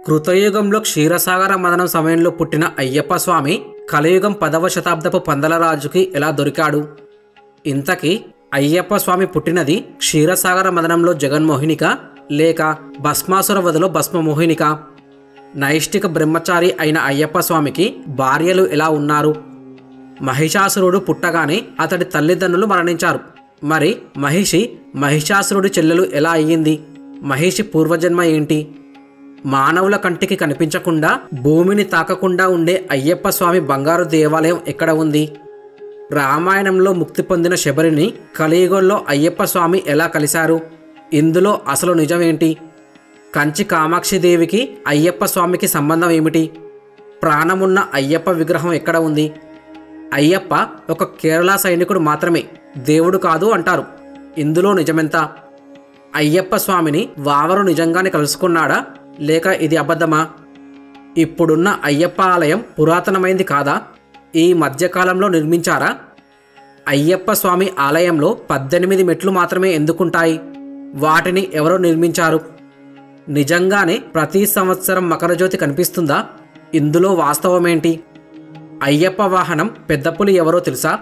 కృతయుగంలో క్షీరసాగర మదనం సమయంలో పుట్టిన అయ్యప్ప స్వామి కలియుగం 10వ శతాబ్దపు పందల రాజుకి ఎలా దొరికాడు? ఇంతకీ అయ్యప్ప స్వామి పుట్టినది క్షీరసాగర మదనంలో జగన్మోహినిక లేక భస్మాసుర వధలో భస్మమోహినిక? నైష్టిక బ్రహ్మచారి అయిన అయ్యప్ప స్వామికి భార్యలు ఎలా ఉన్నారు? మహిషాసురుడు పుట్టగానే అతడి తల్లిదండ్రులు మరణించారు. మరి మహిషాసురుడి చెల్లెలు ఎలా అయ్యింది? మహిషి పూర్వజన్మ ఏంటి? మానవుల కంటికి కనిపించకుండా భూమిని తాకకుండా ఉండే అయ్యప్ప స్వామి బంగారు దేవాలయం ఎక్కడ ఉంది? రామాయణంలో ముక్తి పొందిన శబరిని కలియుగంలో అయ్యప్ప స్వామి ఎలా కలిశారు? ఇందులో అసలు నిజమేంటి? కంచి కామాక్షిదేవికి అయ్యప్ప స్వామికి సంబంధం ఏమిటి? ప్రాణమున్న అయ్యప్ప విగ్రహం ఎక్కడ ఉంది? అయ్యప్ప ఒక కేరళ సైనికుడు మాత్రమే, దేవుడు కాదు అంటారు. ఇందులో నిజమెంత? అయ్యప్ప స్వామిని వావరు నిజంగానే కలుసుకున్నాడా లేక ఇది అబద్ధమా? ఇప్పుడున్న అయ్యప్ప ఆలయం పురాతనమైంది కాదా? ఈ మధ్యకాలంలో నిర్మించారా? అయ్యప్ప స్వామి ఆలయంలో 18 మెట్లు మాత్రమే ఎందుకుంటాయి? వాటిని ఎవరో నిర్మించారు? నిజంగానే ప్రతి సంవత్సరం మకరజ్యోతి కనిపిస్తుందా? ఇందులో వాస్తవమేంటి? అయ్యప్ప వాహనం పెద్దపులి ఎవరో తెలుసా?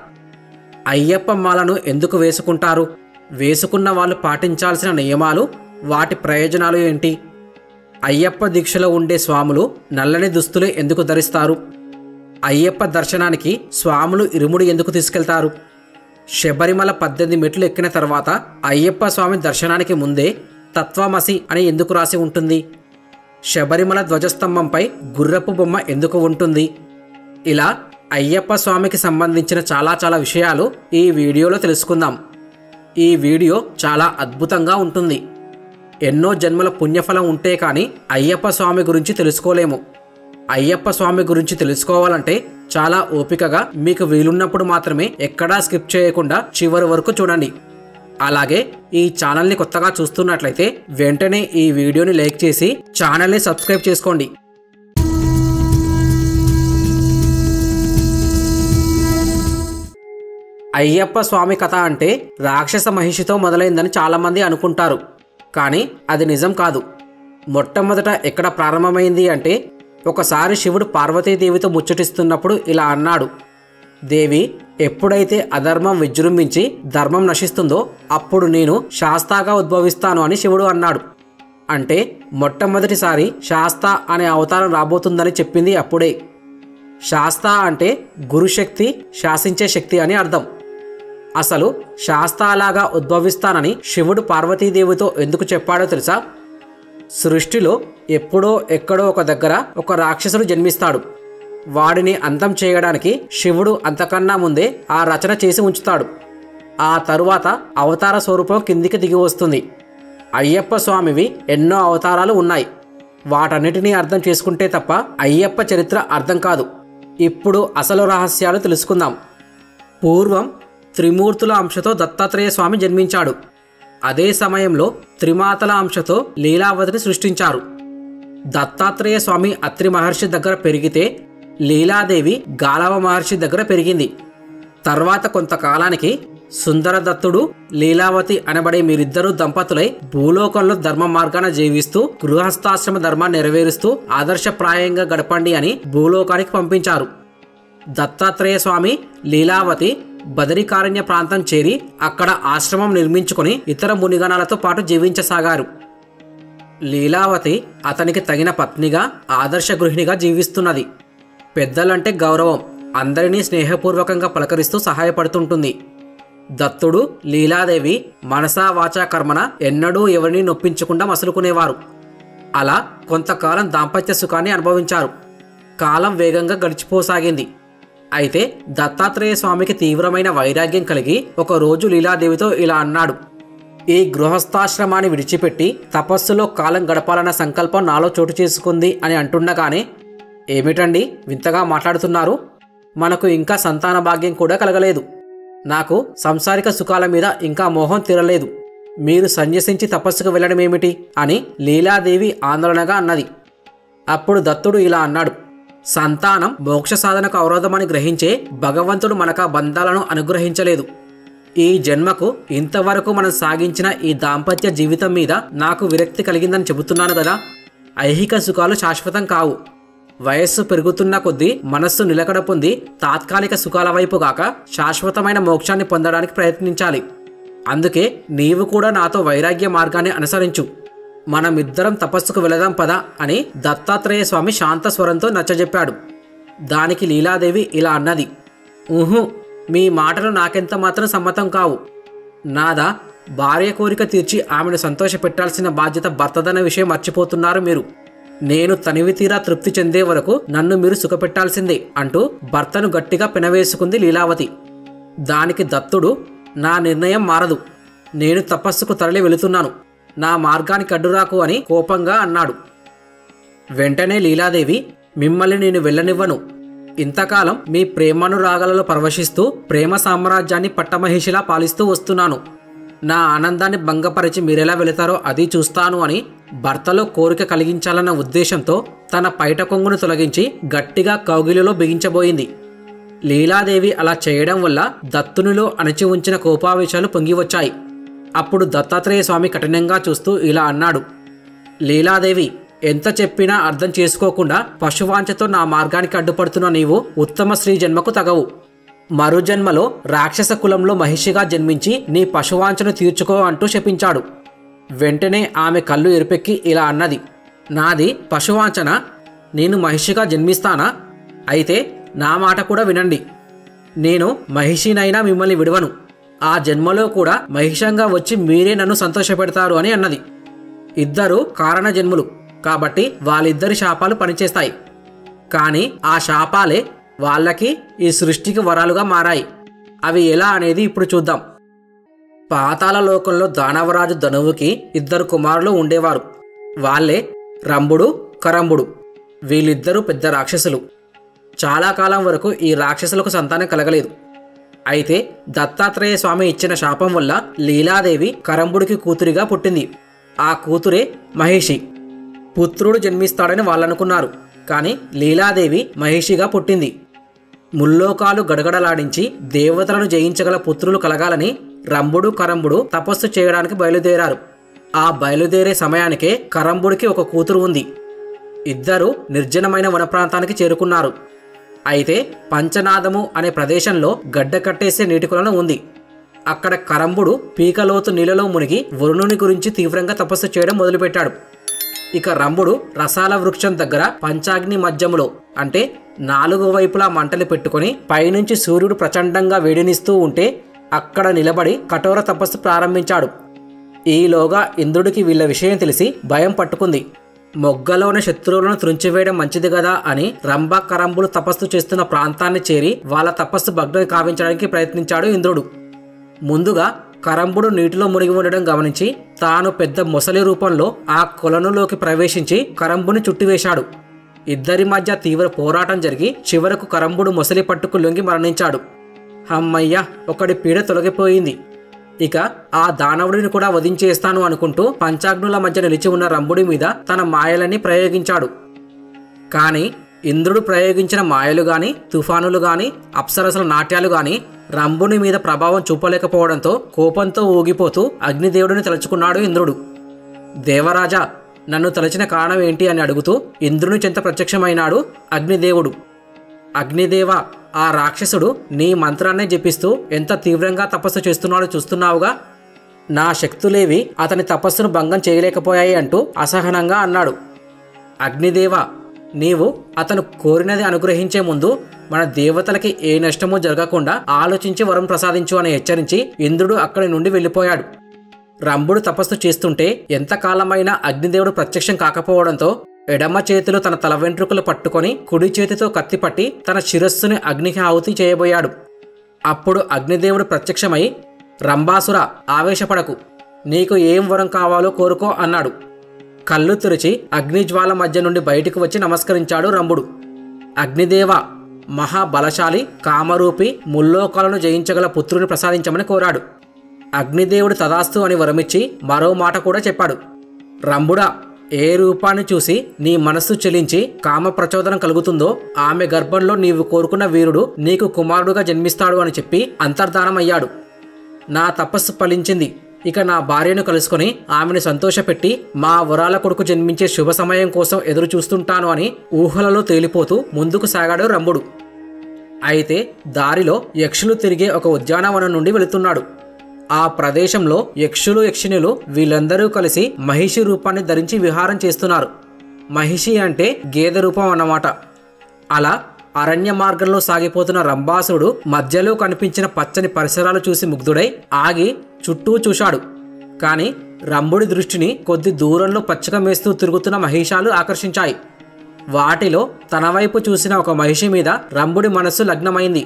అయ్యప్ప మాలను ఎందుకు వేసుకుంటారు? వేసుకున్న వాళ్ళు పాటించాల్సిన నియమాలు, వాటి ప్రయోజనాలు ఏంటి? అయ్యప్ప దీక్షలో ఉండే స్వాములు నల్లని దుస్తులే ఎందుకు ధరిస్తారు? అయ్యప్ప దర్శనానికి స్వాములు ఇరుముడి ఎందుకు తీసుకెళ్తారు? శబరిమల 18 మెట్లు ఎక్కిన తర్వాత అయ్యప్ప స్వామి దర్శనానికి ముందే తత్వమసి అని ఎందుకు రాసి ఉంటుంది? శబరిమల ధ్వజస్తంభంపై గుర్రపు బొమ్మ ఎందుకు ఉంటుంది? ఇలా అయ్యప్ప స్వామికి సంబంధించిన చాలా విషయాలు ఈ వీడియోలో తెలుసుకుందాం. ఈ వీడియో చాలా అద్భుతంగా ఉంటుంది. ఎన్నో జన్మల పుణ్యఫలం ఉంటే కానీ అయ్యప్ప స్వామి గురించి తెలుసుకోలేము. అయ్యప్ప స్వామి గురించి తెలుసుకోవాలంటే చాలా ఓపికగా మీకు వీలున్నప్పుడు మాత్రమే ఎక్కడా స్కిప్ చేయకుండా చివరి వరకు చూడండి. అలాగే ఈ ఛానల్ని కొత్తగా చూస్తున్నట్లయితే వెంటనే ఈ వీడియోని లైక్ చేసి ఛానల్ని సబ్స్క్రైబ్ చేసుకోండి. అయ్యప్ప స్వామి కథ అంటే రాక్షస మహిషితో మొదలైందని చాలామంది అనుకుంటారు. కానీ అది నిజం కాదు. మొట్టమొదట ఎక్కడ ప్రారంభమైంది అంటే ఒకసారి శివుడు పార్వతీదేవితో ముచ్చటిస్తున్నప్పుడు ఇలా అన్నాడు, దేవి, ఎప్పుడైతే అధర్మం విజృంభించి ధర్మం నశిస్తుందో అప్పుడు నేను శాస్తాగా ఉద్భవిస్తాను అని శివుడు అన్నాడు. అంటే మొట్టమొదటిసారి శాస్తా అనే అవతారం రాబోతుందని చెప్పింది అప్పుడే. శాస్తా అంటే గురుశక్తి, శాసించే శక్తి అని అర్థం. అసలు శాస్తాలాగా ఉద్భవిస్తానని శివుడు పార్వతీదేవితో ఎందుకు చెప్పాడో తెలుసా? సృష్టిలో ఎప్పుడో ఎక్కడో ఒక దగ్గర ఒక రాక్షసుడు జన్మిస్తాడు. వాడిని అంతం చేయడానికి శివుడు అంతకన్నా ముందే ఆ రచన చేసి ఉంచుతాడు. ఆ తరువాత అవతార స్వరూపం కిందికి దిగి వస్తుంది. అయ్యప్ప స్వామివి ఎన్నో అవతారాలు ఉన్నాయి. వాటన్నిటినీ అర్థం చేసుకుంటే తప్ప అయ్యప్ప చరిత్ర అర్థం కాదు. ఇప్పుడు అసలు రహస్యాలు తెలుసుకుందాం. పూర్వం త్రిమూర్తుల అంశతో దత్తాత్రేయ స్వామి జన్మించాడు. అదే సమయంలో త్రిమాతల అంశతో లీలావతిని సృష్టించారు. దత్తాత్రేయ స్వామి అత్రి మహర్షి దగ్గర పెరిగితే లీలాదేవి గాలవ మహర్షి దగ్గర పెరిగింది. తర్వాత కొంతకాలానికి సుందరదత్తుడు, లీలావతి అనబడే మీరిద్దరూ దంపతులై భూలోకంలో ధర్మ మార్గాన జీవిస్తూ గృహస్థాశ్రమ ధర్మాన్ని నెరవేరుస్తూ ఆదర్శప్రాయంగా గడపండి అని భూలోకానికి పంపించారు. దత్తాత్రేయ స్వామి, లీలావతి బదరికారణ్య ప్రాంతం చేరి అక్కడ ఆశ్రమం నిర్మించుకొని ఇతర మునిగణాలతో పాటు జీవించసాగారు. లీలావతి అతనికి తగిన పత్నిగా, ఆదర్శ గృహిణిగా జీవిస్తున్నది. పెద్దలంటే గౌరవం, అందరినీ స్నేహపూర్వకంగా పలకరిస్తూ సహాయపడుతుంటుంది. దత్తుడు, లీలాదేవి మనసా వాచా కర్మన ఎన్నడూ ఎవరిని నొప్పించకుండా మసులుకునేవారు. అలా కొంతకాలం దాంపత్య సుఖాన్ని అనుభవించారు. కాలం వేగంగా గడిచిపోసాగింది. అయితే దత్తాత్రేయ స్వామికి తీవ్రమైన వైరాగ్యం కలిగి ఒకరోజు లీలాదేవితో ఇలా అన్నాడు, ఈ గృహస్థాశ్రమాన్ని విడిచిపెట్టి తపస్సులో కాలం గడపాలన్న సంకల్పం నాలో చోటు చేసుకుంది అని అంటుండగానే, ఏమిటండి వింతగా మాట్లాడుతున్నారు? మనకు ఇంకా సంతాన భాగ్యం కూడా కలగలేదు. నాకు సంసారిక సుఖాల మీద ఇంకా మోహం తీరలేదు. మీరు సన్యసించి తపస్సుకు వెళ్ళడమేమిటి అని లీలాదేవి ఆందోళనగా అన్నది. అప్పుడు దత్తుడు ఇలా అన్నాడు, సంతానం మోక్ష సాధనకు అవరోధమని గ్రహించే భగవంతుడు మనకు బంధాలను అనుగ్రహించలేదు. ఈ జన్మకు ఇంతవరకు మనం సాగించిన ఈ దాంపత్య జీవితం మీద నాకు విరక్తి కలిగిందని చెబుతున్నాను కదా. ఐహిక సుఖాలు శాశ్వతం కావు. వయస్సు పెరుగుతున్న కొద్దీ మనస్సు నిలకడ పొంది తాత్కాలిక సుఖాల వైపు గాక శాశ్వతమైన మోక్షాన్ని పొందడానికి ప్రయత్నించాలి. అందుకే నీవు కూడా నాతో వైరాగ్య మార్గాన్ని అనుసరించు. మనమిద్దరం తపస్సుకు వెళదాం పద అని దత్తాత్రేయ స్వామి శాంత స్వరంతో నచ్చజెప్పాడు. దానికి లీలాదేవి ఇలా అన్నది, ఊహు, మీ మాటలు నాకెంత మాత్రం సమ్మతం కావు. నాదా, భార్య కోరిక తీర్చి ఆమెను సంతోషపెట్టాల్సిన బాధ్యత భర్తదన్న విషయం మర్చిపోతున్నారు మీరు. నేను తనివి తీరా తృప్తి చెందే వరకు నన్ను మీరు సుఖపెట్టాల్సిందే అంటూ భర్తను గట్టిగా పెనవేసుకుంది లీలావతి. దానికి దత్తుడు, నా నిర్ణయం మారదు. నేను తపస్సుకు తరలి వెళుతున్నాను. నా మార్గానికి అడ్డురాకు అని కోపంగా అన్నాడు. వెంటనే లీలాదేవి, మిమ్మల్ని నేను వెళ్ళనివ్వను. ఇంతకాలం మీ ప్రేమానురాగాలలో పరవశిస్తూ ప్రేమ సామ్రాజ్యాన్ని పట్టమహిషిలా పాలిస్తూ వస్తున్నాను. నా ఆనందాన్ని భంగపరిచి మీరెలా వెళతారో అది చూస్తాను అని భర్తలో కోరిక కలిగించాలన్న ఉద్దేశంతో తన పైట కొంగును తొలగించి గట్టిగా కౌగిలిలో బిగించబోయింది. లీలాదేవి అలా చేయడం వల్ల దత్తునిలో అణచి ఉంచిన కోపావేశాలు పొంగివచ్చాయి. అప్పుడు దత్తాత్రేయ స్వామి కఠినంగా చూస్తూ ఇలా అన్నాడు, లీలాదేవి, ఎంత చెప్పినా అర్థం చేసుకోకుండా పశువాంఛతో నా మార్గానికి అడ్డుపడుతున్న నీవు ఉత్తమ స్త్రీ జన్మకు తగవు. మరుజన్మలో రాక్షస కులంలో మహిషిగా జన్మించి నీ పశువాంఛను తీర్చుకో అంటూ శపించాడు. వెంటనే ఆమె కళ్ళు ఎరుపెక్కి ఇలా అన్నది, నాది పశువాంఛన? నేను మహిషిగా జన్మిస్తానా? అయితే నా మాట కూడా వినండి. నేను మహిషినైనా మిమ్మల్ని విడవను. ఆ జన్మలో కూడా మహిషంగా వచ్చి మీరే నన్ను సంతోషపెడతారు అని అన్నది. ఇద్దరు కారణ జన్ములు కాబట్టి వాళ్ళిద్దరి శాపాలు పనిచేస్తాయి. కానీ ఆ శాపాలే వాళ్ళకి ఈ సృష్టికి వరాలుగా మారాయి. అవి ఎలా అనేది ఇప్పుడు చూద్దాం. పాతాళ లోకంలో దానవరాజు ధనువుకి ఇద్దరు కుమారులు ఉండేవారు. వాళ్ళే రంభుడు, కరంభుడు. వీళ్ళిద్దరూ పెద్ద రాక్షసులు. చాలా కాలం వరకు ఈ రాక్షసులకు సంతానం కలగలేదు. అయితే దత్తాత్రేయ స్వామి ఇచ్చిన శాపం వల్ల లీలాదేవి కరంభుడికి కూతురిగా పుట్టింది. ఆ కూతురే మహిషి. పుత్రుడు జన్మిస్తాడని వాళ్ళనుకున్నారు. కానీ లీలాదేవి మహిషిగా పుట్టింది. ముల్లోకాలు గడగడలాడించి దేవతలను జయించగల పుత్రులు కలగాలని రంభుడు, కరంభుడు తపస్సు చేయడానికి బయలుదేరారు. ఆ బయలుదేరే సమయానికే కరంభుడికి ఒక కూతురు ఉంది. ఇద్దరు నిర్జనమైన వన ప్రాంతానికి చేరుకున్నారు. అయితే పంచనాదము అనే ప్రదేశంలో గడ్డ కట్టేసే నీటికొలను ఉంది. అక్కడ కరంభుడు పీకలోతు నీళ్ళలో మునిగి వరుణుని గురించి తీవ్రంగా తపస్సు చేయడం మొదలుపెట్టాడు. ఇక రంభుడు రసాల వృక్షం దగ్గర పంచాగ్ని మధ్యములో అంటే 4 వైపులా మంటలు పెట్టుకుని పైనుంచి సూర్యుడు ప్రచండంగా వేడినిస్తూ ఉంటే అక్కడ నిలబడి కఠోర తపస్సు ప్రారంభించాడు. ఈలోగా ఇంద్రుడికి వీళ్ళ విషయం తెలిసి భయం పట్టుకుంది. మొగ్గలోని శత్రువులను త్రుంచివేయడం మంచిది కదా అని రంభ, కరంభులు తపస్సు చేస్తున్న ప్రాంతాన్ని చేరి వాళ్ళ తపస్సు భగ్నం కావించడానికి ప్రయత్నించాడు ఇంద్రుడు. ముందుగా కరంభుడు నీటిలో మునిగి ఉండడం గమనించి తాను పెద్ద మొసలి రూపంలో ఆ కొలనులోకి ప్రవేశించి కరంభుని చుట్టివేశాడు. ఇద్దరి మధ్య తీవ్ర పోరాటం జరిగి చివరకు కరంభుడు మొసలి పట్టుకు లొంగి మరణించాడు. అమ్మయ్య, ఒకడి పీడ తొలగిపోయింది. ఇక ఆ దానవుడిని కూడా వధించేస్తాను అనుకుంటూ పంచాగ్నుల మధ్య నిలిచి ఉన్న రంభుడి మీద తన మాయలన్నీ ప్రయోగించాడు. కానీ ఇంద్రుడు ప్రయోగించిన మాయలు గాని, తుఫానులు గాని, అప్సరసల నాట్యాలు గాని రంభుని మీద ప్రభావం చూపలేకపోవడంతో కోపంతో ఊగిపోతూ అగ్నిదేవుడిని తలుచుకున్నాడు ఇంద్రుడు. దేవరాజా, నన్ను తలచిన కారణం ఏంటి అని అడుగుతూ ఇంద్రుని చెంత ప్రత్యక్షమైనాడు అగ్నిదేవుడు. అగ్నిదేవ, ఆ రాక్షసుడు నీ మంత్రాన్నే జపిస్తూ ఎంత తీవ్రంగా తపస్సు చేస్తున్నాడో చూస్తున్నావుగా. నా శక్తులేవి అతని తపస్సును భంగం చేయలేకపోయాయి అంటూ అసహనంగా అన్నాడు. అగ్నిదేవ, నీవు అతను కోరినది అనుగ్రహించే ముందు మన దేవతలకి ఏ నష్టమూ జరగకుండా ఆలోచించి వరం ప్రసాదించు అని హెచ్చరించి ఇంద్రుడు అక్కడి నుండి వెళ్ళిపోయాడు. రంభుడు తపస్సు చేస్తుంటే ఎంతకాలమైనా అగ్నిదేవుడు ప్రత్యక్షం కాకపోవడంతో ఎడమ చేతిలో తన తల వెంట్రుకలు పట్టుకొని కుడి చేతితో కత్తి పట్టి తన శిరస్సుని అగ్నికి ఆహుతి చేయబోయాడు. అప్పుడు అగ్నిదేవుడు ప్రత్యక్షమై, రంభాసుర, ఆవేశపడకు, నీకు ఏం వరం కావాలో కోరుకో అన్నాడు. కళ్ళు తెరిచి అగ్నిజ్వాల మధ్య నుండి బయటికి వచ్చి నమస్కరించాడు రంభుడు. అగ్నిదేవ, మహాబలశాలి, కామరూపి, ముల్లోకాలను జయించగల పుత్రుని ప్రసాదించమని కోరాడు. అగ్నిదేవుడు తదాస్తు అని వరమిచ్చి మరో మాట కూడా చెప్పాడు. రంభుడా, ఏ రూపాన్ని చూసి నీ మనస్సు చెలించి కామ ప్రచోదనం కలుగుతుందో ఆమె గర్భంలో నీవు కోరుకున్న వీరుడు నీకు కుమారుడుగా జన్మిస్తాడు అని చెప్పి అంతర్ధానమయ్యాడు. నా తపస్సు ఫలించింది. ఇక నా భార్యను కలుసుకొని ఆమెను సంతోషపెట్టి మా వరాల కొడుకు జన్మించే శుభ సమయం కోసం ఎదురు చూస్తుంటాను అని ఊహలలో తేలిపోతూ ముందుకు సాగాడు రంభుడు. అయితే దారిలో యక్షులు తిరిగే ఒక ఉద్యానవనం నుండి వెళుతున్నాడు. ఆ ప్రదేశంలో యక్షులు యక్షిణులు వీళ్ళందరూ కలిసి మహిషి రూపాన్ని ధరించి విహారం చేస్తున్నారు. మహిషి అంటే గేదె రూపం అన్నమాట. అలా అరణ్య మార్గంలో సాగిపోతున్న రంభాసురుడు మధ్యలో కనిపించిన పచ్చని పరిసరాలు చూసి ముగ్ధుడై ఆగి చుట్టూ చూశాడు. కాని రంభుడి దృష్టిని కొద్ది దూరంలో పచ్చగా మేస్తూ తిరుగుతున్న మహిషాలు ఆకర్షించాయి. వాటిలో తన వైపు చూసిన ఒక మహిషి మీద రంభుడి మనస్సు లగ్నమైంది.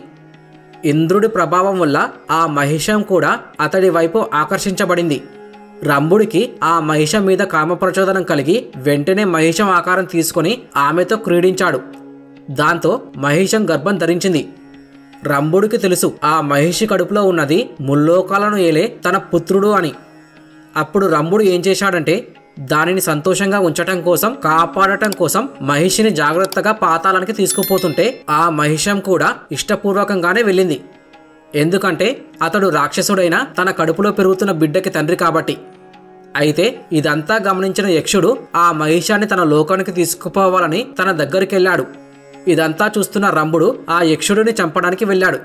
ఇంద్రుడి ప్రభావం వల్ల ఆ మహిషం కూడా అతడి వైపు ఆకర్షించబడింది. రంభుడికి ఆ మహిషం మీద కామప్రచోదనం కలిగి వెంటనే మహిషం ఆకారం తీసుకొని ఆమెతో క్రీడించాడు. దాంతో మహిషం గర్భం ధరించింది. రంభుడికి తెలుసు ఆ మహిషి కడుపులో ఉన్నది ముల్లోకాలను ఏలే తన పుత్రుడు అని. అప్పుడు రంభుడు ఏం చేశాడంటే దానిని సంతోషంగా ఉంచటం కోసం, కాపాడటం కోసం మహిషిని జాగ్రత్తగా పాతాళానికి తీసుకుపోతుంటే ఆ మహిషం కూడా ఇష్టపూర్వకంగానే వెళ్ళింది. ఎందుకంటే అతడు రాక్షసుడైన తన కడుపులో పెరుగుతున్న బిడ్డకి తండ్రి కాబట్టి. అయితే ఇదంతా గమనించిన యక్షుడు ఆ మహిషాన్ని తన లోకానికి తీసుకుపోవాలని తన దగ్గరికెళ్ళాడు. ఇదంతా చూస్తున్న రంభుడు ఆ యక్షుడిని చంపడానికి వెళ్ళాడు.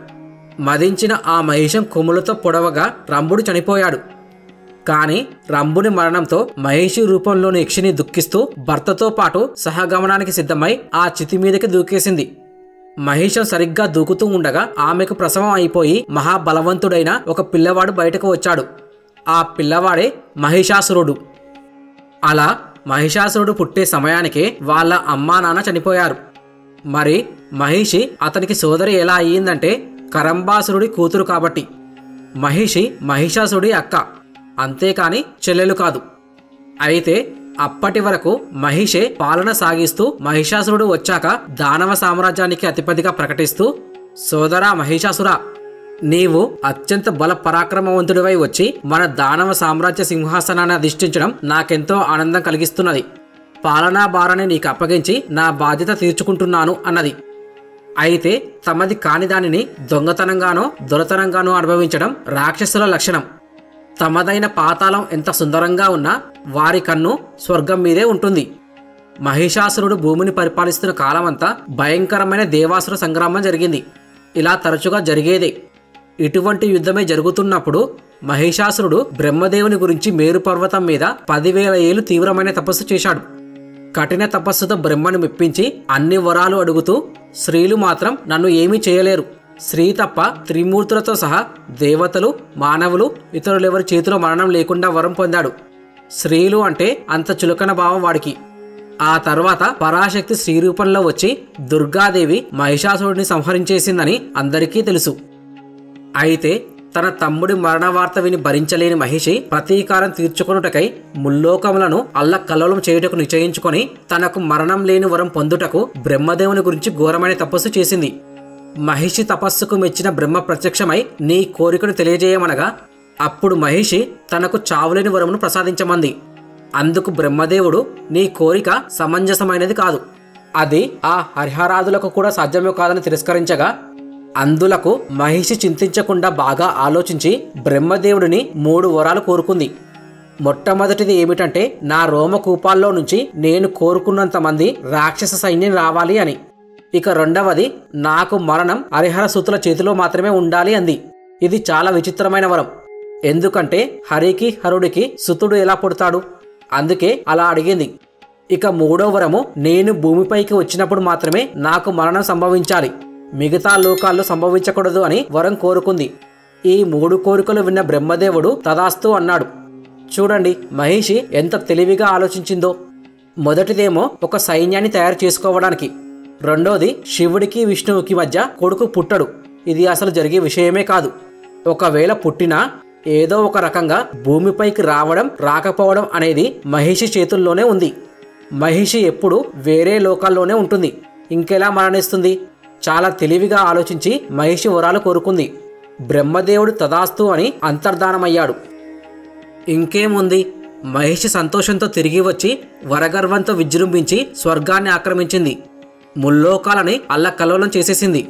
మదించిన ఆ మహిషం కొమ్ములతో పొడవగా రంభుడు చనిపోయాడు. కాని రంభుని మరణంతో మహిషి రూపంలోని యక్షిని దుఃఖిస్తూ భర్తతో పాటు సహగమనానికి సిద్ధమై ఆ చితి మీదకి దూకేసింది. మహిషం సరిగ్గా దూకుతూ ఉండగా ఆమెకు ప్రసవం అయిపోయి మహాబలవంతుడైన ఒక పిల్లవాడు బయటకు వచ్చాడు. ఆ పిల్లవాడే మహిషాసురుడు. అలా మహిషాసురుడు పుట్టే సమయానికే వాళ్ళ అమ్మా నాన్న చనిపోయారు. మరి మహిషి అతనికి సోదరి ఎలా అయ్యిందంటే కరంబాసురుడి కూతురు కాబట్టి. మహిషి మహిషాసురుడి అక్క, అంతేకాని చెల్లెలు కాదు. అయితే అప్పటి వరకు మహిషే పాలన సాగిస్తూ మహిషాసురుడు వచ్చాక దానవ సామ్రాజ్యానికి అధిపతిగా ప్రకటిస్తూ, సోదరా మహిషాసురా, నీవు అత్యంత బల పరాక్రమవంతుడివై వచ్చి మన దానవ సామ్రాజ్య సింహాసనాన్ని అధిష్ఠించడం నాకెంతో ఆనందం కలిగిస్తున్నది. పాలనా భారాన్ని నీకు అప్పగించి నా బాధ్యత తీర్చుకుంటున్నాను అన్నది. అయితే తమది కాని దానిని దొంగతనంగానో దొరతనంగానో అనుభవించడం రాక్షసుల లక్షణం. తమదైన పాతాళం ఎంత సుందరంగా ఉన్నా వారి కన్ను స్వర్గం మీదే ఉంటుంది. మహిషాసురుడు భూమిని పరిపాలిస్తున్న కాలమంతా భయంకరమైన దేవాసుర సంగ్రామం జరిగింది. ఇలా తరచుగా జరిగేదే. ఇటువంటి యుద్ధమే జరుగుతున్నప్పుడు మహిషాసురుడు బ్రహ్మదేవుని గురించి మేరు పర్వతం మీద 10,000 ఏళ్లు తీవ్రమైన తపస్సు చేశాడు. కఠిన తపస్సుతో బ్రహ్మను మెప్పించి అన్ని వరాలు అడుగుతూ, స్త్రీలు మాత్రం నన్ను ఏమీ చేయలేరు, స్త్రీ తప్ప త్రిమూర్తులతో సహా దేవతలు, మానవులు, ఇతరులెవరి చేతిలో మరణం లేకుండా వరం పొందాడు. స్త్రీలు అంటే అంత చులకన భావం వాడికి. ఆ తర్వాత పరాశక్తి స్త్రీ రూపంలో వచ్చి దుర్గాదేవి మహిషాసురుడిని సంహరించేసిందని అందరికీ తెలుసు. అయితే తన తమ్ముడి మరణ వార్త విని భరించలేని మహిషి ప్రతీకారం తీర్చుకొనుటకై ముల్లోకములను అల్లకల్లోలం చేయుటకు నిశ్చయించుకొని తనకు మరణం లేని వరం పొందుటకు బ్రహ్మదేవుని గురించి ఘోరమైన తపస్సు చేసింది. మహిషి తపస్సుకు మెచ్చిన బ్రహ్మ ప్రత్యక్షమై నీ కోరికను తెలియజేయమనగా అప్పుడు మహిషి తనకు చావులేని వరమును ప్రసాదించమంది. అందుకు బ్రహ్మదేవుడు, నీ కోరిక సమంజసమైనది కాదు, అది ఆ హరిహరాదులకు కూడా సాధ్యమే కాదని తిరస్కరించగా, అందులకు మహిషి చింతించకుండా బాగా ఆలోచించి బ్రహ్మదేవుడిని 3 వరాలు కోరుకుంది. మొట్టమొదటిది ఏమిటంటే నా రోమకూపాల్లో నుంచి నేను కోరుకున్నంత మంది రాక్షస సైన్యం రావాలి అని. ఇక రెండవది నాకు మరణం హరిహర సుతుల చేతిలో మాత్రమే ఉండాలి అంది. ఇది చాలా విచిత్రమైన వరం. ఎందుకంటే హరికి హరుడికి సుతుడు ఎలా పుడతాడు? అందుకే అలా అడిగింది. ఇక మూడో వరము నేను భూమిపైకి వచ్చినప్పుడు మాత్రమే నాకు మరణం సంభవించాలి, మిగతా లోకాల్లో సంభవించకూడదు అని వరం కోరుకుంది. ఈ 3 కోరికలు విన్న బ్రహ్మదేవుడు తదాస్తు అన్నాడు. చూడండి మహిషి ఎంత తెలివిగా ఆలోచించిందో. మొదటిదేమో ఒక సైన్యాన్ని తయారు చేసుకోవడానికి, రెండోది శివుడికి విష్ణువుకి మధ్య కొడుకు పుట్టడు, ఇది అసలు జరిగే విషయమే కాదు. ఒకవేళ పుట్టినా ఏదో ఒక రకంగా భూమిపైకి రావడం రాకపోవడం అనేది మహిషి చేతుల్లోనే ఉంది. మహిషి ఎప్పుడు వేరే లోకాల్లోనే ఉంటుంది, ఇంకెలా మరణిస్తుంది? చాలా తెలివిగా ఆలోచించి మహిషి వరాలు కోరుకుంది. బ్రహ్మదేవుడు తదాస్తు అని అంతర్ధానమయ్యాడు. ఇంకేముంది, మహిషి సంతోషంతో తిరిగి వచ్చి వరగర్వంతో విజృంభించి స్వర్గాన్ని ఆక్రమించింది, ముల్లోకాలని అల్లకల్లోలం చేసేసింది.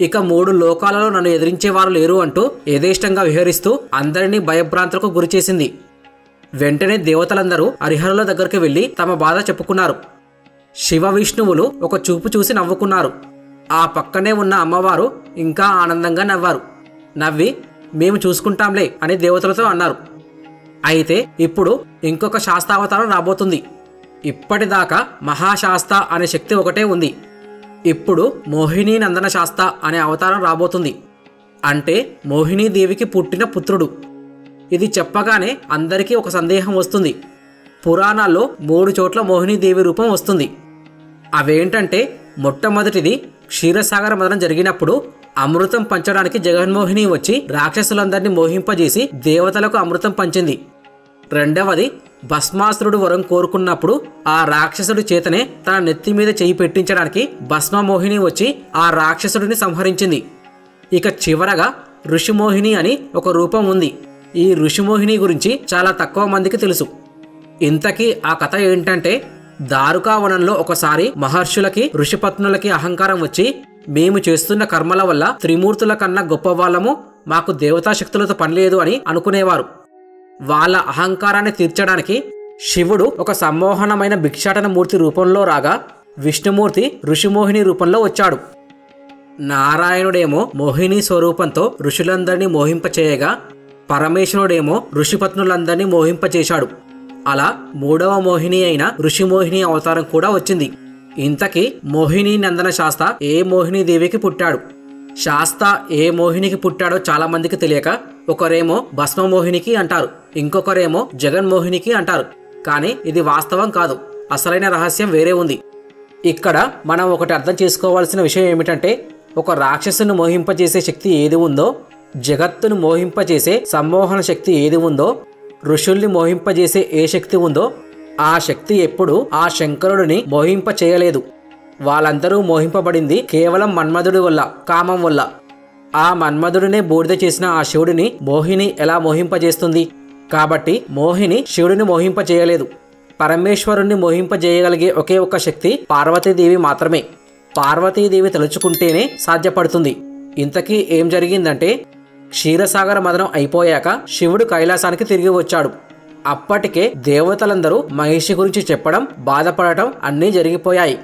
ఇక 3 లోకాలలో నన్ను ఎదిరించేవారు లేరు అంటూ యథేష్టంగా విహరిస్తూ అందరినీ భయభ్రాంతులకు గురిచేసింది. వెంటనే దేవతలందరూ హరిహరుల దగ్గరికి వెళ్లి తమ బాధ చెప్పుకున్నారు. శివ విష్ణువులు ఒక చూపు చూసి నవ్వుకున్నారు. ఆ పక్కనే ఉన్న అమ్మవారు ఇంకా ఆనందంగా నవ్వారు. నవ్వి మేము చూసుకుంటాంలే అని దేవతలతో అన్నారు. అయితే ఇప్పుడు ఇంకొక శాస్తావతారం రాబోతుంది. ఇప్పటిదాకా మహాశాస్త అనే శక్తి ఒకటే ఉంది. ఇప్పుడు మోహినీ నందన శాస్త అనే అవతారం రాబోతుంది. అంటే మోహినీదేవికి పుట్టిన పుత్రుడు. ఇది చెప్పగానే అందరికీ ఒక సందేహం వస్తుంది. పురాణాల్లో 3 చోట్ల మోహినీదేవి రూపం వస్తుంది. అవేంటంటే, మొట్టమొదటిది క్షీరసాగర మదనం జరిగినప్పుడు అమృతం పంచడానికి జగన్మోహిని వచ్చి రాక్షసులందరినీ మోహింపజేసి దేవతలకు అమృతం పంచింది. రెండవది భస్మాసురుడు వరం కోరుకున్నప్పుడు ఆ రాక్షసుడి చేతనే తన నెత్తి మీద చేయి పెట్టించడానికి భస్మమోహిని వచ్చి ఆ రాక్షసుడిని సంహరించింది. ఇక చివరగా ఋషిమోహిని అని ఒక రూపం ఉంది. ఈ ఋషిమోహిని గురించి చాలా తక్కువ మందికి తెలుసు. ఇంతకీ ఆ కథ ఏంటంటే, దారుకావనంలో ఒకసారి మహర్షులకి ఋషిపత్నులకి అహంకారం వచ్చి మేము చేస్తున్న కర్మల వల్ల త్రిమూర్తుల కన్నా గొప్పవాళ్ళము, మాకు దేవతాశక్తులతో పనిలేదు అని అనుకునేవారు. వాళ్ళ అహంకారాన్ని తీర్చడానికి శివుడు ఒక సమ్మోహనమైన భిక్షాటన మూర్తి రూపంలో రాగా విష్ణుమూర్తి ఋషిమోహిని రూపంలో వచ్చాడు. నారాయణుడేమో మోహిని స్వరూపంతో ఋషులందరినీ మోహింపచేయగా పరమేశ్వరుడేమో ఋషిపత్నులందరినీ మోహింపచేశాడు. అలా 3వ మోహిని అయిన ఋషిమోహిని అవతారం కూడా వచ్చింది. ఇంతకీ మోహినీ నందన శాస్త ఏ మోహినీదేవికి పుట్టాడు? శాస్త ఏ మోహినికి పుట్టాడో చాలా మందికి తెలియక ఒకరేమో భస్మమోహినికి అంటారు, ఇంకొకరేమో జగన్మోహినికి అంటారు. కానీ ఇది వాస్తవం కాదు. అసలైన రహస్యం వేరే ఉంది. ఇక్కడ మనం ఒకటి అర్థం చేసుకోవాల్సిన విషయం ఏమిటంటే, ఒక రాక్షసుని మోహింపజేసే శక్తి ఏది ఉందో, జగత్తును మోహింపజేసే సమ్మోహన శక్తి ఏది ఉందో, ఋషుల్ని మోహింపజేసే ఏ శక్తి ఉందో ఆ శక్తి ఎప్పుడూ ఆ శంకరుడిని మోహింప చేయలేదు. వాళ్ళందరూ మోహింపబడింది కేవలం మన్మధుడి వల్ల, కామం వల్ల. ఆ మన్మధుడినే బూడిద చేసిన ఆ శివుడిని మోహిని ఎలా మోహింపజేస్తుంది? కాబట్టి మోహిని శివుడిని మోహింపజేయలేదు. పరమేశ్వరుణ్ణి మోహింపజేయగలిగే ఒకే ఒక్క శక్తి పార్వతీదేవి మాత్రమే. పార్వతీదేవి తలుచుకుంటేనే సాధ్యపడుతుంది. ఇంతకీ ఏం జరిగిందంటే, క్షీరసాగర మదనం అయిపోయాక శివుడు కైలాసానికి తిరిగి వచ్చాడు. అప్పటికే దేవతలందరూ మహిషి గురించి చెప్పడం, బాధపడటం అన్నీ జరిగిపోయాయి.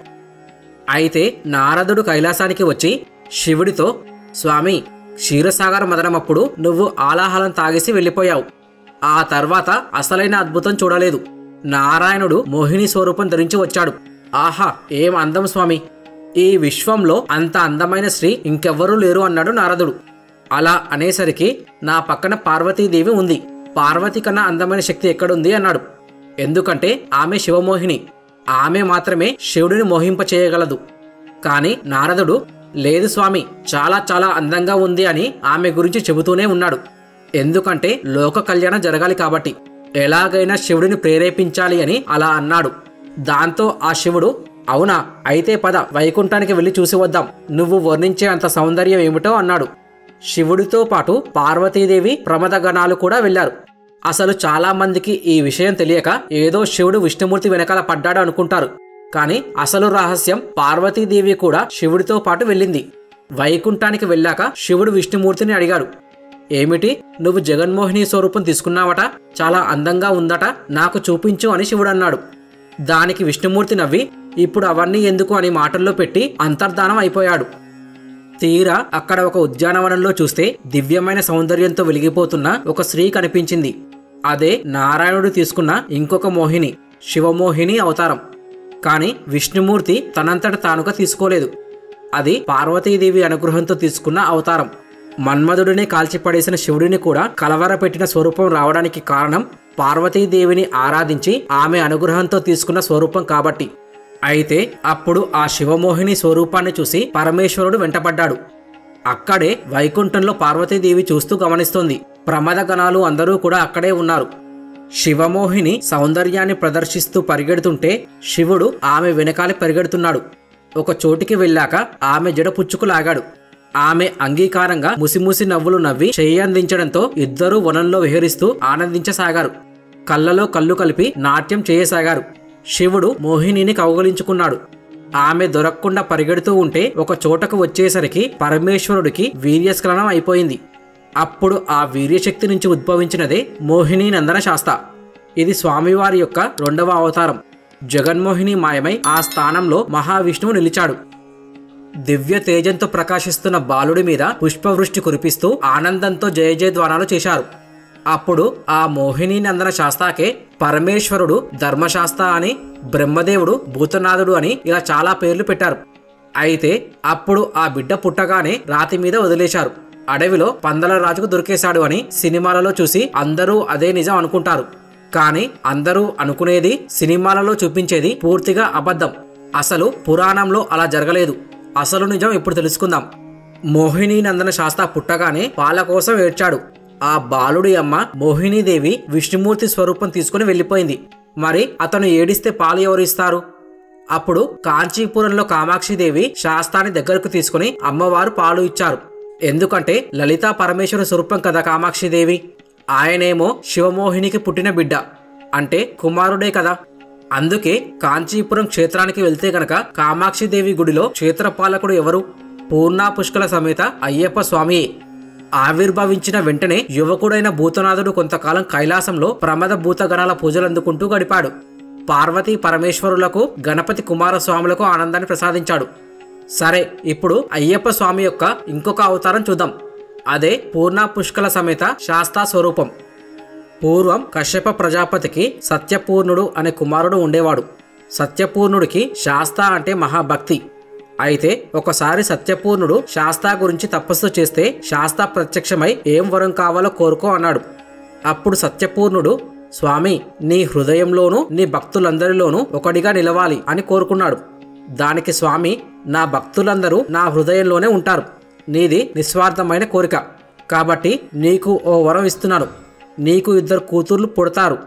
అయితే నారదుడు కైలాసానికి వచ్చి శివుడితో, స్వామి, క్షీరసాగర మదనమప్పుడు నువ్వు ఆలాహలం తాగేసి వెళ్ళిపోయావు. ఆ తర్వాత అసలైన అద్భుతం చూడలేదు. నారాయణుడు మోహిని స్వరూపం ధరించి వచ్చాడు. ఆహా, ఏం అందం స్వామి! ఈ విశ్వంలో అంత అందమైన స్త్రీ ఇంకెవ్వరూ లేరు అన్నాడు నారదుడు. అలా అనేసరికి నా పక్కన పార్వతీదేవి ఉంది. పార్వతి కన్నా అందమైన శక్తి ఎక్కడుంది అన్నాడు. ఎందుకంటే ఆమె శివమోహిని. ఆమె మాత్రమే శివుడిని మోహింప చేయగలదు. కానీ నారదుడు, లేదు స్వామి, చాలా చాలా అందంగా ఉంది అని ఆమె గురించి చెబుతూనే ఉన్నాడు. ఎందుకంటే లోక కళ్యాణం జరగాలి కాబట్టి, ఎలాగైనా శివుడిని ప్రేరేపించాలి అని అలా అన్నాడు. దాంతో ఆ శివుడు, అవునా, అయితే పద వైకుంఠానికి వెళ్ళి చూసి వద్దాం, నువ్వు వర్ణించే అంత సౌందర్యం ఏమిటో అన్నాడు. శివుడితో పాటు పార్వతీదేవి ప్రమదగణాలు కూడా వెళ్లారు. అసలు చాలా మందికి ఈ విషయం తెలియక ఏదో శివుడు విష్ణుమూర్తి వెనకాల పడ్డాడు అనుకుంటారు. కానీ అసలు రహస్యం, పార్వతీదేవి కూడా శివుడితో పాటు వెళ్ళింది. వైకుంఠానికి వెళ్ళాక శివుడు విష్ణుమూర్తిని అడిగాడు, ఏమిటి, నువ్వు జగన్మోహిని స్వరూపం తీసుకున్నావట, చాలా అందంగా ఉందట, నాకు చూపించు అని శివుడు అన్నాడు. దానికి విష్ణుమూర్తి నవ్వి, ఇప్పుడు అవన్నీ ఎందుకు అని మాటల్లో పెట్టి అంతర్ధానం అయిపోయాడు. తీరా అక్కడ ఒక ఉద్యానవనంలో చూస్తే దివ్యమైన సౌందర్యంతో వెలిగిపోతున్న ఒక స్త్రీ కనిపించింది. అదే నారాయణుడు తీసుకున్న ఇంకొక మోహిని, శివమోహిని అవతారం. కానీ విష్ణుమూర్తి తనంతట తానుగా తీసుకోలేదు. అది పార్వతీదేవి అనుగ్రహంతో తీసుకున్న అవతారం. మన్మధుడిని కాల్చిపడేసిన శివుడిని కూడా కలవరపెట్టిన స్వరూపం రావడానికి కారణం పార్వతీదేవిని ఆరాధించి ఆమె అనుగ్రహంతో తీసుకున్న స్వరూపం కాబట్టి. అయితే అప్పుడు ఆ శివమోహిని స్వరూపాన్ని చూసి పరమేశ్వరుడు వెంటపడ్డాడు. అక్కడే వైకుంఠంలో పార్వతీదేవి చూస్తూ గమనిస్తోంది. ప్రమదగణాలు అందరూ కూడా అక్కడే ఉన్నారు. శివమోహిని సౌందర్యాన్ని ప్రదర్శిస్తూ పరిగెడుతుంటే శివుడు ఆమె వెనకాలి పరిగెడుతున్నాడు. ఒక చోటికి వెళ్ళాక ఆమె జడ పుచ్చుకులాగాడు. ఆమె అంగీకారంగా ముసిముసి నవ్వులు నవ్వి చెయ్యందించడంతో ఇద్దరూ వనంలో విహరిస్తూ ఆనందించసాగారు. కళ్ళలో కళ్ళు కలిపి నాట్యం చేయసాగారు. శివుడు మోహినిని కౌగలించుకున్నాడు. ఆమె దొరకకుండా పరిగెడుతూ ఉంటే ఒక చోటకు వచ్చేసరికి పరమేశ్వరుడికి వీర్యస్ఖలనం అయిపోయింది. అప్పుడు ఆ వీర్యశక్తి నుంచి ఉద్భవించినదే మోహిని నందన శాస్త. ఇది స్వామివారి యొక్క 2వ అవతారం. జగన్మోహిని మాయమై ఆ స్థానంలో మహావిష్ణువు నిలిచాడు. దివ్య తేజంతో ప్రకాశిస్తున్న బాలుడి మీద పుష్పవృష్టి కురిపిస్తూ ఆనందంతో జయ జయధ్వానాలు చేశారు. అప్పుడు ఆ మోహిని నందన శాస్తాకే పరమేశ్వరుడు ధర్మశాస్త అని, బ్రహ్మదేవుడు భూతనాథుడు అని ఇలా చాలా పేర్లు పెట్టారు. అయితే అప్పుడు ఆ బిడ్డ పుట్టగానే రాతి మీద వదిలేశారు. అడవిలో పందల రాజుకు దొరికేశాడు అని సినిమాలలో చూసి అందరూ అదే నిజం అనుకుంటారు. కానీ అందరూ అనుకునేది, సినిమాలలో చూపించేది పూర్తిగా అబద్ధం. అసలు పురాణంలో అలా జరగలేదు. అసలు నిజం ఇప్పుడు తెలుసుకుందాం. మోహిని నందన శాస్త పుట్టగానే పాల కోసం ఏడ్చాడు. ఆ బాలుడి అమ్మ మోహినీదేవి విష్ణుమూర్తి స్వరూపం తీసుకుని వెళ్ళిపోయింది. మరి అతను ఏడిస్తే పాలు ఎవరు ఇస్తారు? అప్పుడు కాంచీపురంలో కామాక్షిదేవి శాస్తాని దగ్గరకు తీసుకుని అమ్మవారు పాలు ఇచ్చారు. ఎందుకంటే లలితా పరమేశ్వర స్వరూపం కదా కామాక్షిదేవి. ఆయనేమో శివమోహినికి పుట్టిన బిడ్డ, అంటే కుమారుడే కదా. అందుకే కాంచీపురం క్షేత్రానికి వెళ్తే గనక కామాక్షిదేవి గుడిలో క్షేత్రపాలకుడు ఎవరు? పూర్ణా పుష్కల సమేత అయ్యప్ప స్వామి. ఆవిర్భవించిన వెంటనే యువకుడైన భూతనాథుడు కొంతకాలం కైలాసంలో ప్రమద భూతగణాల పూజలందుకుంటూ గడిపాడు. పార్వతీ పరమేశ్వరులకు, గణపతి కుమారస్వాములకు ఆనందాన్ని ప్రసాదించాడు. సరే, ఇప్పుడు అయ్యప్ప స్వామి యొక్క ఇంకొక అవతారం చూద్దాం. అదే పూర్ణా పుష్కల సమేత శాస్తా స్వరూపం. పూర్వం కశ్యప ప్రజాపతికి సత్యపూర్ణుడు అనే కుమారుడు ఉండేవాడు. సత్యపూర్ణుడికి శాస్తా అంటే మహాభక్తి. అయితే ఒకసారి సత్యపూర్ణుడు శాస్తా గురించి తపస్సు చేస్తే శాస్తా ప్రత్యక్షమై ఏం వరం కావాలో కోరుకో అన్నాడు. అప్పుడు సత్యపూర్ణుడు, స్వామి, నీ హృదయంలోనూ నీ భక్తులందరిలోనూ ఒకటిగా నిలవాలి అని కోరుకున్నాడు. దానికి స్వామి, నా భక్తులందరూ నా హృదయంలోనే ఉంటారు. నీది నిస్వార్థమైన కోరిక కాబట్టి నీకు ఓ వరం ఇస్తున్నాను. నీకు 2 కూతుర్లు పుడతారు.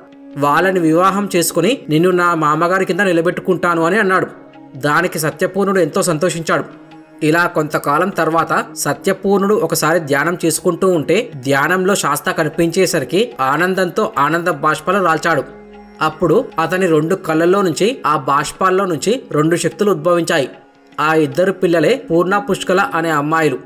వాళ్ళని వివాహం చేసుకుని నిన్ను నా మామగారి కింద నిలబెట్టుకుంటాను అని అన్నాడు. దానికి సత్యపూర్ణుడు ఎంతో సంతోషించాడు. ఇలా కొంతకాలం తర్వాత సత్యపూర్ణుడు ఒకసారి ధ్యానం చేసుకుంటూ ఉంటే ధ్యానంలో శాస్త కనిపించేసరికి ఆనందంతో ఆనంద బాష్పాలు రాల్చాడు. అప్పుడు అతని 2 కళ్ళల్లో నుంచి, ఆ బాష్పాల్లో నుంచి 2 శక్తులు ఉద్భవించాయి. ఆ 2 పిల్లలే పూర్ణా పుష్కల అనే అమ్మాయిలు.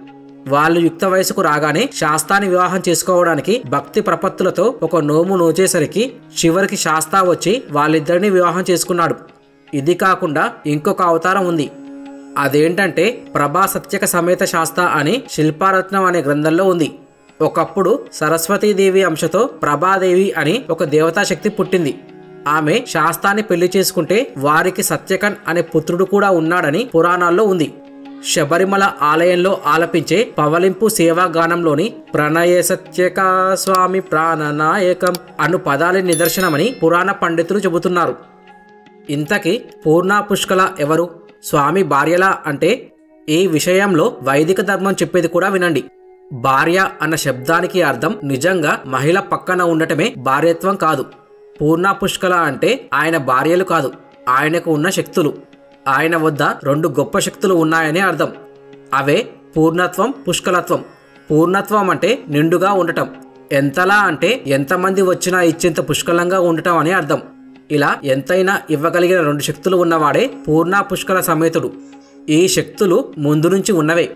వాళ్ళు యుక్త వయసుకు రాగానే శాస్తాని వివాహం చేసుకోవడానికి భక్తి ప్రపత్తులతో ఒక నోము నోచేసరికి చివరికి శాస్తా వచ్చి వాళ్ళిద్దరిని వివాహం చేసుకున్నాడు. ఇది కాకుండా ఇంకొక అవతారం ఉంది. అదేంటంటే ప్రభా సత్యక సమేత శాస్తా అని శిల్పారత్నం అనే గ్రంథంలో ఉంది. ఒకప్పుడు సరస్వతీదేవి అంశతో ప్రభాదేవి అని ఒక దేవతాశక్తి పుట్టింది. ఆమె శాస్తాని పెళ్లి చేసుకుంటే వారికి సత్యకన్ అనే పుత్రుడు కూడా ఉన్నాడని పురాణాల్లో ఉంది. శబరిమల ఆలయంలో ఆలపించే పవలింపు సేవాగానంలోని ప్రణయ సత్యక స్వామి ప్రాణనాయకం అను పదాల నిదర్శనమని పురాణ పండితులు చెబుతున్నారు. ఇంతకీ పూర్ణా పుష్కల ఎవరు? స్వామి భార్యలా అంటే ఈ విషయంలో వైదిక ధర్మం చెప్పేది కూడా వినండి. భార్య అన్న శబ్దానికి అర్థం నిజంగా మహిళ పక్కన ఉండటమే భార్యత్వం కాదు. పూర్ణా పుష్కల అంటే ఆయన భార్యలు కాదు, ఆయనకు ఉన్న శక్తులు. ఆయన వద్ద 2 గొప్ప శక్తులు ఉన్నాయని అర్థం. అవే పూర్ణత్వం, పుష్కలత్వం. పూర్ణత్వం అంటే నిండుగా ఉండటం. ఎంతలా అంటే ఎంతమంది వచ్చినా ఇచ్చేంత పుష్కలంగా ఉండటం అని అర్థం. ఇలా ఎంతైనా ఇవ్వగలిగిన 2 శక్తులు ఉన్నవాడే పూర్ణా పుష్కల సమేతుడు. ఈ శక్తులు ముందు నుంచి ఉన్నవే,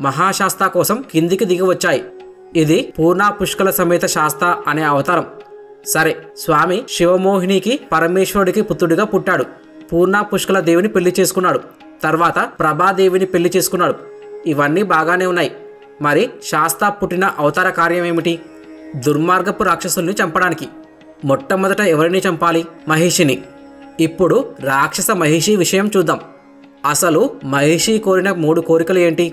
మహాశాస్తా కోసం కిందికి దిగి వచ్చాయి. ఇది పూర్ణా పుష్కల సమేత శాస్తా అనే అవతారం. సరే, స్వామి శివమోహినికి పరమేశ్వరుడికి పుత్రుడిగా పుట్టాడు. పూర్ణా పుష్కల దేవిని పెళ్లి చేసుకున్నాడు. తర్వాత ప్రభాదేవిని పెళ్లి చేసుకున్నాడు. ఇవన్నీ బాగానే ఉన్నాయి. మరి శాస్తా పుట్టిన అవతార కార్యం ఏమిటి? దుర్మార్గపు రాక్షసుల్ని చంపడానికి. మొట్టమొదట ఎవరిని చంపాలి? మహిషిని. ఇప్పుడు రాక్షస మహిషి విషయం చూద్దాం. అసలు మహిషి కోరిన 3 కోరికలు ఏంటి?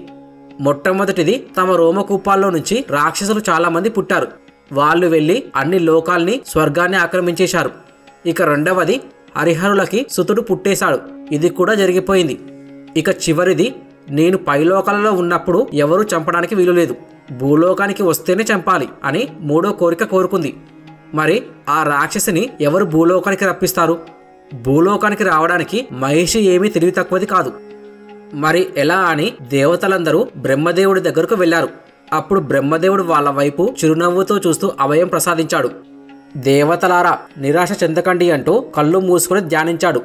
మొట్టమొదటిది, తమ రోమకూపాల్లో నుంచి రాక్షసులు చాలా మంది పుట్టారు. వాళ్ళు వెళ్ళి అన్ని లోకాల్ని, స్వర్గాన్ని ఆక్రమించేశారు. ఇక రెండవది, హరిహరులకి సుతుడు పుట్టేశాడు. ఇది కూడా జరిగిపోయింది. ఇక చివరిది, నేను పైలోకాలలో ఉన్నప్పుడు ఎవరూ చంపడానికి వీలులేదు, భూలోకానికి వస్తేనే చంపాలి అని 3వ కోరిక కోరుకుంది. మరి ఆ రాక్షసిని ఎవరు భూలోకానికి రప్పిస్తారు? భూలోకానికి రావడానికి మహిషి ఏమీ తెలివి తక్కువది కాదు. మరి ఎలా అని దేవతలందరూ బ్రహ్మదేవుడి దగ్గరకు వెళ్లారు. అప్పుడు బ్రహ్మదేవుడు వాళ్ళ వైపు చిరునవ్వుతో చూస్తూ అభయం ప్రసాదించాడు. దేవతలారా, నిరాశ చెందకండి అంటూ కళ్ళు మూసుకుని ధ్యానించాడు.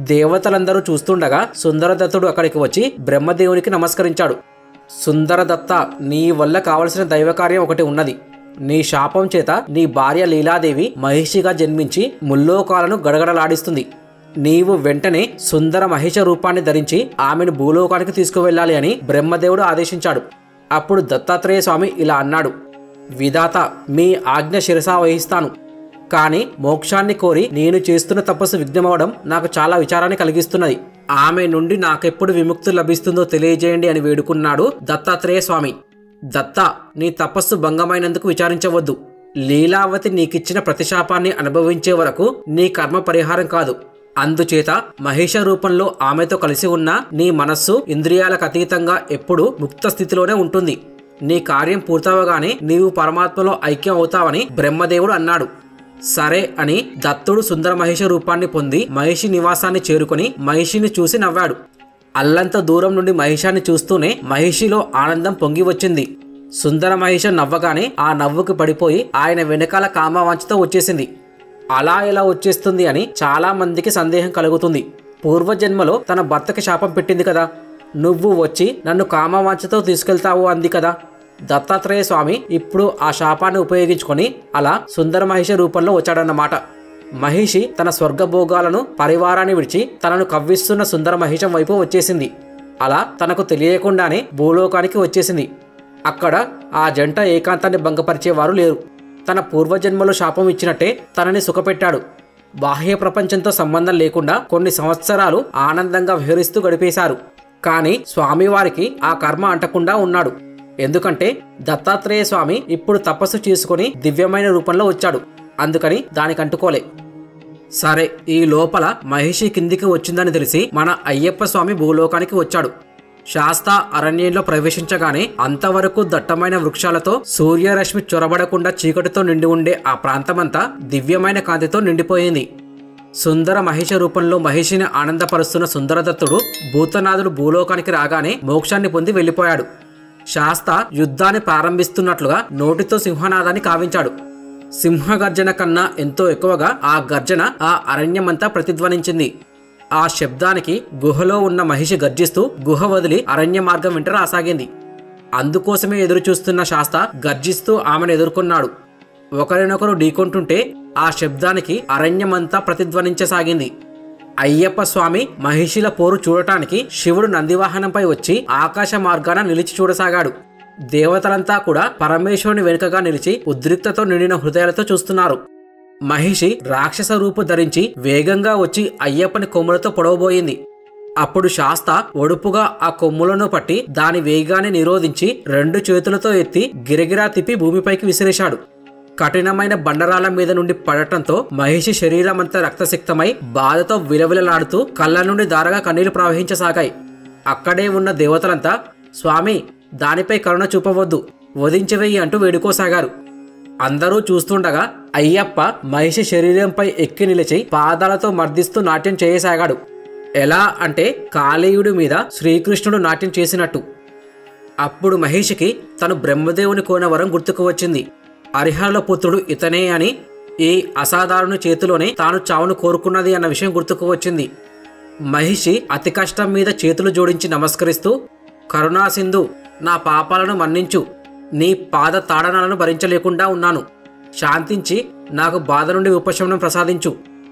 దేవతలందరూ చూస్తుండగా సుందరదత్తుడు అక్కడికి వచ్చి బ్రహ్మదేవునికి నమస్కరించాడు. సుందరదత్త, నీ వల్ల కావలసిన దైవకార్యం ఒకటి ఉన్నది. నీ శాపం చేత నీ భార్య లీలాదేవి మహిషిగా జన్మించి ముల్లోకాలను గడగడలాడిస్తుంది. నీవు వెంటనే సుందర మహిష రూపాన్ని ధరించి ఆమెను భూలోకానికి తీసుకువెళ్ళాలి అని బ్రహ్మదేవుడు ఆదేశించాడు. అప్పుడు దత్తాత్రేయ స్వామి ఇలా అన్నాడు: విధాత, మీ ఆజ్ఞ శిరసా వహిస్తాను. కానీ మోక్షాన్ని కోరి నేను చేస్తున్న తపస్సు విఘ్నమవడం నాకు చాలా విచారాన్ని కలిగిస్తున్నది. ఆమె నుండి నాకెప్పుడు విముక్తి లభిస్తుందో తెలియజేయండి అని వేడుకున్నాడు దత్తాత్రేయ స్వామి. దత్త, నీ తపస్సు భంగమైనందుకు విచారించవద్దు. లీలావతి నీకిచ్చిన ప్రతిశాపాన్ని అనుభవించే వరకు నీ కర్మ పరిహారం కాదు. అందుచేత మహిష రూపంలో ఆమెతో కలిసి ఉన్న నీ మనస్సు ఇంద్రియాలకు అతీతంగా ఎప్పుడూ ముక్త స్థితిలోనే ఉంటుంది. నీ కార్యం పూర్తవగానే నీవు పరమాత్మలో ఐక్యం అవుతావని బ్రహ్మదేవుడు అన్నాడు. సరే అని దత్తుడు సుందర మహిష రూపాన్ని పొంది మహిషి నివాసాన్ని చేరుకుని మహిషిని చూసి నవ్వాడు. అల్లంత దూరం నుండి మహిషాన్ని చూస్తూనే మహిషిలో ఆనందం పొంగి వచ్చింది. సుందర మహిష నవ్వగానే ఆ నవ్వుకి పడిపోయి ఆయన వెనకాల కామవాంఛతో వచ్చేసింది. అలా ఎలా వచ్చేస్తుంది అని చాలా మందికి సందేహం కలుగుతుంది. పూర్వజన్మలో తన భర్తకి శాపం పెట్టింది కదా, నువ్వు వచ్చి నన్ను కామవాంఛతో తీసుకెళ్తావు అంది కదా. దత్తాత్రేయ స్వామి ఇప్పుడు ఆ శాపాన్ని ఉపయోగించుకొని అలా సుందర మహిష రూపంలో వచ్చాడన్నమాట. మహిషి తన స్వర్గభోగాలను పరివారాన్ని విడిచి తనను కవ్విస్తున్న సుందర మహిషం వైపు వచ్చేసింది. అలా తనకు తెలియకుండానే భూలోకానికి వచ్చేసింది. అక్కడ ఆ జంట ఏకాంతాన్ని భంగపరిచేవారు లేరు. తన పూర్వజన్మలో శాపం ఇచ్చినట్టే తనని సుఖపెట్టాడు. బాహ్య ప్రపంచంతో సంబంధం లేకుండా కొన్ని సంవత్సరాలు ఆనందంగా విహరిస్తూ గడిపేశారు. కానీ స్వామివారికి ఆ కర్మ అంటకుండా ఉన్నాడు. ఎందుకంటే దత్తాత్రేయ స్వామి ఇప్పుడు తపస్సు చేసుకుని దివ్యమైన రూపంలో వచ్చాడు. అందుకని దానికి అంటుకోలే. సరే, ఈ లోపల మహిషి కిందికి వచ్చిందని తెలిసి మన అయ్యప్ప స్వామి భూలోకానికి వచ్చాడు. శాస్తా అరణ్యంలో ప్రవేశించగానే అంతవరకు దట్టమైన వృక్షాలతో సూర్యరశ్మి చొరబడకుండా చీకటితో నిండి ఉండే ఆ ప్రాంతమంతా దివ్యమైన కాంతితో నిండిపోయింది. సుందర మహిష రూపంలో మహిషిని ఆనందపరుస్తున్న సుందరదత్తుడు భూతనాథుడు భూలోకానికి రాగానే మోక్షాన్ని పొంది వెళ్లిపోయాడు. శాస్తా యుద్ధాన్ని ప్రారంభిస్తున్నట్లుగా నోటితో సింహనాదాన్ని కావించాడు. సింహగర్జన కన్నా ఎంతో ఎక్కువగా ఆ గర్జన ఆ అరణ్యమంతా ప్రతిధ్వనించింది. ఆ శబ్దానికి గుహలో ఉన్న మహిషి గర్జిస్తూ గుహ వదిలి అరణ్య మార్గం వెంట రాసాగింది. అందుకోసమే ఎదురు చూస్తున్న శాస్త గర్జిస్తూ ఆమెను ఎదుర్కొన్నాడు. ఒకరినొకరు ఢీకొంటుంటే ఆ శబ్దానికి అరణ్యమంతా ప్రతిధ్వనించసాగింది. అయ్యప్ప స్వామి మహిషిల పోరు చూడటానికి శివుడు నందివాహనంపై వచ్చి ఆకాశ మార్గాన నిలిచి చూడసాగాడు. దేవతలంతా కూడా పరమేశ్వరుని వెనుకగా నిలిచి ఉద్రిక్తతో నిండిన హృదయాలతో చూస్తున్నారు. మహిషి రాక్షస రూపు ధరించి వేగంగా వచ్చి అయ్యప్పని కొమ్ములతో పొడవబోయింది. అప్పుడు శాస్త ఒడుపుగా ఆ కొమ్ములను పట్టి దాని వేగాన్ని నిరోధించి 2 చేతులతో ఎత్తి గిరగిరా తిప్పి భూమిపైకి విసిరేశాడు. కఠినమైన బండరాల మీద నుండి పడటంతో మహిషి శరీరమంతా రక్తసిక్తమై బాధతో విలవిలలాడుతూ కళ్ళ నుండి దారగా కన్నీళ్లు ప్రవహించసాగాయి. అక్కడే ఉన్న దేవతలంతా, స్వామి, దానిపై కరుణ చూపవద్దు, వధించవేయి అంటూ వేడుకోసాగారు. అందరూ చూస్తుండగా అయ్యప్ప మహిషి శరీరంపై ఎక్కి నిలిచి పాదాలతో మర్దిస్తూ నాట్యం చేయసాగాడు. ఎలా అంటే కాళీయుడి మీద శ్రీకృష్ణుడు నాట్యం చేసినట్టు. అప్పుడు మహిషికి తను బ్రహ్మదేవుని కోన వరం గుర్తుకు వచ్చింది. హరిహరుల పుత్రుడు ఇతనే అని, ఈ అసాధారణ చేతిలోనే తాను చావును కోరుకున్నది అన్న విషయం గుర్తుకు వచ్చింది. మహిషి అతి కష్టం మీద చేతులు జోడించి నమస్కరిస్తూ, కరుణాసింధు, నా పాపాలను మన్నించు, నీ పాద తాడనాలను భరించలేకుండా ఉన్నాను, శాంతించి నాకు బాధ నుండి ఉపశమనం ప్రసాదించు,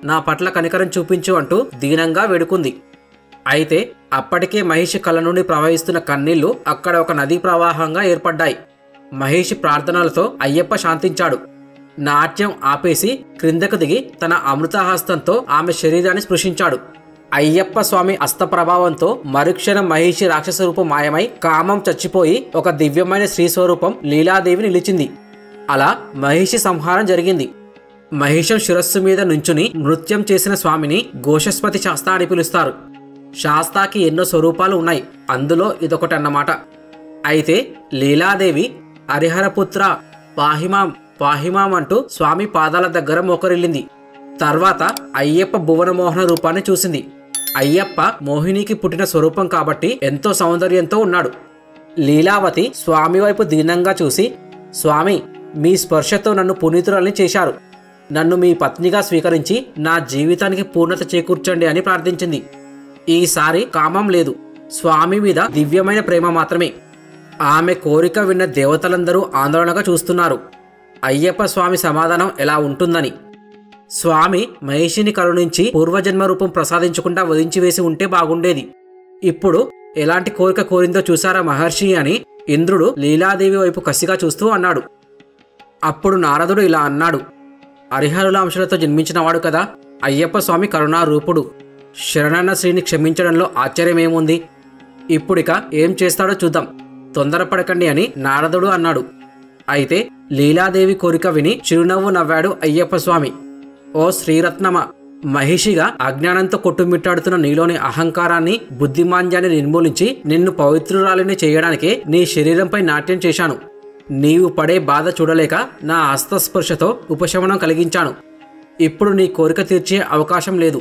నా పట్ల కనికరం చూపించు అంటూ దీనంగా వేడుకుంది. అయితే అప్పటికే మహిషి కళ్ళ నుండి ప్రవహిస్తున్న కన్నీళ్లు అక్కడ ఒక నదీ ప్రవాహంగా ఏర్పడ్డాయి. మహిషి ప్రార్థనలతో అయ్యప్ప శాంతించాడు. నాట్యం ఆపేసి క్రిందకు దిగి తన అమృతహస్తంతో ఆమె శరీరాన్ని స్పృశించాడు. అయ్యప్ప స్వామి అస్త ప్రభావంతో మరుక్షణం మహిషి రాక్షస రూపం మాయమై కామం చచ్చిపోయి ఒక దివ్యమైన శ్రీస్వరూపం లీలాదేవి నిలిచింది. అలా మహిషి సంహారం జరిగింది. మహిషం శిరస్సు మీద నుంచుని నృత్యం చేసిన స్వామిని ఘోషస్పతి శాస్త అని పిలుస్తారు. శాస్తాకి ఎన్నో స్వరూపాలు ఉన్నాయి, అందులో ఇదొకటన్నమాట. అయితే లీలాదేవి హరిహరపుత్ర పాహిమాం పాహిమాం అంటూ స్వామి పాదాల దగ్గర మోకరిల్లింది. తర్వాత అయ్యప్ప భువనమోహన రూపాన్ని చూసింది. అయ్యప్ప మోహినికి పుట్టిన స్వరూపం కాబట్టి ఎంతో సౌందర్యంతో ఉన్నాడు. లీలావతి స్వామి వైపు దీనంగా చూసి, స్వామి, మీ స్పర్శతో నన్ను పునీతురాల్ని చేశారు, నన్ను మీ పత్నిగా స్వీకరించి నా జీవితానికి పూర్ణత చేకూర్చండి అని ప్రార్థించింది. ఈసారి కామం లేదు, స్వామి మీద దివ్యమైన ప్రేమ మాత్రమే. ఆమె కోరిక విన్న దేవతలందరూ ఆందోళనగా చూస్తున్నారు అయ్యప్ప స్వామి సమాధానం ఎలా ఉంటుందని. స్వామి మహిషిని కరుణించి పూర్వజన్మ రూపం ప్రసాదించకుండా వదించివేసి ఉంటే బాగుండేది. ఇప్పుడు ఎలాంటి కోరిక కోరిందో చూశారా మహర్షి అని ఇంద్రుడు లీలాదేవి వైపు కసిగా చూస్తూ అన్నాడు. అప్పుడు నారదుడు ఇలా అన్నాడు. హరిహరుల అంశాలతో జన్మించినవాడు కదా అయ్యప్ప స్వామి కరుణారూపుడు. శరణన్న శ్రీని క్షమించడంలో ఆశ్చర్యమేముంది? ఇప్పుడిక ఏం చేస్తాడో చూద్దాం, తొందరపడకండి అని నారదుడు అన్నాడు. అయితే లీలాదేవి కోరిక విని చిరునవ్వు నవ్వాడు అయ్యప్ప స్వామి. ఓ శ్రీరత్నమ, మహిషిగా అజ్ఞానంతో కొట్టుమిట్టాడుతున్న నీలోని అహంకారాన్ని, బుద్ధిమాంద్యాన్ని నిర్మూలించి నిన్ను పవిత్రురాలిని చేయడానికే నీ శరీరంపై నాట్యం చేశాను. నీవు పడే బాధ చూడలేక నా హస్తస్పర్శతో ఉపశమనం కలిగించాను. ఇప్పుడు నీ కోరిక తీర్చే అవకాశం లేదు.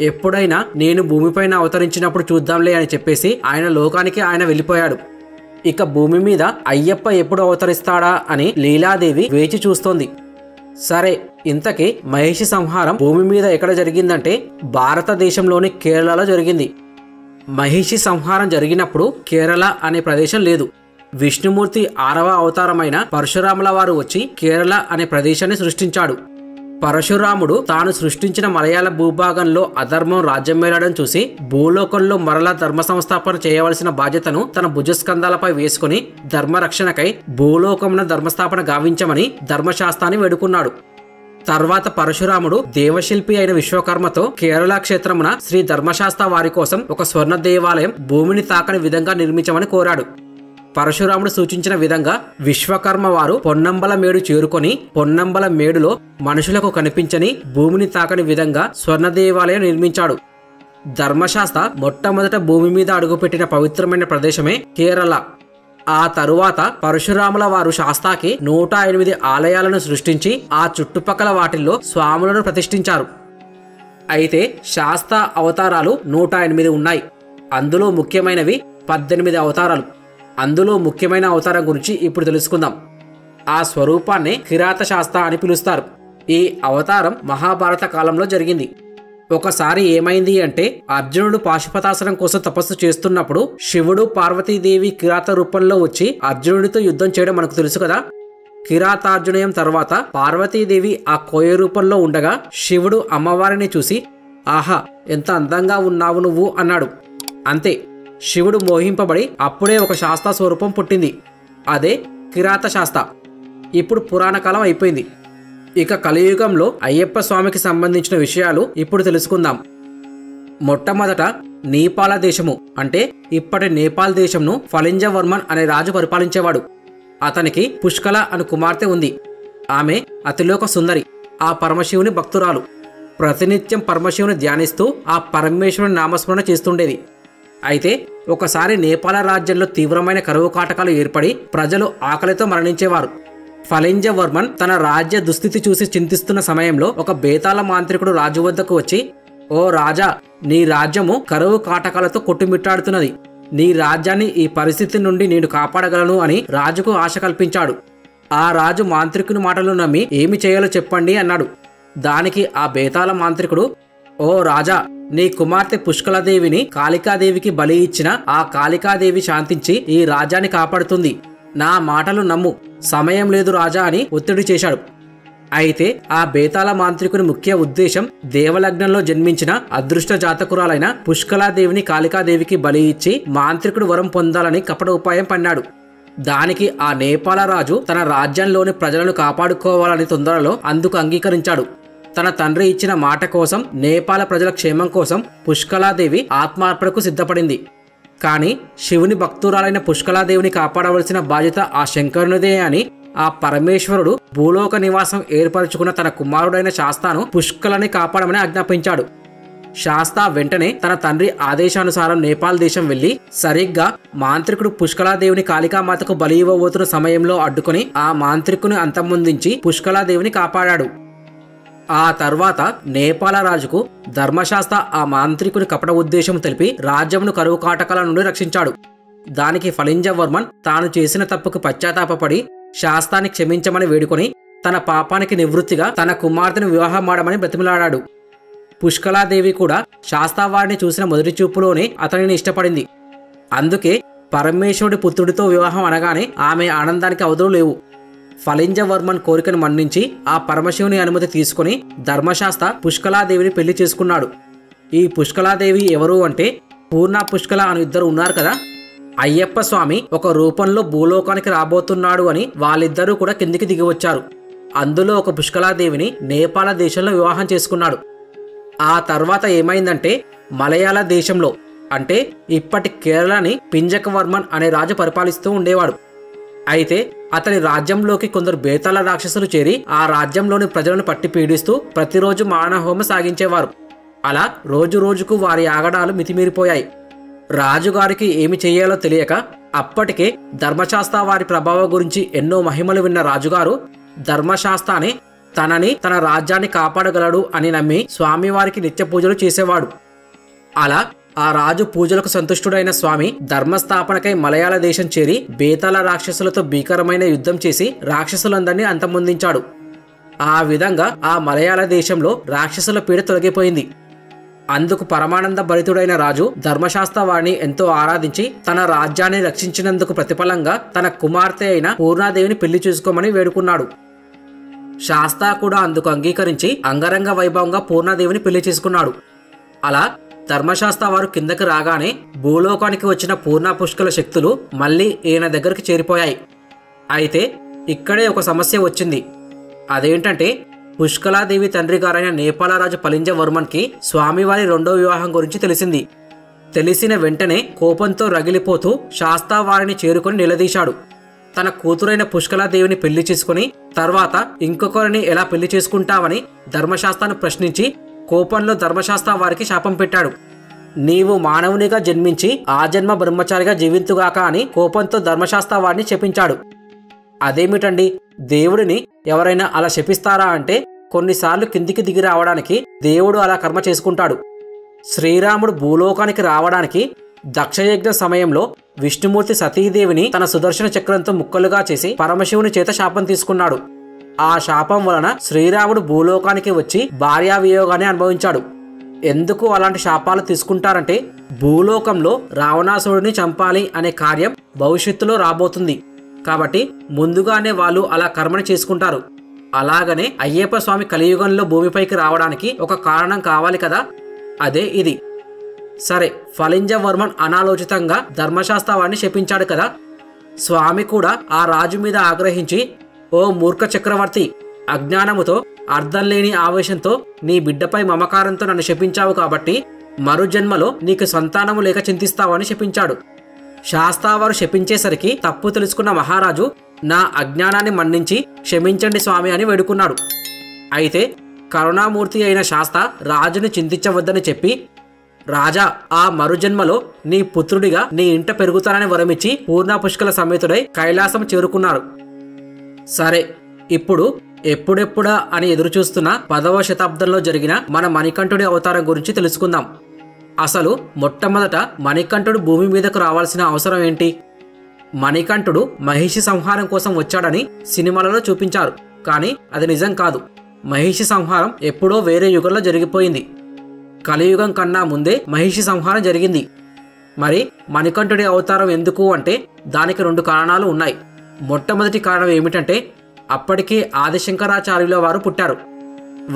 ఎప్పుడైనా నేను భూమిపైన అవతరించినప్పుడు చూద్దాంలే అని చెప్పేసి ఆయన లోకానికి ఆయన వెళ్ళిపోయాడు. ఇక భూమి మీద అయ్యప్ప ఎప్పుడు అవతరిస్తాడా అని లీలాదేవి వేచి చూస్తోంది. సరే, ఇంతకీ మహిషి సంహారం భూమి మీద ఎక్కడ జరిగిందంటే భారతదేశంలోని కేరళలో జరిగింది. మహిషి సంహారం జరిగినప్పుడు కేరళ అనే ప్రదేశం లేదు. విష్ణుమూర్తి 6వ అవతారమైన పరశురాముల వారు వచ్చి కేరళ అనే ప్రదేశాన్ని సృష్టించాడు. పరశురాముడు తాను సృష్టించిన మలయాళ భూభాగంలో అధర్మం రాజ్యమేలడం చూసి భూలోకంలో మరలా ధర్మ సంస్థాపన చేయవలసిన బాధ్యతను తన భుజస్కంధాలపై వేసుకుని ధర్మరక్షణకై భూలోకమున ధర్మస్థాపన గావించమని ధర్మశాస్త్రాన్ని వేడుకున్నాడు. తర్వాత పరశురాముడు దేవశిల్పి అయిన విశ్వకర్మతో కేరళ క్షేత్రమున శ్రీ ధర్మశాస్త్ర వారి కోసం ఒక స్వర్ణ దేవాలయం భూమిని తాకని విధంగా నిర్మించమని కోరాడు. పరశురాముడు సూచించిన విధంగా విశ్వకర్మ వారు పొన్నంబల మేడు చేరుకొని పొన్నంబల మేడులో మనుషులకు కనిపించని భూమిని తాకని విధంగా స్వర్ణ దేవాలయం నిర్మించాడు. ధర్మశాస్త్ర మొట్టమొదట భూమి మీద అడుగుపెట్టిన పవిత్రమైన ప్రదేశమే కేరళ. ఆ తరువాత పరశురాముల వారు శాస్తాకి 108 ఆలయాలను సృష్టించి ఆ చుట్టుపక్కల వాటిల్లో స్వాములను ప్రతిష్ఠించారు. అయితే శాస్త అవతారాలు 108 ఉన్నాయి. అందులో ముఖ్యమైనవి 18 అవతారాలు. అందులో ముఖ్యమైన అవతారం గురించి ఇప్పుడు తెలుసుకుందాం. ఆ స్వరూపాన్ని కిరాత శాస్త్ర అని పిలుస్తారు. ఈ అవతారం మహాభారత కాలంలో జరిగింది. ఒకసారి ఏమైంది అంటే అర్జునుడు పాశుపతాసనం కోసం తపస్సు చేస్తున్నప్పుడు శివుడు పార్వతీదేవి కిరాత రూపంలో వచ్చి అర్జునుడితో యుద్ధం చేయడం మనకు తెలుసు కదా. కిరాతార్జునయం తర్వాత పార్వతీదేవి ఆ కోయ రూపంలో ఉండగా శివుడు అమ్మవారిని చూసి ఆహా ఎంత అందంగా ఉన్నావు నువ్వు అన్నాడు. అంతే, శివుడు మోహింపబడి అప్పుడే ఒక శాస్త్ర స్వరూపం పుట్టింది. అదే కిరాత శాస్త్ర. ఇప్పుడు పురాణ కాలం అయిపోయింది. ఇక కలియుగంలో అయ్యప్ప స్వామికి సంబంధించిన విషయాలు ఇప్పుడు తెలుసుకుందాం. మొట్టమొదట నేపాల దేశము అంటే ఇప్పటి నేపాల్ దేశంను ఫలింజవర్మన్ అనే రాజు పరిపాలించేవాడు. అతనికి పుష్కల అను కుమార్తె ఉంది. ఆమె అతిలోక సుందరి, ఆ పరమశివుని భక్తురాలు. ప్రతినిత్యం పరమశివుని ధ్యానిస్తూ ఆ పరమేశ్వరుని నామస్మరణ చేస్తుండేది. అయితే ఒకసారి నేపాల రాజ్యంలో తీవ్రమైన కరువు కాటకాలు ఏర్పడి ప్రజలు ఆకలితో మరణించేవారు. ఫలింజవర్మన్ తన రాజ్య దుస్థితి చూసి చింతిస్తున్న సమయంలో ఒక బేతాళ మాంత్రికుడు రాజు వద్దకు వచ్చి, ఓ రాజా, నీ రాజ్యము కరువు కాటకాలతో కొట్టుమిట్టాడుతున్నది. నీ రాజ్యాన్ని ఈ పరిస్థితి నుండి నేను కాపాడగలను అని రాజుకు ఆశ కల్పించాడు. ఆ రాజు మాంత్రికుని మాటలు నమ్మి ఏమి చేయాలో చెప్పండి అన్నాడు. దానికి ఆ బేతాళ మాంత్రికుడు, ఓ రాజా, నీ కుమార్తె పుష్కలదేవిని కాళికాదేవికి బలి ఇచ్చిన ఆ కాళికాదేవి శాంతించి ఈ రాజ్యాన్ని కాపాడుతుంది. నా మాటలు నమ్ము, సమయం లేదు రాజా అని ఒత్తిడి చేశాడు. అయితే ఆ బేతాళ మాంత్రికుని ముఖ్య ఉద్దేశం దేవలగ్నంలో జన్మించిన అదృష్ట జాతకురాలైన పుష్కలాదేవిని కాళికాదేవికి బలి ఇచ్చి మాంత్రికుడు వరం పొందాలని కపట ఉపాయం పన్నాడు. దానికి ఆ నేపాల రాజు తన రాజ్యంలోని ప్రజలను కాపాడుకోవాలని తొందరలో అందుకు అంగీకరించాడు. తన తండ్రి ఇచ్చిన మాట కోసం, నేపాల ప్రజల క్షేమం కోసం పుష్కలాదేవి ఆత్మార్పణకు సిద్ధపడింది. కానీ శివుని భక్తురాలైన పుష్కలాదేవిని కాపాడవలసిన బాధ్యత ఆ శంకరునిదే అని ఆ పరమేశ్వరుడు భూలోక నివాసం ఏర్పరచుకున్న తన కుమారుడైన శాస్తాను పుష్కలని కాపాడమని ఆజ్ఞాపించాడు. శాస్తా వెంటనే తన తండ్రి ఆదేశానుసారం నేపాల్ దేశం వెళ్లి సరిగ్గా మాంత్రికుడు పుష్కలాదేవిని కాళికామాతకు బలి ఇవ్వబోతున్న సమయంలో అడ్డుకుని ఆ మాంత్రికుని అంతమొందించి పుష్కలాదేవిని కాపాడాడు. ఆ తర్వాత నేపాల రాజుకు ధర్మశాస్త్ర ఆ మాంత్రికుని కపట ఉద్దేశం తెలిపి రాజ్యమును కరువు కాటకాల నుండి రక్షించాడు. దానికి ఫలింజవర్మన్ తాను చేసిన తప్పుకు పశ్చాత్తాపపడి శాస్త్రాన్ని క్షమించమని వేడుకొని తన పాపానికి నివృత్తిగా తన కుమార్తెను వివాహమాడమని బ్రతిమలాడాడు. పుష్కలాదేవి కూడా శాస్తావారిని చూసిన మొదటి చూపులోనే అతనిని ఇష్టపడింది. అందుకే పరమేశ్వరుడి పుత్రుడితో వివాహం అనగానే ఆమె ఆనందానికి అవధులు లేవు. ఫలింజవర్మన్ కోరికను మన్నించి ఆ పరమశివుని అనుమతి తీసుకుని ధర్మశాస్త్ర పుష్కలాదేవిని పెళ్లి చేసుకున్నాడు. ఈ పుష్కలాదేవి ఎవరు అంటే పూర్ణ పుష్కల అని ఇద్దరు ఉన్నారు కదా, అయ్యప్ప స్వామి ఒక రూపంలో భూలోకానికి రాబోతున్నాడు అని వాళ్ళిద్దరూ కూడా కిందికి దిగి వచ్చారు. అందులో ఒక పుష్కలాదేవిని నేపాల దేశంలో వివాహం చేసుకున్నాడు. ఆ తర్వాత ఏమైందంటే మలయాళ దేశంలో అంటే ఇప్పటి కేరళని పింజకవర్మన్ అనే రాజు పరిపాలిస్తూ ఉండేవాడు. అయితే అతని రాజ్యంలోకి కొందరు బేతాళ రాక్షసులు చేరి ఆ రాజ్యంలోని ప్రజలను పట్టి పీడిస్తూ ప్రతిరోజు మానహోమం సాగించేవారు. అలా రోజు రోజుకు వారి ఆగడాలు మితిమీరిపోయాయి. రాజుగారికి ఏమి చెయ్యాలో తెలియక అప్పటికే ధర్మశాస్త్ర వారి ప్రభావం గురించి ఎన్నో మహిమలు విన్న రాజుగారు ధర్మశాస్త్రాన్ని తనని తన రాజ్యాన్ని కాపాడగలడు అని నమ్మి స్వామివారికి నిత్య పూజలు చేసేవాడు. అలా ఆ రాజు పూజలకు సంతుష్టుడైన స్వామి ధర్మస్థాపనకై మలయాళ దేశం చేరి బేతాళ రాక్షసులతో భీకరమైన యుద్ధం చేసి రాక్షసులందరినీ అంతమొందించాడు. ఆ విధంగా ఆ మలయాళ దేశంలో రాక్షసుల పీడ తొలగిపోయింది. అందుకు పరమానంద భరితుడైన రాజు ధర్మశాస్త్ర వారిని ఎంతో ఆరాధించి తన రాజ్యాన్ని రక్షించినందుకు ప్రతిఫలంగా తన కుమార్తె అయిన పూర్ణాదేవిని పెళ్లి చేసుకోమని వేడుకున్నాడు. శాస్త్ర కూడా అందుకు అంగీకరించి అంగరంగ వైభవంగా పూర్ణాదేవిని పెళ్లి చేసుకున్నాడు. అలా ధర్మశాస్త్ర వారు కిందకి రాగానే భూలోకానికి వచ్చిన పూర్ణ పుష్కల శక్తులు మళ్ళీ ఈయన దగ్గరికి చేరిపోయాయి. అయితే ఇక్కడే ఒక సమస్య వచ్చింది. అదేంటంటే పుష్కలాదేవి తండ్రి గారైన నేపాల రాజు ఫలింజవర్మన్కి స్వామివారి రెండో వివాహం గురించి తెలిసింది. తెలిసిన వెంటనే కోపంతో రగిలిపోతూ శాస్త్ర వారిని చేరుకొని నిలదీశాడు. తన కూతురైన పుష్కలాదేవిని పెళ్లి చేసుకుని తర్వాత ఇంకొకరిని ఎలా పెళ్లి చేసుకుంటావని ధర్మశాస్త్రాన్ని ప్రశ్నించి కోపంలో ధర్మశాస్త్ర వారికి శాపం పెట్టాడు. నీవు మానవునిగా జన్మించి ఆ జన్మ బ్రహ్మచారిగా జీవింతుగాక అని కోపంతో ధర్మశాస్త్ర వారిని శపించాడు. అదేమిటండి, దేవుడిని ఎవరైనా అలా శపిస్తారా అంటే కొన్నిసార్లు కిందికి దిగి రావడానికి దేవుడు అలా కర్మ చేసుకుంటాడు. శ్రీరాముడు భూలోకానికి రావడానికి దక్షయజ్ఞ సమయంలో విష్ణుమూర్తి సతీదేవిని తన సుదర్శన చక్రంతో ముక్కలుగా చేసి పరమశివుని చేత శాపం తీసుకున్నాడు. ఆ శాపం వలన శ్రీరాముడు భూలోకానికి వచ్చి భార్యా వియోగాన్ని అనుభవించాడు. ఎందుకు అలాంటి శాపాలు తీసుకుంటారంటే భూలోకంలో రావణాసురుడిని చంపాలి అనే కార్యం భవిష్యత్తులో రాబోతుంది కాబట్టి ముందుగానే వాళ్ళు అలా కర్మని చేసుకుంటారు. అలాగనే అయ్యప్ప స్వామి కలియుగంలో భూమిపైకి రావడానికి ఒక కారణం కావాలి కదా, అదే ఇది. సరే, ఫలింజవర్మన్ అనాలోచితంగా ధర్మశాస్త్ర వారిని శపించాడు కదా, స్వామి కూడా ఆ రాజు మీద ఆగ్రహించి, ఓ మూర్ఖ చక్రవర్తి, అజ్ఞానముతో అర్థం లేని ఆవేశంతో నీ బిడ్డపై మమకారంతో నన్ను శపించావు కాబట్టి మరు జన్మలో నీకు సంతానము లేక చింతిస్తావని శపించాడు. శాస్త్రవారు శపించేసరికి తప్పు తెలుసుకున్న మహారాజు నా అజ్ఞానాన్ని మన్నించి క్షమించండి స్వామి అని వేడుకున్నాడు. అయితే కరుణామూర్తి అయిన శాస్త్ర రాజుని చింతించవద్దని చెప్పి, రాజా, ఆ మరుజన్మలో నీ పుత్రుడిగా నీ ఇంట పెరుగుతానని వరమిచ్చి పూర్ణ పుష్కల సమేతుడై కైలాసం చేరుకున్నారు. సరే, ఇప్పుడు ఎప్పుడెప్పుడా అని ఎదురుచూస్తున్న 10వ శతాబ్దంలో జరిగిన మన మణికంఠుడి అవతారం గురించి తెలుసుకుందాం. అసలు మొట్టమొదట మణికంఠుడు భూమి మీదకు రావాల్సిన అవసరం ఏంటి? మణికంఠుడు మహిషి సంహారం కోసం వచ్చాడని సినిమాలలో చూపించారు, కానీ అది నిజం కాదు. మహిషి సంహారం ఎప్పుడో వేరే యుగంలో జరిగిపోయింది. కలియుగం కన్నా ముందే మహిషి సంహారం జరిగింది. మరి మణికంఠుడి అవతారం ఎందుకు అంటే దానికి 2 కారణాలు ఉన్నాయి. మొట్టమొదటి కారణం ఏమిటంటే అప్పటికే ఆదిశంకరాచార్యుల వారు పుట్టారు.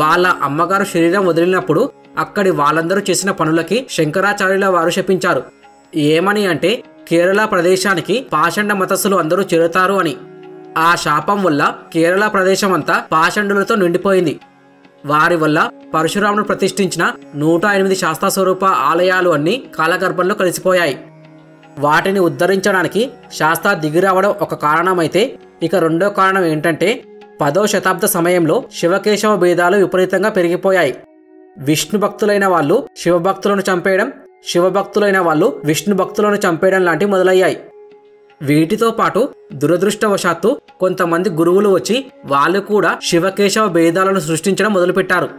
వాళ్ళ అమ్మగారు శరీరం వదిలినప్పుడు అక్కడి వాళ్ళందరూ చేసిన పనులకి శంకరాచార్యుల వారు శపించారు. ఏమని అంటే కేరళ ప్రదేశానికి పాషండ మతస్థులు అందరూ చేరుతారు అని. ఆ శాపం వల్ల కేరళ ప్రదేశం అంతా పాషండులతో నిండిపోయింది. వారి వల్ల పరశురాముడు ప్రతిష్ఠించిన 108 శాస్త్రస్వరూప ఆలయాలు అన్నీ కాలగర్భంలో కలిసిపోయాయి. వాటిని ఉద్ధరించడానికి శాస్త్ర దిగిరావడం ఒక కారణమైతే, ఇక రెండో కారణం ఏంటంటే 10వ శతాబ్ద సమయంలో శివకేశవ భేదాలు విపరీతంగా పెరిగిపోయాయి. విష్ణు భక్తులైన వాళ్ళు శివభక్తులను చంపేయడం, శివభక్తులైన వాళ్ళు విష్ణు భక్తులను చంపేయడం లాంటివి మొదలయ్యాయి. వీటితో పాటు దురదృష్టవశాత్తు కొంతమంది గురువులు వచ్చి వాళ్ళు కూడా శివకేశవ భేదాలను సృష్టించడం మొదలుపెట్టారు.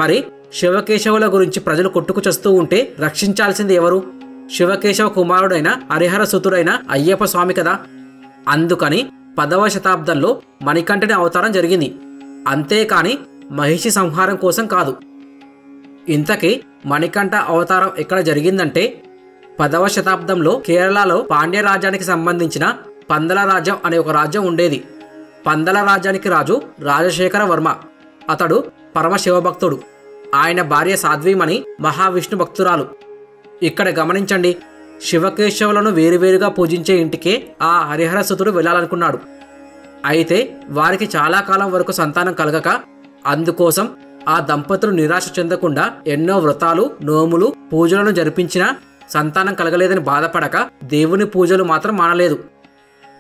మరి శివకేశవుల గురించి ప్రజలు కొట్టుకు చస్తూ ఉంటే రక్షించాల్సింది ఎవరు? శివకేశవ కుమారుడైన హరిహర సుతుడైన అయ్యప్ప స్వామి కదా. అందుకని 10వ శతాబ్దంలో మణికంఠుని అవతారం జరిగింది. అంతేకాని మహిషి సంహారం కోసం కాదు. ఇంతకీ మణికంఠ అవతారం ఎక్కడ జరిగిందంటే 10వ శతాబ్దంలో కేరళలో పాండ్య రాజ్యానికి సంబంధించిన పందల రాజ్యం అనే ఒక రాజ్యం ఉండేది. పందల రాజ్యానికి రాజు రాజశేఖర వర్మ. అతడు పరమశివభక్తుడు. ఆయన భార్య సాధ్వీమణి మహావిష్ణు భక్తురాలు. ఇక్కడ గమనించండి, శివకేశవులను వేరువేరుగా పూజించే ఇంటికే ఆ హరిహరసుతుడు వెళ్ళాలనుకున్నాడు. అయితే వారికి చాలా కాలం వరకు సంతానం కలగక, అందుకోసం ఆ దంపతులు నిరాశ చెందకుండా ఎన్నో వ్రతాలు, నోములు, పూజలను జరిపించినా సంతానం కలగలేదని బాధపడక దేవుని పూజలు మాత్రం మానలేదు.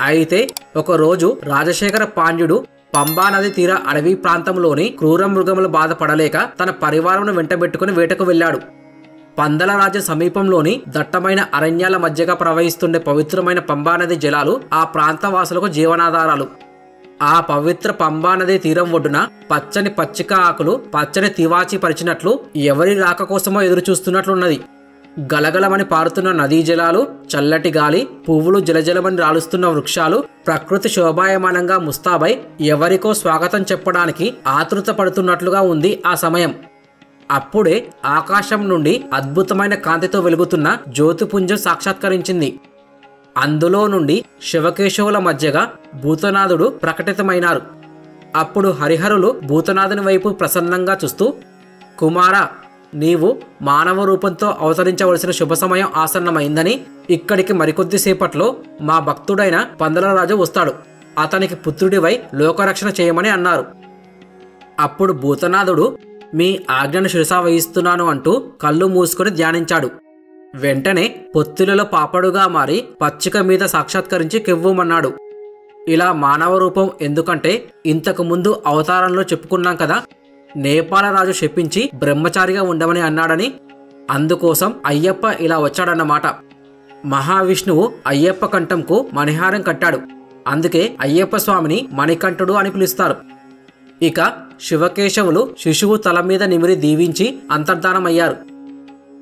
అయితే ఒకరోజు రాజశేఖర పాండ్యుడు పంబా నది తీర అడవి ప్రాంతంలోని క్రూర మృగములు బాధపడలేక తన పరివారంను వెంటబెట్టుకుని వేటకు వెళ్ళాడు. పందల రాజ్య సమీపంలోని దట్టమైన అరణ్యాల మధ్యగా ప్రవహిస్తుండే పవిత్రమైన పంబానది జలాలు ఆ ప్రాంతవాసులకు జీవనాధారాలు. ఆ పవిత్ర పంబానది తీరం ఒడ్డున పచ్చని పచ్చిక ఆకులు పచ్చని తివాచి పరిచినట్లు ఎవరి రాక కోసమో ఎదురు చూస్తున్నట్లున్నది. గలగలమని పారుతున్న నదీ జలాలు, చల్లటి గాలి, పువ్వులు జలజలమని రాలుస్తున్న వృక్షాలు ప్రకృతి శోభాయమానంగా ముస్తాబై ఎవరికో స్వాగతం చెప్పడానికి ఆతృత పడుతున్నట్లుగా ఉంది ఆ సమయం. అప్పుడే ఆకాశం నుండి అద్భుతమైన కాంతితో వెలుగుతున్న జ్యోతిపుంజం సాక్షాత్కరించింది. అందులో నుండి శివకేశవుల మధ్యగా భూతనాథుడు ప్రకటితమైనారు. అప్పుడు హరిహరులు భూతనాథుని వైపు ప్రసన్నంగా చూస్తూ, కుమారా, నీవు మానవ రూపంతో అవతరించవలసిన శుభ సమయం ఆసన్నమైందని, ఇక్కడికి మరికొద్దిసేపట్లో మా భక్తుడైన పందలరాజు వస్తాడు. అతనికి పుత్రుడివై లోకరక్షణ చేయమని అన్నారు. అప్పుడు భూతనాథుడు మీ ఆజ్ఞను శిరసా వహిస్తున్నాను అంటూ కళ్ళు మూసుకొని ధ్యానించాడు. వెంటనే పొత్తిలలో పాపడుగా మారి పచ్చిక మీద సాక్షాత్కరించి కెవ్వుమన్నాడు. ఇలా మానవ రూపం ఎందుకంటే ఇంతకు ముందు అవతారంలో చెప్పుకున్నాం కదా, నేపాల రాజు శపించి బ్రహ్మచారిగా ఉండమని అన్నాడని. అందుకోసం అయ్యప్ప ఇలా వచ్చాడన్నమాట. మహావిష్ణువు అయ్యప్ప కంఠంకు మణిహారం కట్టాడు. అందుకే అయ్యప్ప స్వామిని మణికంఠుడు అని పిలుస్తారు. ఇక శివకేశవులు శిశువు తల మీద నిమిరి దీవించి అంతర్ధానమయ్యారు.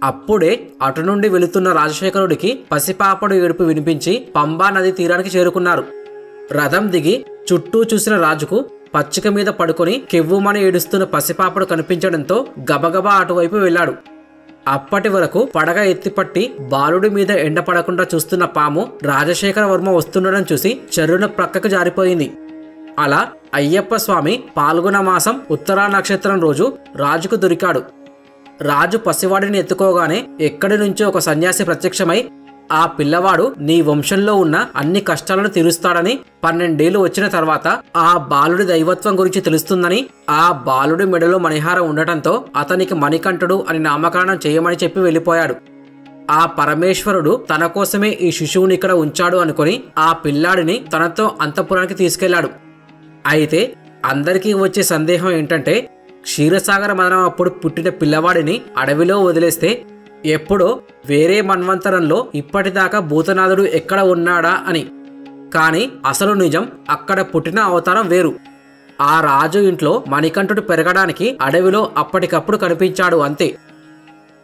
అప్పుడే అటు నుండి వెళుతున్న రాజశేఖరుడికి పసిపాపడు ఏడుపు వినిపించి పంబా నది తీరానికి చేరుకున్నారు. రథం దిగి చుట్టూ చూసిన రాజుకు పచ్చిక మీద పడుకొని కెవ్వుమని ఏడుస్తున్న పసిపాపడు కనిపించడంతో గబగబా అటువైపు వెళ్ళాడు. అప్పటి వరకు పడగ ఎత్తిపట్టి బాలుడి మీద ఎండ పడకుండా చూస్తున్న పాము రాజశేఖర వర్మ వస్తుండడం చూసి చెర్రున ప్రక్కకు జారిపోయింది. అలా అయ్యప్ప స్వామి పాల్గొన మాసం ఉత్తరా నక్షత్రం రోజు రాజుకు దొరికాడు. రాజు పసివాడిని ఎత్తుకోగానే ఎక్కడి నుంచో ఒక సన్యాసి ప్రత్యక్షమై, ఆ పిల్లవాడు నీ వంశంలో ఉన్న అన్ని కష్టాలను తీరుస్తాడని, 12 ఏళ్లు వచ్చిన తర్వాత ఆ బాలుడి దైవత్వం గురించి తెలుస్తుందని, ఆ బాలుడి మెడలో మణిహారం ఉండటంతో అతనికి మణికంఠుడు అని నామకరణం చేయమని చెప్పి వెళ్ళిపోయాడు. ఆ పరమేశ్వరుడు తన కోసమే ఈ శిశువుని ఇక్కడ ఉంచాడు అనుకుని ఆ పిల్లాడిని తనతో అంతఃపురానికి తీసుకెళ్లాడు. అయితే అందరికీ వచ్చే సందేహం ఏంటంటే, క్షీరసాగర మదనం అప్పుడు పుట్టిన పిల్లవాడిని అడవిలో వదిలేస్తే ఎప్పుడో వేరే మన్వంతరంలో ఇప్పటిదాకా భూతనాథుడు ఎక్కడ ఉన్నాడా అని. కానీ అసలు నిజం, అక్కడ పుట్టిన అవతారం వేరు. ఆ రాజు ఇంట్లో మణికంఠుడు పెరగడానికి అడవిలో అప్పటికప్పుడు కనిపించాడు అంతే.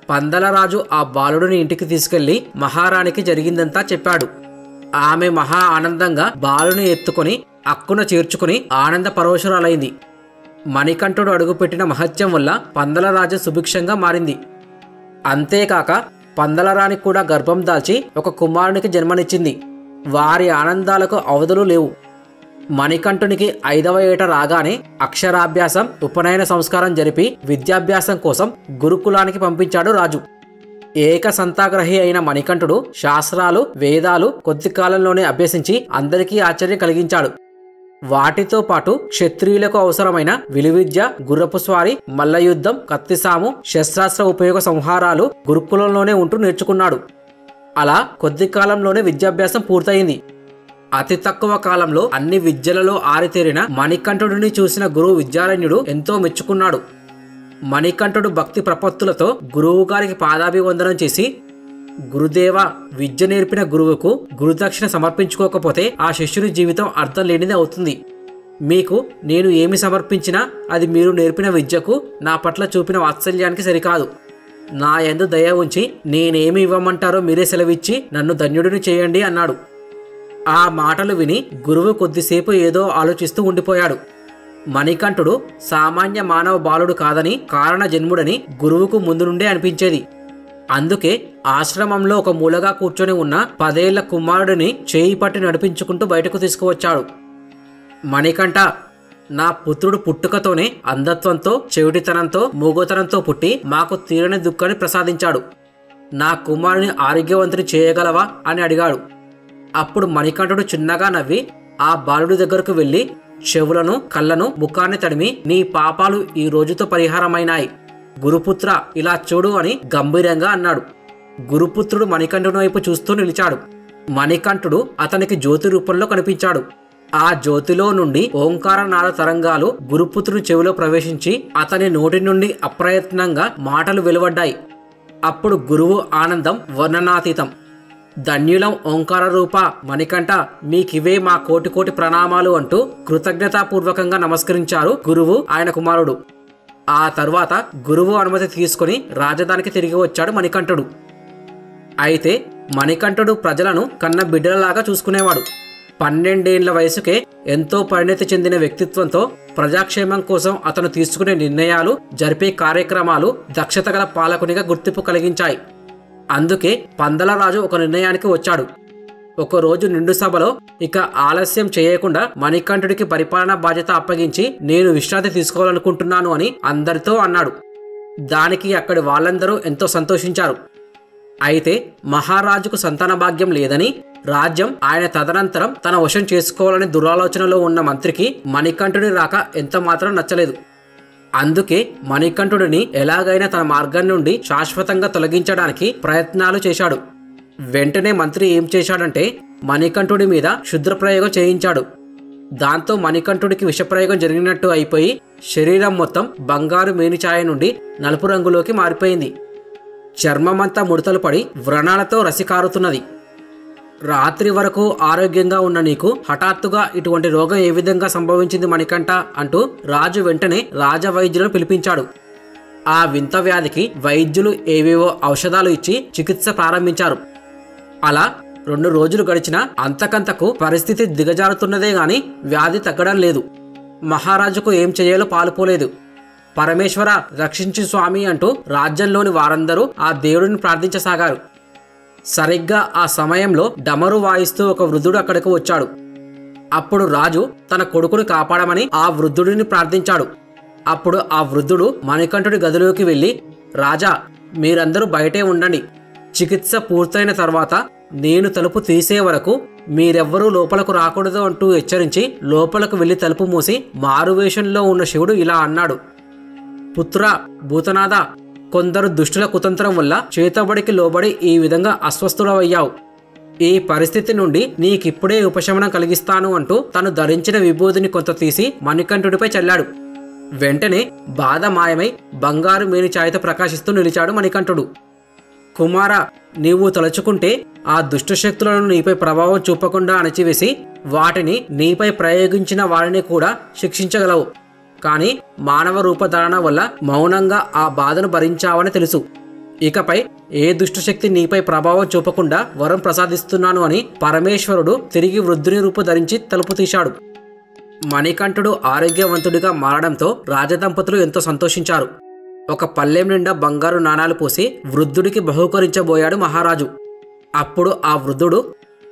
పందలరాజు ఆ బాలుడిని ఇంటికి తీసుకెళ్లి మహారాణికి జరిగిందంతా చెప్పాడు. ఆమె మహా ఆనందంగా బాలుని ఎత్తుకొని అక్కున చేర్చుకుని ఆనంద పరవశురాలైంది. మణికంఠుడు అడుగుపెట్టిన మహత్యం వల్ల పందలరాజు సుభిక్షంగా మారింది. అంతేకాక పందలరాణి కూడా గర్భం దాల్చి ఒక కుమారునికి జన్మనిచ్చింది. వారి ఆనందాలకు అవధులు లేవు. మణికంఠునికి 5వ ఏట రాగానే అక్షరాభ్యాసం, ఉపనయన సంస్కారం జరిపి విద్యాభ్యాసం కోసం గురుకులానికి పంపించాడు రాజు. ఏక సంతాగ్రహి అయిన మణికంఠుడు శాస్త్రాలు, వేదాలు కొద్ది కాలంలోనే అభ్యసించి అందరికీ ఆశ్చర్యం కలిగించాడు. వాటితో పాటు క్షత్రియులకు అవసరమైన విలువిద్య, గుర్రపు స్వారీ, మల్లయుద్ధం, కత్తిసాము, శస్త్రాస్త్ర ఉపయోగ సంహారాలు గురుకులంలోనే ఉంటూ నేర్చుకున్నాడు. అలా కొద్ది కాలంలోనే విద్యాభ్యాసం పూర్తయింది. అతి తక్కువ కాలంలో అన్ని విద్యలలో ఆరితేరిన మణికంఠుడిని చూసిన గురువు విద్యారణ్యుడు ఎంతో మెచ్చుకున్నాడు. మణికంఠుడు భక్తి ప్రపత్తులతో గురువు గారికి పాదాభివందనం చేసి, గురుదేవా, విద్య నేర్పిన గురువుకు గురుదక్షిణ సమర్పించుకోకపోతే ఆ శిష్యుని జీవితం అర్థం లేనిది అవుతుంది. మీకు నేను ఏమి సమర్పించినా అది మీరు నేర్పిన విద్యకు నా పట్ల చూపిన వాత్సల్యానికి సరికాదు. నా యందు దయ ఉంచి నేనేమి ఇవ్వమంటారో మీరే సెలవిచ్చి నన్ను ధన్యుడిని చేయండి అన్నాడు. ఆ మాటలు విని గురువు కొద్దిసేపు ఏదో ఆలోచిస్తూ ఉండిపోయాడు. మణికంఠుడు సామాన్య మానవ బాలుడు కాదని, కారణ జన్ముడని గురువుకు ముందు నుండే అనిపించేది. అందుకే ఆశ్రమంలో ఒక మూలగా కూర్చొని ఉన్న 10 ఏళ్ల కుమారుడిని చేయి పట్టి నడిపించుకుంటూ బయటకు తీసుకువచ్చాడు. మణికంఠ, నా పుత్రుడు పుట్టుకతోనే అంధత్వంతో, చెవిటితనంతో, మూగోతనంతో పుట్టి మాకు తీరని దుఃఖాన్ని ప్రసాదించాడు. నా కుమారుని ఆరోగ్యవంతుని చేయగలవా అని అడిగాడు. అప్పుడు మణికంఠుడు చిన్నగా నవ్వి ఆ బాలుడి దగ్గరకు వెళ్లి చెవులను, కళ్ళను, ముఖాన్ని తడిమి, నీ పాపాలు ఈ రోజుతో పరిహారమైనాయి. గురుపుత్ర, ఇలా చూడు అని గంభీరంగా అన్నాడు. గురుపుత్రుడు మణికంఠుని వైపు చూస్తూ నిలిచాడు. మణికంఠుడు అతనికి జ్యోతి రూపంలో కనిపించాడు. ఆ జ్యోతిలో నుండి ఓంకారనాద తరంగాలు గురుపుత్రుడి చెవిలో ప్రవేశించి అతని నోటి నుండి అప్రయత్నంగా మాటలు వెలువడ్డాయి. అప్పుడు గురువు ఆనందం వర్ణనాతీతం. ధన్యులం ఓంకార రూప మణికంఠ, మీకివే మా కోటి కోటి ప్రణామాలు అంటూ కృతజ్ఞతాపూర్వకంగా నమస్కరించారు గురువు, ఆయన కుమారుడు. ఆ తర్వాత గురువు అనుమతి తీసుకుని రాజధానికి తిరిగి వచ్చాడు మణికంఠుడు. అయితే మణికంఠుడు ప్రజలను కన్న బిడ్డలలాగా చూసుకునేవాడు. 12 ఏళ్ల వయసుకే ఎంతో పరిణతి చెందిన వ్యక్తిత్వంతో ప్రజాక్షేమం కోసం అతను తీసుకునే నిర్ణయాలు, జరిపే కార్యక్రమాలు దక్షత గల పాలకునిగా గుర్తింపు కలిగించాయి. అందుకే పందలరాజు ఒక నిర్ణయానికి వచ్చాడు. ఒకరోజు నిండు సభలో ఇక ఆలస్యం చేయకుండా మణికంఠుడికి పరిపాలనా బాధ్యత అప్పగించి నేను విశ్రాంతి తీసుకోవాలనుకుంటున్నాను అని అందరితో అన్నాడు. దానికి అక్కడి వాళ్ళందరూ ఎంతో సంతోషించారు. అయితే మహారాజుకు సంతాన భాగ్యం లేదని, రాజ్యం ఆయన తదనంతరం తన వశం చేసుకోవాలని దురాలోచనలో ఉన్న మంత్రికి మణికంఠుడి రాక ఎంత మాత్రం నచ్చలేదు. అందుకే మణికంఠుడిని ఎలాగైనా తన మార్గం నుండి శాశ్వతంగా తొలగించడానికి ప్రయత్నాలు చేశాడు. వెంటనే మంత్రి ఏం చేశాడంటే మణికంఠుడి మీద క్షుద్రప్రయోగం చేయించాడు. దాంతో మణికంఠుడికి విషప్రయోగం జరిగినట్టు అయిపోయి శరీరం మొత్తం బంగారు మేనిఛాయ నుండి నలుపు రంగులోకి మారిపోయింది. చర్మమంతా ముడతలు పడి వ్రణాలతో రసికారుతున్నది. రాత్రి వరకు ఆరోగ్యంగా ఉన్న నీకు హఠాత్తుగా ఇటువంటి రోగం ఏ విధంగా సంభవించింది మణికంఠ అంటూ రాజు వెంటనే రాజవైద్యులను పిలిపించాడు. ఆ వింత వ్యాధికి వైద్యులు ఏవేవో ఔషధాలు ఇచ్చి చికిత్స ప్రారంభించారు. అలా 2 రోజులు గడిచినా అంతకంతకు పరిస్థితి దిగజారుతున్నదే గాని వ్యాధి తగ్గడం లేదు. మహారాజుకు ఏం చేయాలో పాలుపోలేదు. పరమేశ్వర, రక్షించు స్వామి అంటూ రాజ్యంలోని వారందరూ ఆ దేవుడిని ప్రార్థించసాగారు. సరిగ్గా ఆ సమయంలో డమరు వాయిస్తూ ఒక వృద్ధుడు అక్కడికి వచ్చాడు. అప్పుడు రాజు తన కొడుకుని కాపాడమని ఆ వృద్ధుడిని ప్రార్థించాడు. అప్పుడు ఆ వృద్ధుడు మణికంఠుడి గదిలోకి వెళ్ళి, రాజా, మీరందరూ బయటే ఉండండి. చికిత్స పూర్తయిన తర్వాత నేను తలుపు తీసే వరకు మీరెవ్వరూ లోపలకు రాకూడదు అంటూ హెచ్చరించి లోపలకు వెళ్లి తలుపు మూసి మారువేషంలో ఉన్న శివుడు ఇలా అన్నాడు. పుత్ర, భూతనాథ, కొందరు దుష్టుల కుతంత్రం వల్ల చేతబడికి లోబడి ఈ విధంగా అస్వస్థుడవయ్యావు. ఈ పరిస్థితి నుండి నీకిప్పుడే ఉపశమనం కలిగిస్తాను అంటూ తను ధరించిన విభూతిని కొంత తీసి మణికంఠుడిపై చల్లాడు. వెంటనే బాధ మాయమై బంగారు మేనిఛాయతో ప్రకాశిస్తూ నిలిచాడు మణికంఠుడు. కుమార, నీవు తలుచుకుంటే ఆ దుష్టశక్తులను నీపై ప్రభావం చూపకుండా అణచివేసి వాటిని నీపై ప్రయోగించిన వారిని కూడా శిక్షించగలవు. కానీ మానవ రూపధారణ వల్ల మౌనంగా ఆ బాధను భరించావని తెలుసు. ఇకపై ఏ దుష్టశక్తి నీపై ప్రభావం చూపకుండా వరం ప్రసాదిస్తున్నాను అని పరమేశ్వరుడు తిరిగి వృద్ధుని రూపు ధరించి తలుపు తీశాడు. మణికంఠుడు ఆరోగ్యవంతుడిగా మారడంతో రాజదంపతులు ఎంతో సంతోషించారు. ఒక పల్లెం నిండా బంగారు నాణాలు పోసి వృద్ధుడికి బహూకరించబోయాడు మహారాజు. అప్పుడు ఆ వృద్ధుడు,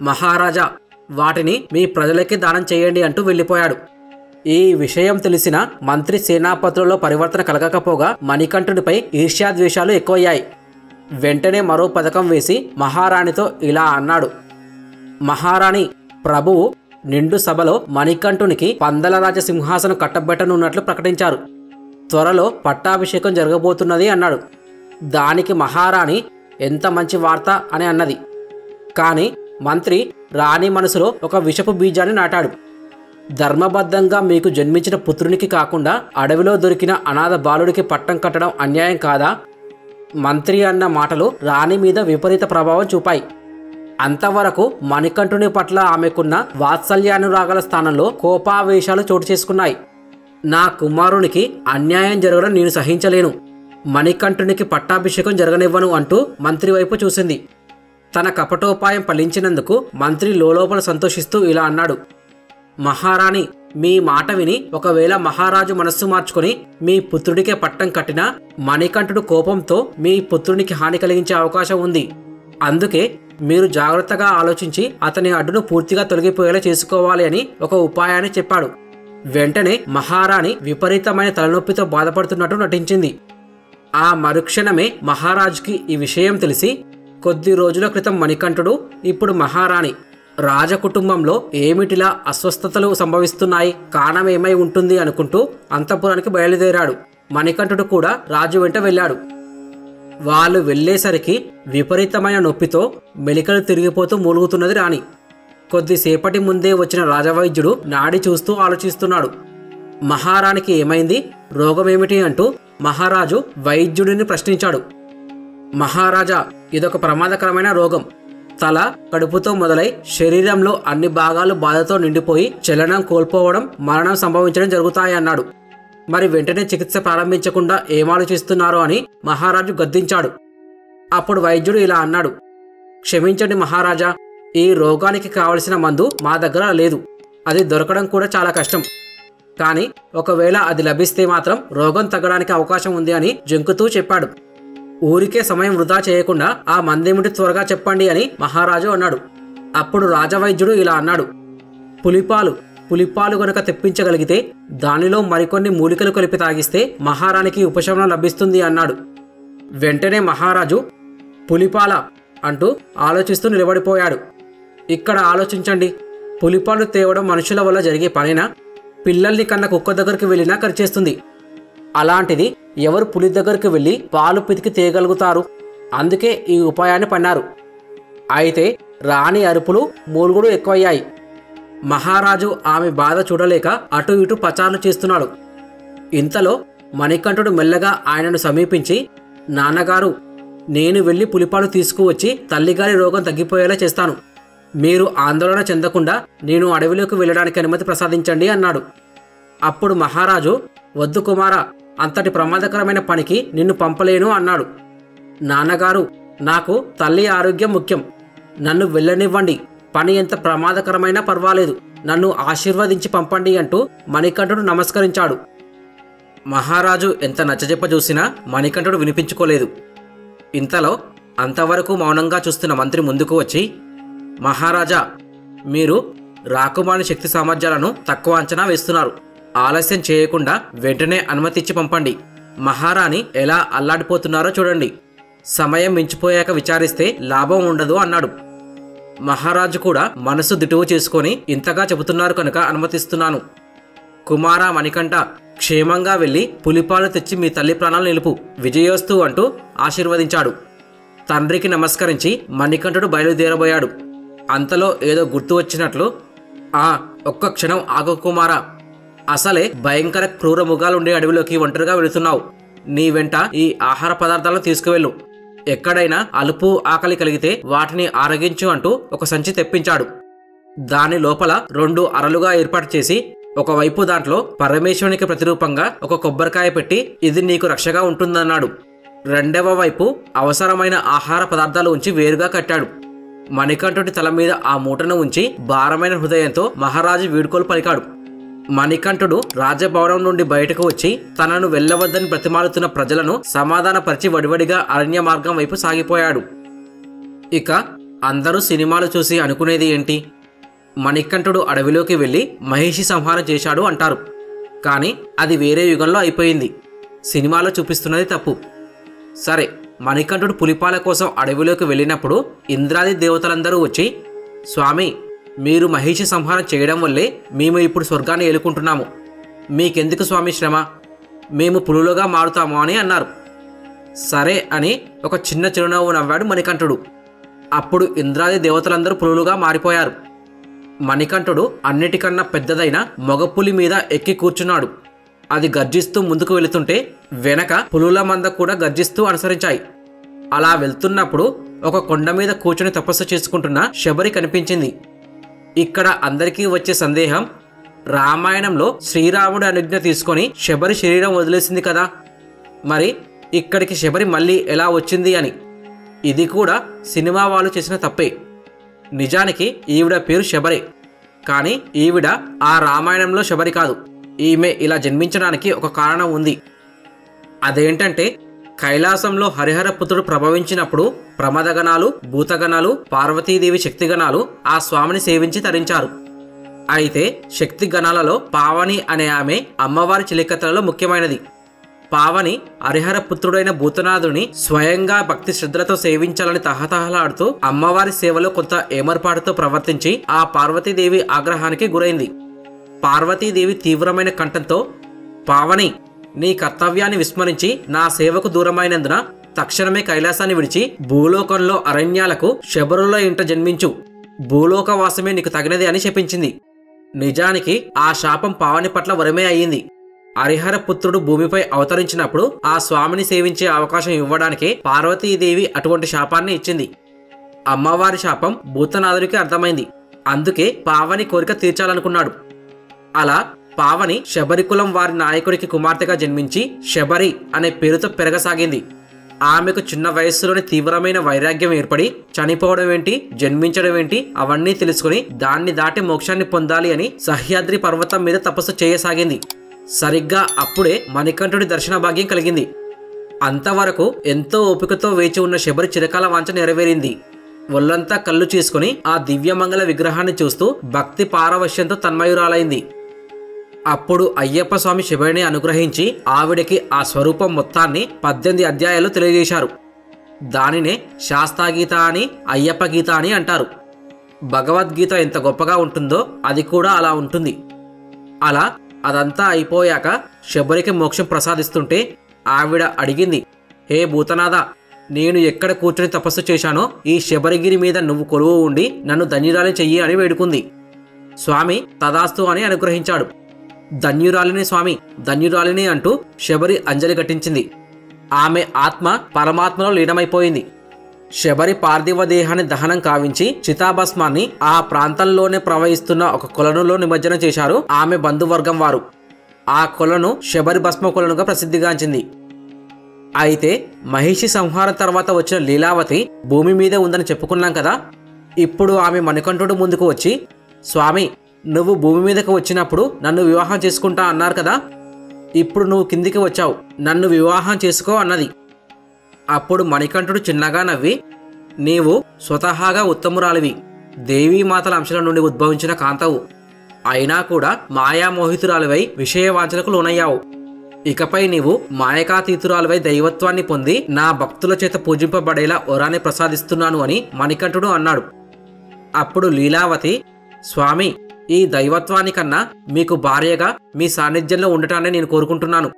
మహారాజా, వాటిని మీ ప్రజలకి దానం చేయండి అంటూ వెళ్ళిపోయాడు. ఈ విషయం తెలిసిన మంత్రి సేనాపతులలో పరివర్తన కలగకపోగా మణికంఠుడిపై ఈర్ష్యాద్వేషాలు ఎక్కువయ్యాయి. వెంటనే మరో పథకం వేసి మహారాణితో ఇలా అన్నాడు. మహారాణి, ప్రభువు నిండు సభలో మణికంఠునికి పందలరాజ సింహాసనం కట్టబెట్టనున్నట్లు ప్రకటించారు. త్వరలో పట్టాభిషేకం జరగబోతున్నది అన్నాడు. దానికి మహారాణి ఎంత మంచి వార్త అని అన్నది. కానీ మంత్రి రాణి మనసులో ఒక విషపు బీజాన్ని నాటాడు. ధర్మబద్ధంగా మీకు జన్మించిన పుత్రునికి కాకుండా అడవిలో దొరికిన అనాథ బాలుడికి పట్టం కట్టడం అన్యాయం కాదా? మంత్రి అన్న మాటలు రాణి మీద విపరీత ప్రభావం చూపాయి. అంతవరకు మణికంఠుని పట్ల ఆమెకున్న వాత్సల్యానురాగాల స్థానంలో కోపావేశాలు చోటు చేసుకున్నాయి. నా కుమారునికి అన్యాయం జరగడం నేను సహించలేను. మణికంఠునికి పట్టాభిషేకం జరగనివ్వను అంటూ మంత్రి వైపు చూసింది. తన కపటోపాయం ఫలించినందుకు మంత్రి లోలోపల సంతోషిస్తూ ఇలా అన్నాడు, మహారాణి, మీ మాట విని ఒకవేళ మహారాజు మనస్సు మార్చుకొని మీ పుత్రుడికే పట్టం కట్టినా మణికంఠుడు కోపంతో మీ పుత్రునికి హాని కలిగించే అవకాశం ఉంది. అందుకే మీరు జాగ్రత్తగా ఆలోచించి అతని అడ్డును పూర్తిగా తొలగిపోయేలా చేసుకోవాలి అని ఒక ఉపాయాన్ని చెప్పాడు. వెంటనే మహారాణి విపరీతమైన తలనొప్పితో బాధపడుతున్నట్టు నటించింది. ఆ మరుక్షణమే మహారాజుకి ఈ విషయం తెలిసి, కొద్ది రోజుల క్రితం మణికంఠుడు, ఇప్పుడు మహారాణి, రాజకుటుంబంలో ఏమిటిలా అస్వస్థతలు సంభవిస్తున్నాయి, కారణమేమై ఉంటుంది అనుకుంటూ అంతఃపురానికి బయలుదేరాడు. మణికంఠుడు కూడా రాజు వెంట వెళ్ళాడు. వాళ్ళు వెళ్లేసరికి విపరీతమైన నొప్పితో మెలికలు తిరిగిపోతూ మూలుగుతున్నది రాణి. కొద్దిసేపటి ముందే వచ్చిన రాజవైద్యుడు నాడి చూస్తూ ఆలోచిస్తున్నాడు. మహారాణికి ఏమైంది, రోగమేమిటి అంటూ మహారాజు వైద్యుడిని ప్రశ్నించాడు. మహారాజా, ఇదొక ప్రమాదకరమైన రోగం. తల, కడుపుతో మొదలై శరీరంలో అన్ని భాగాలు బాధతో నిండిపోయి చలనం కోల్పోవడం, మరణం సంభవించడం జరుగుతాయన్నాడు. మరి వెంటనే చికిత్స ప్రారంభించకుండా ఏమాలోచిస్తున్నారో అని మహారాజు గద్దించాడు. అప్పుడు వైద్యుడు ఇలా అన్నాడు, క్షమించండి మహారాజా, ఈ రోగానికి కావలసిన మందు మా దగ్గర లేదు. అది దొరకడం కూడా చాలా కష్టం. కానీ ఒకవేళ అది లభిస్తే మాత్రం రోగం తగ్గడానికి అవకాశం ఉంది అని జంకుతూ చెప్పాడు. ఊరికే సమయం వృధా చేయకుండా ఆ మందేమిటి త్వరగా చెప్పండి అని మహారాజు అన్నాడు. అప్పుడు రాజవైద్యుడు ఇలా అన్నాడు, పులిపాలు గనుక తెప్పించగలిగితే దానిలో మరికొన్ని మూలికలు కలిపి తాగిస్తే మహారాణికి ఉపశమనం లభిస్తుంది అన్నాడు. వెంటనే మహారాజు పులిపాల అంటూ ఆలోచిస్తూ నిలబడిపోయాడు. ఇక్కడ ఆలోచించండి, పులిపాలు తేవడం మనుషుల వల్ల జరిగే పనేనా? పిల్లల్ని కన్న కుక్క దగ్గరికి వెళ్ళినా ఖర్చేస్తుంది. అలాంటిది ఎవరు పులి దగ్గరికి వెళ్ళి పాలు పితికి తేయగలుగుతారు? అందుకే ఈ ఉపాయాన్ని పన్నారు. అయితే రాణి అరుపులు, మూలుగుడు ఎక్కువయ్యాయి. మహారాజు ఆమె బాధ చూడలేక అటు ఇటు పచార్లు చేస్తున్నాడు. ఇంతలో మణికంఠుడు మెల్లగా ఆయనను సమీపించి, నాన్నగారు, నేను వెళ్ళి పులిపాలు తీసుకువచ్చి తల్లిగారి రోగం తగ్గిపోయేలా చేస్తాను. మీరు ఆందోళన చెందకుండా నేను అడవిలోకి వెళ్ళడానికి అనుమతి ప్రసాదించండి అన్నాడు. అప్పుడు మహారాజు, వద్దు కుమారా, అంతటి ప్రమాదకరమైన పనికి నిన్ను పంపలేను అన్నాడు. నాన్నగారు, నాకు తల్లి ఆరోగ్యం ముఖ్యం. నన్ను వెళ్ళనివ్వండి. పని ఎంత ప్రమాదకరమైనా పర్వాలేదు. నన్ను ఆశీర్వదించి పంపండి అంటూ మణికంఠుడు నమస్కరించాడు. మహారాజు ఎంత నచ్చజెప్ప చూసినా మణికంఠుడు వినిపించుకోలేదు. ఇంతలో అంతవరకు మౌనంగా చూస్తున్న మంత్రి ముందుకు వచ్చి, మహారాజా, మీరు రాకుమారి శక్తి సామర్థ్యాలను తక్కువ అంచనా వేస్తున్నారు. ఆలస్యం చేయకుండా వెంటనే అనుమతి ఇచ్చి పంపండి. మహారాణి ఎలా అల్లాడిపోతున్నారో చూడండి. సమయం మించిపోయాక విచారిస్తే లాభం ఉండదు అన్నాడు. మహారాజు కూడా మనసు దిటువు చేసుకొని, ఇంతగా చెబుతున్నారు కనుక అనుమతిస్తున్నాను. కుమారా మణికంఠ, క్షేమంగా వెళ్ళి పులిపాలు తెచ్చి మీ తల్లి ప్రాణాలు నిలుపు. విజయోస్తు అంటూ ఆశీర్వదించాడు. తండ్రికి నమస్కరించి మణికంఠుడు బయలుదేరబోయాడు. అంతలో ఏదో గుర్తు వచ్చినట్లు, ఒక్క క్షణం ఆగు కుమారా. అసలే భయంకర క్రూర మృగాలుండే అడవిలోకి ఒంటరిగా వెళుతున్నావు. నీ వెంట ఈ ఆహార పదార్థాలను తీసుకువెళ్ళు. ఎక్కడైనా అలుపు, ఆకలి కలిగితే వాటిని ఆరగించు అంటూ ఒక సంచి తెప్పించాడు. దాని లోపల 2 అరలుగా ఏర్పాటు చేసి, ఒకవైపు దాంట్లో పరమేశ్వరునికి ప్రతిరూపంగా ఒక కొబ్బరికాయ పెట్టి, ఇది నీకు రక్షగా ఉంటుందన్నాడు. రెండవ వైపు అవసరమైన ఆహార పదార్థాలు ఉంచి వేరుగా కట్టాడు. మణికంఠుడి తల మీద ఆ మూటను ఉంచి భారమైన హృదయంతో మహారాజు వీడ్కోలు పలికాడు. మణికంఠుడు రాజభవనం నుండి బయటకు వచ్చి తనను వెళ్ళవద్దని బ్రతిమాలుతున్న ప్రజలను సమాధానపరిచి వడివడిగా అరణ్య మార్గం వైపు సాగిపోయాడు. ఇక అందరూ సినిమాలు చూసి అనుకునేది ఏంటి? మణికంఠుడు అడవిలోకి వెళ్ళి మహిషి సంహారం చేశాడు అంటారు. కానీ అది వేరే యుగంలో అయిపోయింది. సినిమాలో చూపిస్తున్నది తప్పు. సరే, మణికంఠుడు పులిపాల కోసం అడవిలోకి వెళ్ళినప్పుడు ఇంద్రాది దేవతలందరూ వచ్చి, స్వామి, మీరు మహిషి సంహారం చేయడం వల్లే మేము ఇప్పుడు స్వర్గాన్ని ఏలుకుంటున్నాము. మీకెందుకు స్వామి శ్రమ? మేము పులులుగా మారుతాము అని అన్నారు. సరే అని ఒక చిన్న చిరునవ్వు నవ్వాడు మణికంఠుడు. అప్పుడు ఇంద్రాది దేవతలందరూ పులులుగా మారిపోయారు. మణికంఠుడు అన్నిటికన్నా పెద్దదైన మగపులి మీద ఎక్కి కూర్చున్నాడు. అది గర్జిస్తూ ముందుకు వెళుతుంటే వెనక పులుల మంద కూడా గర్జిస్తూ అనుసరించాయి. అలా వెళ్తున్నప్పుడు ఒక కొండ మీద కూర్చుని తపస్సు చేసుకుంటున్న శబరి కనిపించింది. ఇక్కడ అందరికీ వచ్చే సందేహం, రామాయణంలో శ్రీరాముడి అనుజ్ఞ తీసుకొని శబరి శరీరం వదిలేసింది కదా, మరి ఇక్కడికి శబరి మళ్ళీ ఎలా వచ్చింది అని. ఇది కూడా సినిమా వాళ్ళు చేసిన తప్పే. నిజానికి ఈవిడ పేరు శబరి, కానీ ఈవిడ ఆ రామాయణంలో శబరి కాదు. ఈమె ఇలా జన్మించడానికి ఒక కారణం ఉంది. అదేంటంటే కైలాసంలో హరిహర పుత్రుడు ప్రభవించినప్పుడు ప్రమదగణాలు, భూతగణాలు, పార్వతీదేవి శక్తిగణాలు ఆ స్వామిని సేవించి తరించారు. అయితే శక్తి గణాలలో పావని అనే ఆమె అమ్మవారి చిలికత్తలలో ముఖ్యమైనది. పావని హరిహర పుత్రుడైన భూతనాథుని స్వయంగా భక్తి శ్రద్ధలతో సేవించాలని తహతహలాడుతూ అమ్మవారి సేవలో కొంత ఏమర్పాటుతో ప్రవర్తించి ఆ పార్వతీదేవి ఆగ్రహానికి గురైంది. పార్వతీదేవి తీవ్రమైన కంఠంతో, పావని, నీ కర్తవ్యాన్ని విస్మరించి నా సేవకు దూరమైనందున తక్షణమే కైలాసాన్ని విడిచి భూలోకంలో అరణ్యాలకు శబరుల ఇంట జన్మించు. భూలోకవాసమే నీకు తగినది అని శపించింది. నిజానికి ఆ శాపం పావని పట్ల వరమే అయ్యింది. హరిహర పుత్రుడు భూమిపై అవతరించినప్పుడు ఆ స్వామిని సేవించే అవకాశం ఇవ్వడానికే పార్వతీదేవి అటువంటి శాపాన్ని ఇచ్చింది. అమ్మవారి శాపం భూతనాథుడికి అర్థమైంది. అందుకే పావని కోరిక తీర్చాలనుకున్నాడు. అలా పావని శబరి కులం వారి నాయకుడికి కుమార్తెగా జన్మించి శబరి అనే పేరుతో పెరగసాగింది. ఆమెకు చిన్న వయస్సులోనే తీవ్రమైన వైరాగ్యం ఏర్పడి చనిపోవడం ఏంటి, జన్మించడం ఏంటి అవన్నీ తెలుసుకుని దాన్ని దాటి మోక్షాన్ని పొందాలి అని సహ్యాద్రి పర్వతం మీద తపస్సు చేయసాగింది. సరిగ్గా అప్పుడే మణికంఠుడి దర్శన భాగ్యం కలిగింది. అంతవరకు ఎంతో ఓపికతో వేచి ఉన్న శబరి చిరకాల వాంఛ నెరవేరింది. ఒళ్ళంతా కళ్ళు చేసుకుని ఆ దివ్యమంగళ విగ్రహాన్ని చూస్తూ భక్తి పారవశ్యంతో తన్మయురాలైంది. అప్పుడు అయ్యప్ప స్వామి శబరిని అనుగ్రహించి ఆవిడకి ఆ స్వరూపం మొత్తాన్ని 18 అధ్యాయాలు తెలియజేశారు. దానినే శాస్త్రాగీత అని, అయ్యప్ప గీత అని అంటారు. భగవద్గీత ఎంత గొప్పగా ఉంటుందో అది కూడా అలా ఉంటుంది. అలా అదంతా అయిపోయాక శబరికి మోక్షం ప్రసాదిస్తుంటే ఆవిడ అడిగింది, హే భూతనాథ, నేను ఎక్కడ కూర్చొని తపస్సు చేశానో ఈ శబరిగిరి మీద నువ్వు కొలువు ఉండి నన్ను ధన్యురాలి చెయ్యి అని వేడుకుంది. స్వామి తదాస్తు అని అనుగ్రహించాడు. ధన్యురాలిని స్వామి, ధన్యురాలిని అంటూ శబరి అంజలి ఘటించింది. ఆమె ఆత్మ పరమాత్మలో లీనమైపోయింది. శబరి పార్థివ దేహాన్ని దహనం కావించి చితాభస్మాన్ని ఆ ప్రాంతంలోనే ప్రవహిస్తున్న ఒక కొలనులో నిమజ్జనం చేశారు ఆమె బంధువర్గం వారు. ఆ కొలను శబరి భస్మ కొలనుగా ప్రసిద్ధిగాంచింది. అయితే మహిషి సంహారం తర్వాత వచ్చిన లీలావతి భూమి మీదే ఉందని చెప్పుకున్నాం కదా. ఇప్పుడు ఆమె మణికంఠుడు ముందుకు వచ్చి, స్వామి, నువ్వు భూమి మీదకు వచ్చినప్పుడు నన్ను వివాహం చేసుకుంటా అన్నారు కదా, ఇప్పుడు నువ్వు కిందికి వచ్చావు, నన్ను వివాహం చేసుకో అన్నది. అప్పుడు మణికంఠుడు చిన్నగా నవ్వి, నీవు స్వతహాగా ఉత్తమురాలివి, దేవీమాతల అంశాల నుండి ఉద్భవించిన కాంతవు, అయినా కూడా మాయామోహితురాలివై విషయవాంఛలకు లోనయ్యావు. ఇకపై నీవు మాయకాతీతురాలివై దైవత్వాన్ని పొంది నా భక్తుల చేత పూజింపబడేలా వరాన్ని ప్రసాదిస్తున్నాను అని మణికంఠుడు అన్నాడు. అప్పుడు లీలావతి, స్వామి, ఈ దైవత్వానికన్నా మీకు భార్యగా మీ సాన్నిధ్యంలో ఉండటాన్ని నేను కోరుకుంటున్నాను.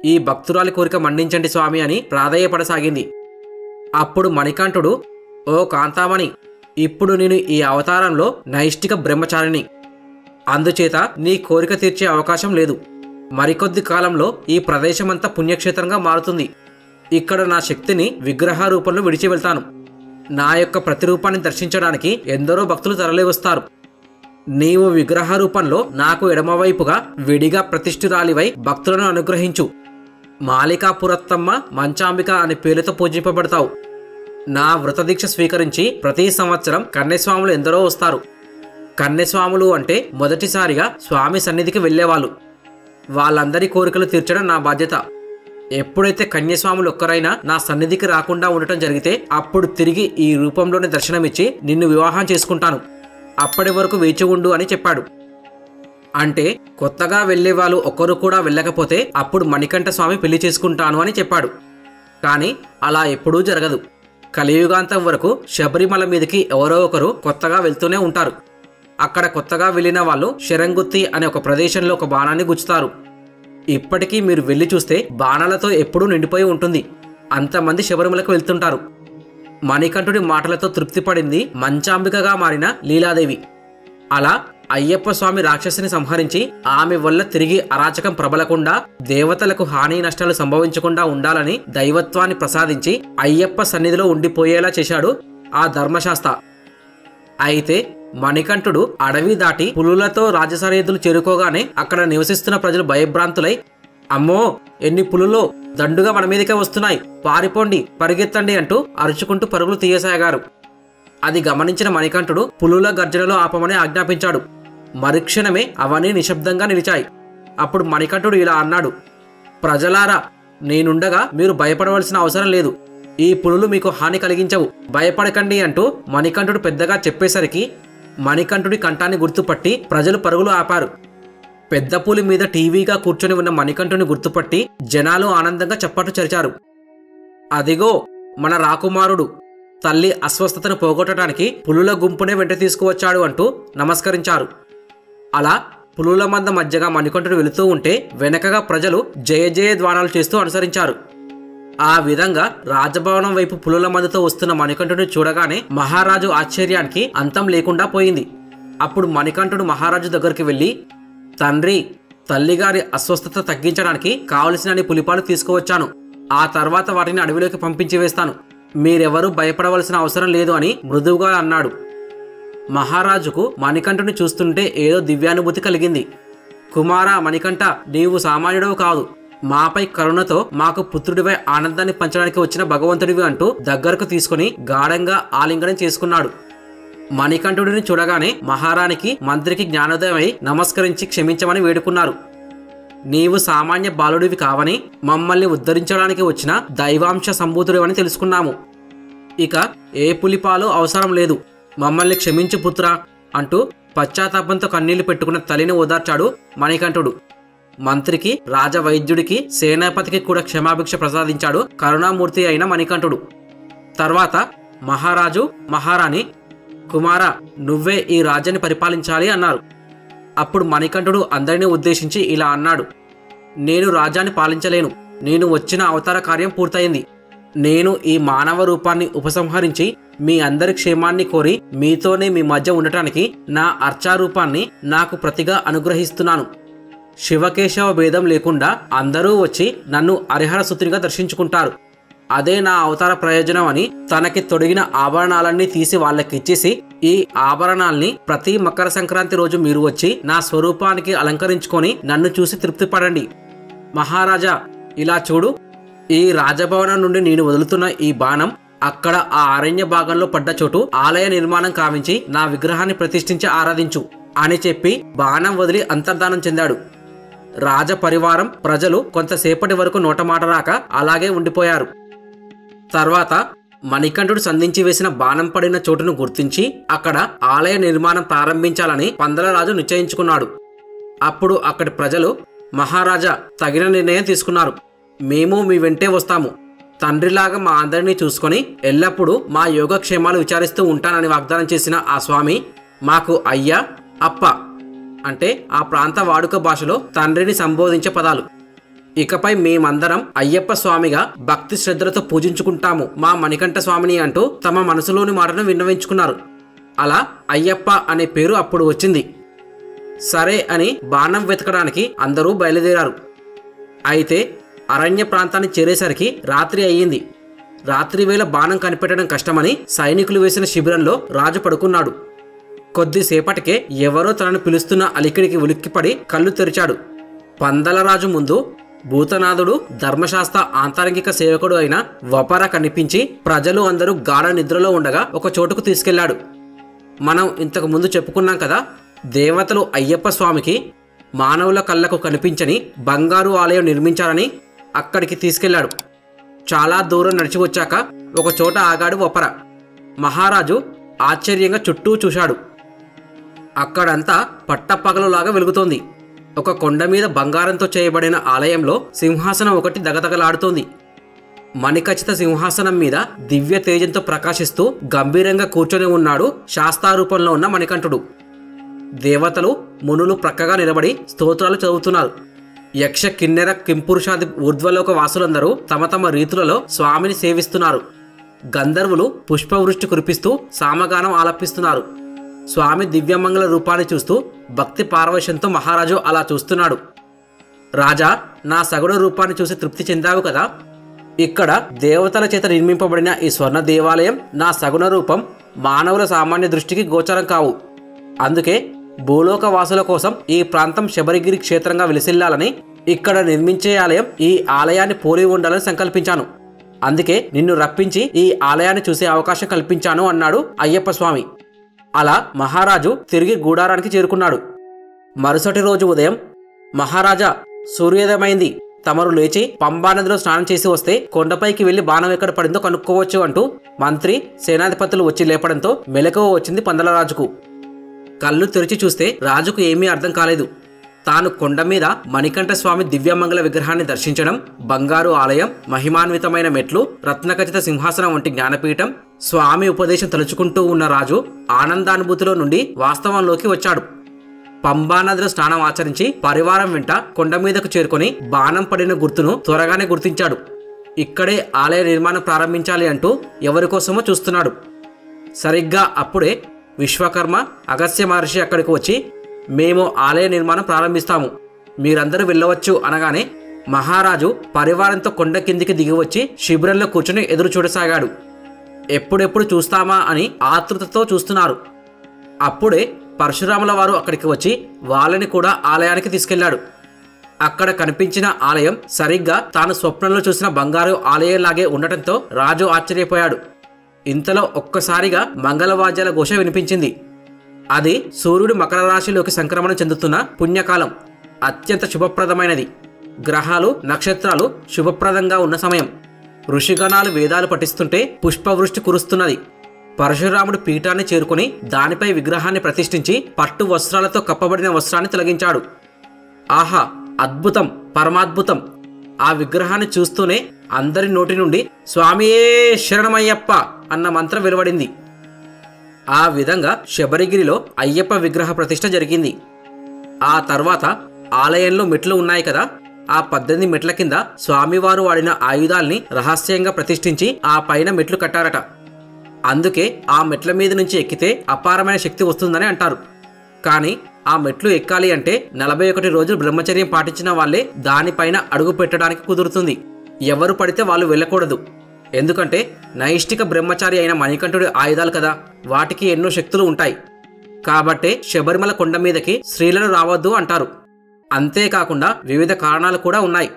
ఈ భక్తురాలి కోరిక మన్నించండి స్వామి అని ప్రాధేయపడసాగింది. అప్పుడు మణికంఠుడు, ఓ కాంతామణి, ఇప్పుడు నేను ఈ అవతారంలో నైష్టిక బ్రహ్మచారిని, అందుచేత నీ కోరిక తీర్చే అవకాశం లేదు. మరికొద్ది కాలంలో ఈ ప్రదేశమంతా పుణ్యక్షేత్రంగా మారుతుంది. ఇక్కడ నా శక్తిని విగ్రహ రూపంలో విడిచి వెళ్తాను. నా యొక్క ప్రతిరూపాన్ని దర్శించడానికి ఎందరో భక్తులు తరలివస్తారు. నీవు విగ్రహ రూపంలో నాకు ఎడమవైపుగా విడిగా ప్రతిష్ఠురాలివై భక్తులను అనుగ్రహించు. మాలికాపురత్తమ్మ, మంచాంబిక అనే పేరుతో పూజింపబడతావు. నా వ్రతదీక్ష స్వీకరించి ప్రతి సంవత్సరం కన్యస్వాములు ఎందరో వస్తారు. కన్యస్వాములు అంటే మొదటిసారిగా స్వామి సన్నిధికి వెళ్లేవాళ్ళు. వాళ్ళందరి కోరికలు తీర్చడం నా బాధ్యత. ఎప్పుడైతే కన్యస్వాములు ఒక్కరైనా నా సన్నిధికి రాకుండా ఉండటం జరిగితే అప్పుడు తిరిగి ఈ రూపంలోనే దర్శనమిచ్చి నిన్ను వివాహం చేసుకుంటాను. అప్పటి వరకు వేచి ఉండు అని చెప్పాడు. అంటే కొత్తగా వెళ్లేవాళ్ళు ఒక్కరు కూడా వెళ్ళకపోతే అప్పుడు మణికంఠ స్వామి పెళ్లి చేసుకుంటాను అని చెప్పాడు. కానీ అలా ఎప్పుడూ జరగదు. కలియుగాంతం వరకు శబరిమల మీదకి ఎవరో ఒకరు కొత్తగా వెళ్తూనే ఉంటారు. అక్కడ కొత్తగా వెళ్ళిన వాళ్ళు శరంగుత్తి అనే ఒక ప్రదేశంలో ఒక బాణాన్ని గుచ్చుతారు. ఇప్పటికీ మీరు వెళ్ళి చూస్తే బాణాలతో ఎప్పుడూ నిండిపోయి ఉంటుంది. అంతమంది శబరిమలకు వెళ్తుంటారు. మణికంఠుడి మాటలతో తృప్తిపడింది మంచాంబికగా మారిన లీలాదేవి. అలా అయ్యప్ప స్వామి రాక్షసిని సంహరించి ఆమె వల్ల తిరిగి అరాచకం ప్రబలకుండా, దేవతలకు హాని నష్టాలు సంభవించకుండా ఉండాలని దైవత్వాన్ని ప్రసాదించి అయ్యప్ప సన్నిధిలో ఉండిపోయేలా చేశాడు ఆ ధర్మశాస్త్ర. అయితే మణికంఠుడు అడవి దాటి పులులతో రాజసరిహద్దులు చేరుకోగానే అక్కడ నివసిస్తున్న ప్రజలు భయభ్రాంతులై అమ్మో, ఎన్ని పులులో దండుగా మన మీదకే వస్తున్నాయి, పారిపోండి, పరిగెత్తండి అంటూ అరుచుకుంటూ పరుగులు తీయసాగారు. అది గమనించిన మణికంఠుడు పులుల గర్జనలో ఆపమని ఆజ్ఞాపించాడు. మరుక్షణమే అవన్నీ నిశ్శబ్దంగా నిలిచాయి. అప్పుడు మణికంఠుడు ఇలా అన్నాడు, ప్రజలారా, నేనుండగా మీరు భయపడవలసిన అవసరం లేదు. ఈ పులులు మీకు హాని కలిగించవు, భయపడకండి అంటూ మణికంఠుడు పెద్దగా చెప్పేసరికి మణికంఠుడి కంఠాన్ని గుర్తుపట్టి ప్రజలు పరుగులు ఆపారు. పెద్ద పులి మీద టీవీగా కూర్చొని ఉన్న మణికంఠుని గుర్తుపట్టి జనాలు ఆనందంగా చప్పట్లు చరిచారు. అదిగో మన రాకుమారుడు, తల్లి అస్వస్థతను పోగొట్టడానికి పులుల గుంపునే వెంట తీసుకువచ్చాడు అంటూ నమస్కరించారు. అలా పులుల మంద మధ్యగా మణికంఠుడు వెళుతూ ఉంటే వెనకగా ప్రజలు జయ జయ ధ్వానాలు చేస్తూ అనుసరించారు. ఆ విధంగా రాజభవనం వైపు పులుల మందతో వస్తున్న మణికంఠుడిని చూడగానే మహారాజు ఆశ్చర్యానికి అంతం లేకుండా పోయింది. అప్పుడు మణికంఠుడు మహారాజు దగ్గరికి వెళ్ళి, తండ్రి, తల్లిగారి అస్వస్థత తగ్గించడానికి కావలసినన్ని పులిపాలు తీసుకువచ్చాను. ఆ తర్వాత వాటిని అడవిలోకి పంపించి వేస్తాను. మీరెవరూ భయపడవలసిన అవసరం లేదు అని మృదువుగా అన్నాడు. మహారాజుకు మణికంఠుని చూస్తుంటే ఏదో దివ్యానుభూతి కలిగింది. కుమారా మణికంఠ, నీవు సామాన్యుడవు కాదు. మాపై కరుణతో మాకు పుత్రుడిపై ఆనందాన్ని పంచడానికి వచ్చిన భగవంతుడివి అంటూ దగ్గరకు తీసుకుని గాఢంగా ఆలింగనం చేసుకున్నాడు. మణికంఠుడిని చూడగానే మహారాణికి, మంత్రికి జ్ఞానోదయమై నమస్కరించి క్షమించమని వేడుకున్నారు. నీవు సామాన్య బాలుడివి కావని, మమ్మల్ని ఉద్ధరించడానికి వచ్చిన దైవాంశ సంభూతుడివని తెలుసుకున్నాము. ఇక ఏ పులిపాలు అవసరం లేదు, మమ్మల్ని క్షమించు పుత్రా అంటూ పశ్చాత్తాపంతో కన్నీళ్లు పెట్టుకున్న తల్లిని ఓదార్చాడు మణికంఠుడు. మంత్రికి, రాజవైద్యుడికి, సేనాపతికి కూడా క్షమాభిక్ష ప్రసాదించాడు కరుణామూర్తి అయిన మణికంఠుడు. తర్వాత మహారాజు, మహారాణి, కుమారా, నువ్వే ఈ రాజ్యాన్ని పరిపాలించాలి అన్నారు. అప్పుడు మణికంఠుడు అందరినీ ఉద్దేశించి ఇలా అన్నాడు, నేను రాజ్యాన్ని పాలించలేను. నేను వచ్చిన అవతార కార్యం పూర్తయింది. నేను ఈ మానవ రూపాన్ని ఉపసంహరించి మీ అందరి క్షేమాన్ని కోరి మీతోనే మీ మధ్య ఉండటానికి నా అర్చారూపాన్ని నాకు ప్రతిగా అనుగ్రహిస్తున్నాను. శివకేశవ భేదం లేకుండా అందరూ వచ్చి నన్ను హరిహరసుతునిగా దర్శించుకుంటారు. అదే నా అవతార ప్రయోజనం అని తనకి తొడిగిన ఆభరణాలన్నీ తీసి వాళ్ళకిచ్చేసి, ఈ ఆభరణాల్ని ప్రతి మకర సంక్రాంతి రోజు మీరు వచ్చి నా స్వరూపానికి అలంకరించుకొని నన్ను చూసి తృప్తి పడండి. మహారాజా, ఇలా చూడు, ఈ రాజభవనం నుండి నేను వదులుతున్న ఈ బాణం అక్కడ ఆ అరణ్య భాగంలో పడ్డ చోటు ఆలయ నిర్మాణం కావించి నా విగ్రహాన్ని ప్రతిష్ఠించి ఆరాధించు అని చెప్పి బాణం వదిలి అంతర్ధానం చెందాడు. రాజపరివారం, ప్రజలు కొంతసేపటి వరకు నోటమాట రాక అలాగే ఉండిపోయారు. తర్వాత మణికంఠుడు సంధించి వేసిన బాణం పడిన చోటును గుర్తించి అక్కడ ఆలయ నిర్మాణం ప్రారంభించాలని పందలరాజు నిశ్చయించుకున్నాడు. అప్పుడు అక్కడి ప్రజలు, మహారాజా, తగిన నిర్ణయం తీసుకున్నారు. మేము మీ వెంటే వస్తాము. తండ్రిలాగా మా అందరినీ చూసుకొని ఎల్లప్పుడూ మా యోగక్షేమాలు విచారిస్తూ ఉంటానని వాగ్దానం చేసిన ఆ స్వామి మాకు అయ్యా, అప్ప అంటే ఆ ప్రాంత వాడుక భాషలో తండ్రిని సంబోధించే పదాలు. ఇకపై మేమందరం అయ్యప్ప స్వామిగా భక్తి శ్రద్ధలతో పూజించుకుంటాము మా మణికంఠ స్వామిని అంటూ తమ మనసులోని మాటను విన్నవించుకున్నారు. అలా అయ్యప్ప అనే పేరు అప్పుడు వచ్చింది. సరే అని బాణం వెతకడానికి అందరూ బయలుదేరారు. అయితే అరణ్య ప్రాంతాన్ని చేరేసరికి రాత్రి అయ్యింది. రాత్రివేళ బాణం కనిపెట్టడం కష్టమని సైనికులు వేసిన శిబిరంలో రాజు పడుకున్నాడు. కొద్దిసేపటికే ఎవరో తనను పిలుస్తున్న అలికిడికి ఉలిక్కిపడి కళ్ళు తెరిచాడు. పందలరాజు ముందు భూతనాథుడు, ధర్మశాస్త్ర ఆంతరంగిక సేవకుడు అయిన వపర కనిపించి ప్రజలు అందరూ గాఢ నిద్రలో ఉండగా ఒక చోటుకు తీసుకెళ్లాడు. మనం ఇంతకు ముందు చెప్పుకున్నాం కదా, దేవతలు అయ్యప్ప స్వామికి మానవుల కళ్ళకు కనిపించని బంగారు ఆలయం నిర్మించారని. అక్కడికి తీసుకెళ్లాడు. చాలా దూరం నడిచి వచ్చాక ఒక చోట ఆగాడు వపర. మహారాజు ఆశ్చర్యంగా చుట్టూ చూశాడు. అక్కడంతా పట్టపగలులాగా వెలుగుతోంది. ఒక కొండ మీద బంగారంతో చేయబడిన ఆలయంలో సింహాసనం ఒకటి దగదగలాడుతోంది. మణిఖచిత సింహాసనం మీద దివ్య తేజంతో ప్రకాశిస్తూ గంభీరంగా కూర్చొని ఉన్నాడు శాస్త్రారూపంలో ఉన్న మణికంఠుడు. దేవతలు, మునులు ప్రక్కగా నిలబడి స్తోత్రాలు చదువుతున్నారు. యక్ష, కిన్నెర, కింపురుషాది ఊర్ధ్వలోక వాసులందరూ తమ తమ రీతులలో స్వామిని సేవిస్తున్నారు. గంధర్వులు పుష్పవృష్టి కురిపిస్తూ సామగానం ఆలపిస్తున్నారు. స్వామి దివ్యమంగళ రూపాన్ని చూస్తూ భక్తి పారవశ్యంతో మహారాజు అలా చూస్తున్నాడు. రాజా, నా సగుణ రూపాన్ని చూసి తృప్తి చెందావు కదా. ఇక్కడ దేవతల చేత నిర్మింపబడిన ఈ స్వర్ణ దేవాలయం, నా సగుణ రూపం మానవుల సామాన్య దృష్టికి గోచరం కావు. అందుకే భూలోక వాసుల కోసం ఈ ప్రాంతం శబరిగిరి క్షేత్రంగా విలసిల్లాలని ఇక్కడ నిర్మించే ఆలయం ఈ ఆలయాన్ని పోలి ఉండాలని సంకల్పించాను. అందుకే నిన్ను రప్పించి ఈ ఆలయాన్ని చూసే అవకాశం కల్పించాను అన్నాడు అయ్యప్ప స్వామి. అలా మహారాజు తిరిగి గూడారానికి చేరుకున్నాడు. మరుసటి రోజు ఉదయం, మహారాజా, సూర్యోదయమైంది. తమరు లేచి పంబానదిలో స్నానం చేసి వస్తే కొండపైకి వెళ్లి బాణం ఎక్కడ పడిందో కనుక్కోవచ్చు అంటూ మంత్రి, సేనాధిపతులు వచ్చి లేపడంతో మెలకువ వచ్చింది పందలరాజుకు. కళ్ళు తెరిచి చూస్తే రాజుకు ఏమీ అర్థం కాలేదు. తాను కొండ మీద మణికంఠ స్వామి దివ్యమంగళ విగ్రహాన్ని దర్శించడం, బంగారు ఆలయం, మహిమాన్వితమైన మెట్లు, రత్నఖచిత సింహాసనం వంటి జ్ఞానపీఠం, స్వామి ఉపదేశం తలుచుకుంటూ ఉన్న రాజు ఆనందానుభూతిలో నుండి వాస్తవంలోకి వచ్చాడు. పంబానదిలో స్నానం ఆచరించి పరివారం వెంట కొండ మీదకు చేరుకొని బాణం పడిన గుర్తును త్వరగానే గుర్తించాడు. ఇక్కడే ఆలయ నిర్మాణం ప్రారంభించాలి అంటూ ఎవరికోసమో చూస్తున్నాడు. సరిగ్గా అప్పుడే విశ్వకర్మ, అగస్త్య మహర్షి అక్కడికి వచ్చి, మేము ఆలయ నిర్మాణం ప్రారంభిస్తాము, మీరందరూ వెళ్ళవచ్చు అనగానే మహారాజు పరివారంతో కొండ కిందికి దిగివచ్చి శిబిరంలో కూర్చుని ఎదురు చూడసాగాడు. ఎప్పుడెప్పుడు చూస్తామా అని ఆతృతతో చూస్తున్నారు. అప్పుడే పరశురాముల వారు అక్కడికి వచ్చి వాళ్ళని కూడా ఆలయానికి తీసుకెళ్లాడు. అక్కడ కనిపించిన ఆలయం సరిగ్గా తాను స్వప్నంలో చూసిన బంగారు ఆలయంలాగే ఉండటంతో రాజు ఆశ్చర్యపోయాడు. ఇంతలో ఒక్కసారిగా మంగళవాద్యాల ఘోష వినిపించింది. అది సూర్యుడు మకర రాశిలోకి సంక్రమణం చెందుతున్న పుణ్యకాలం. అత్యంత శుభప్రదమైనది. గ్రహాలు, నక్షత్రాలు శుభప్రదంగా ఉన్న సమయం. ఋషిగణాలు వేదాలు పఠిస్తుంటే పుష్పవృష్టి కురుస్తున్నది. పరశురాముడు పీఠాన్ని చేరుకుని దానిపై విగ్రహాన్ని ప్రతిష్ఠించి పట్టు వస్త్రాలతో కప్పబడిన వస్త్రాన్ని తొలగించాడు. ఆహా, అద్భుతం, పరమాద్భుతం! ఆ విగ్రహాన్ని చూస్తూనే అందరి నోటి నుండి స్వామియే శరణమయ్యప్ప అన్న మంత్రం వెలువడింది. ఆ విధంగా శబరిగిరిలో అయ్యప్ప విగ్రహ ప్రతిష్ఠ జరిగింది. ఆ తర్వాత ఆలయంలో మెట్లు ఉన్నాయి కదా, ఆ 18 మెట్ల కింద స్వామివారు వాడిన ఆయుధాల్ని రహస్యంగా ప్రతిష్ఠించి ఆ పైన మెట్లు కట్టారట. అందుకే ఆ మెట్ల మీద నుంచి ఎక్కితే అపారమైన శక్తి వస్తుందని అంటారు. కానీ ఆ మెట్లు ఎక్కాలి అంటే 41 రోజులు బ్రహ్మచర్యం పాటించిన వాళ్ళే దానిపైన అడుగు పెట్టడానికి కుదురుతుంది. ఎవరు పడితే వాళ్ళు వెళ్ళకూడదు. ఎందుకంటే నైష్టిక బ్రహ్మచారి అయిన మణికంఠుడి ఆయుధాలు కదా, వాటికి ఎన్నో శక్తులు ఉంటాయి. కాబట్టే శబరిమల కొండ మీదకి స్త్రీలను రావద్దు అంటారు. అంతేకాకుండా వివిధ కారణాలు కూడా ఉన్నాయి.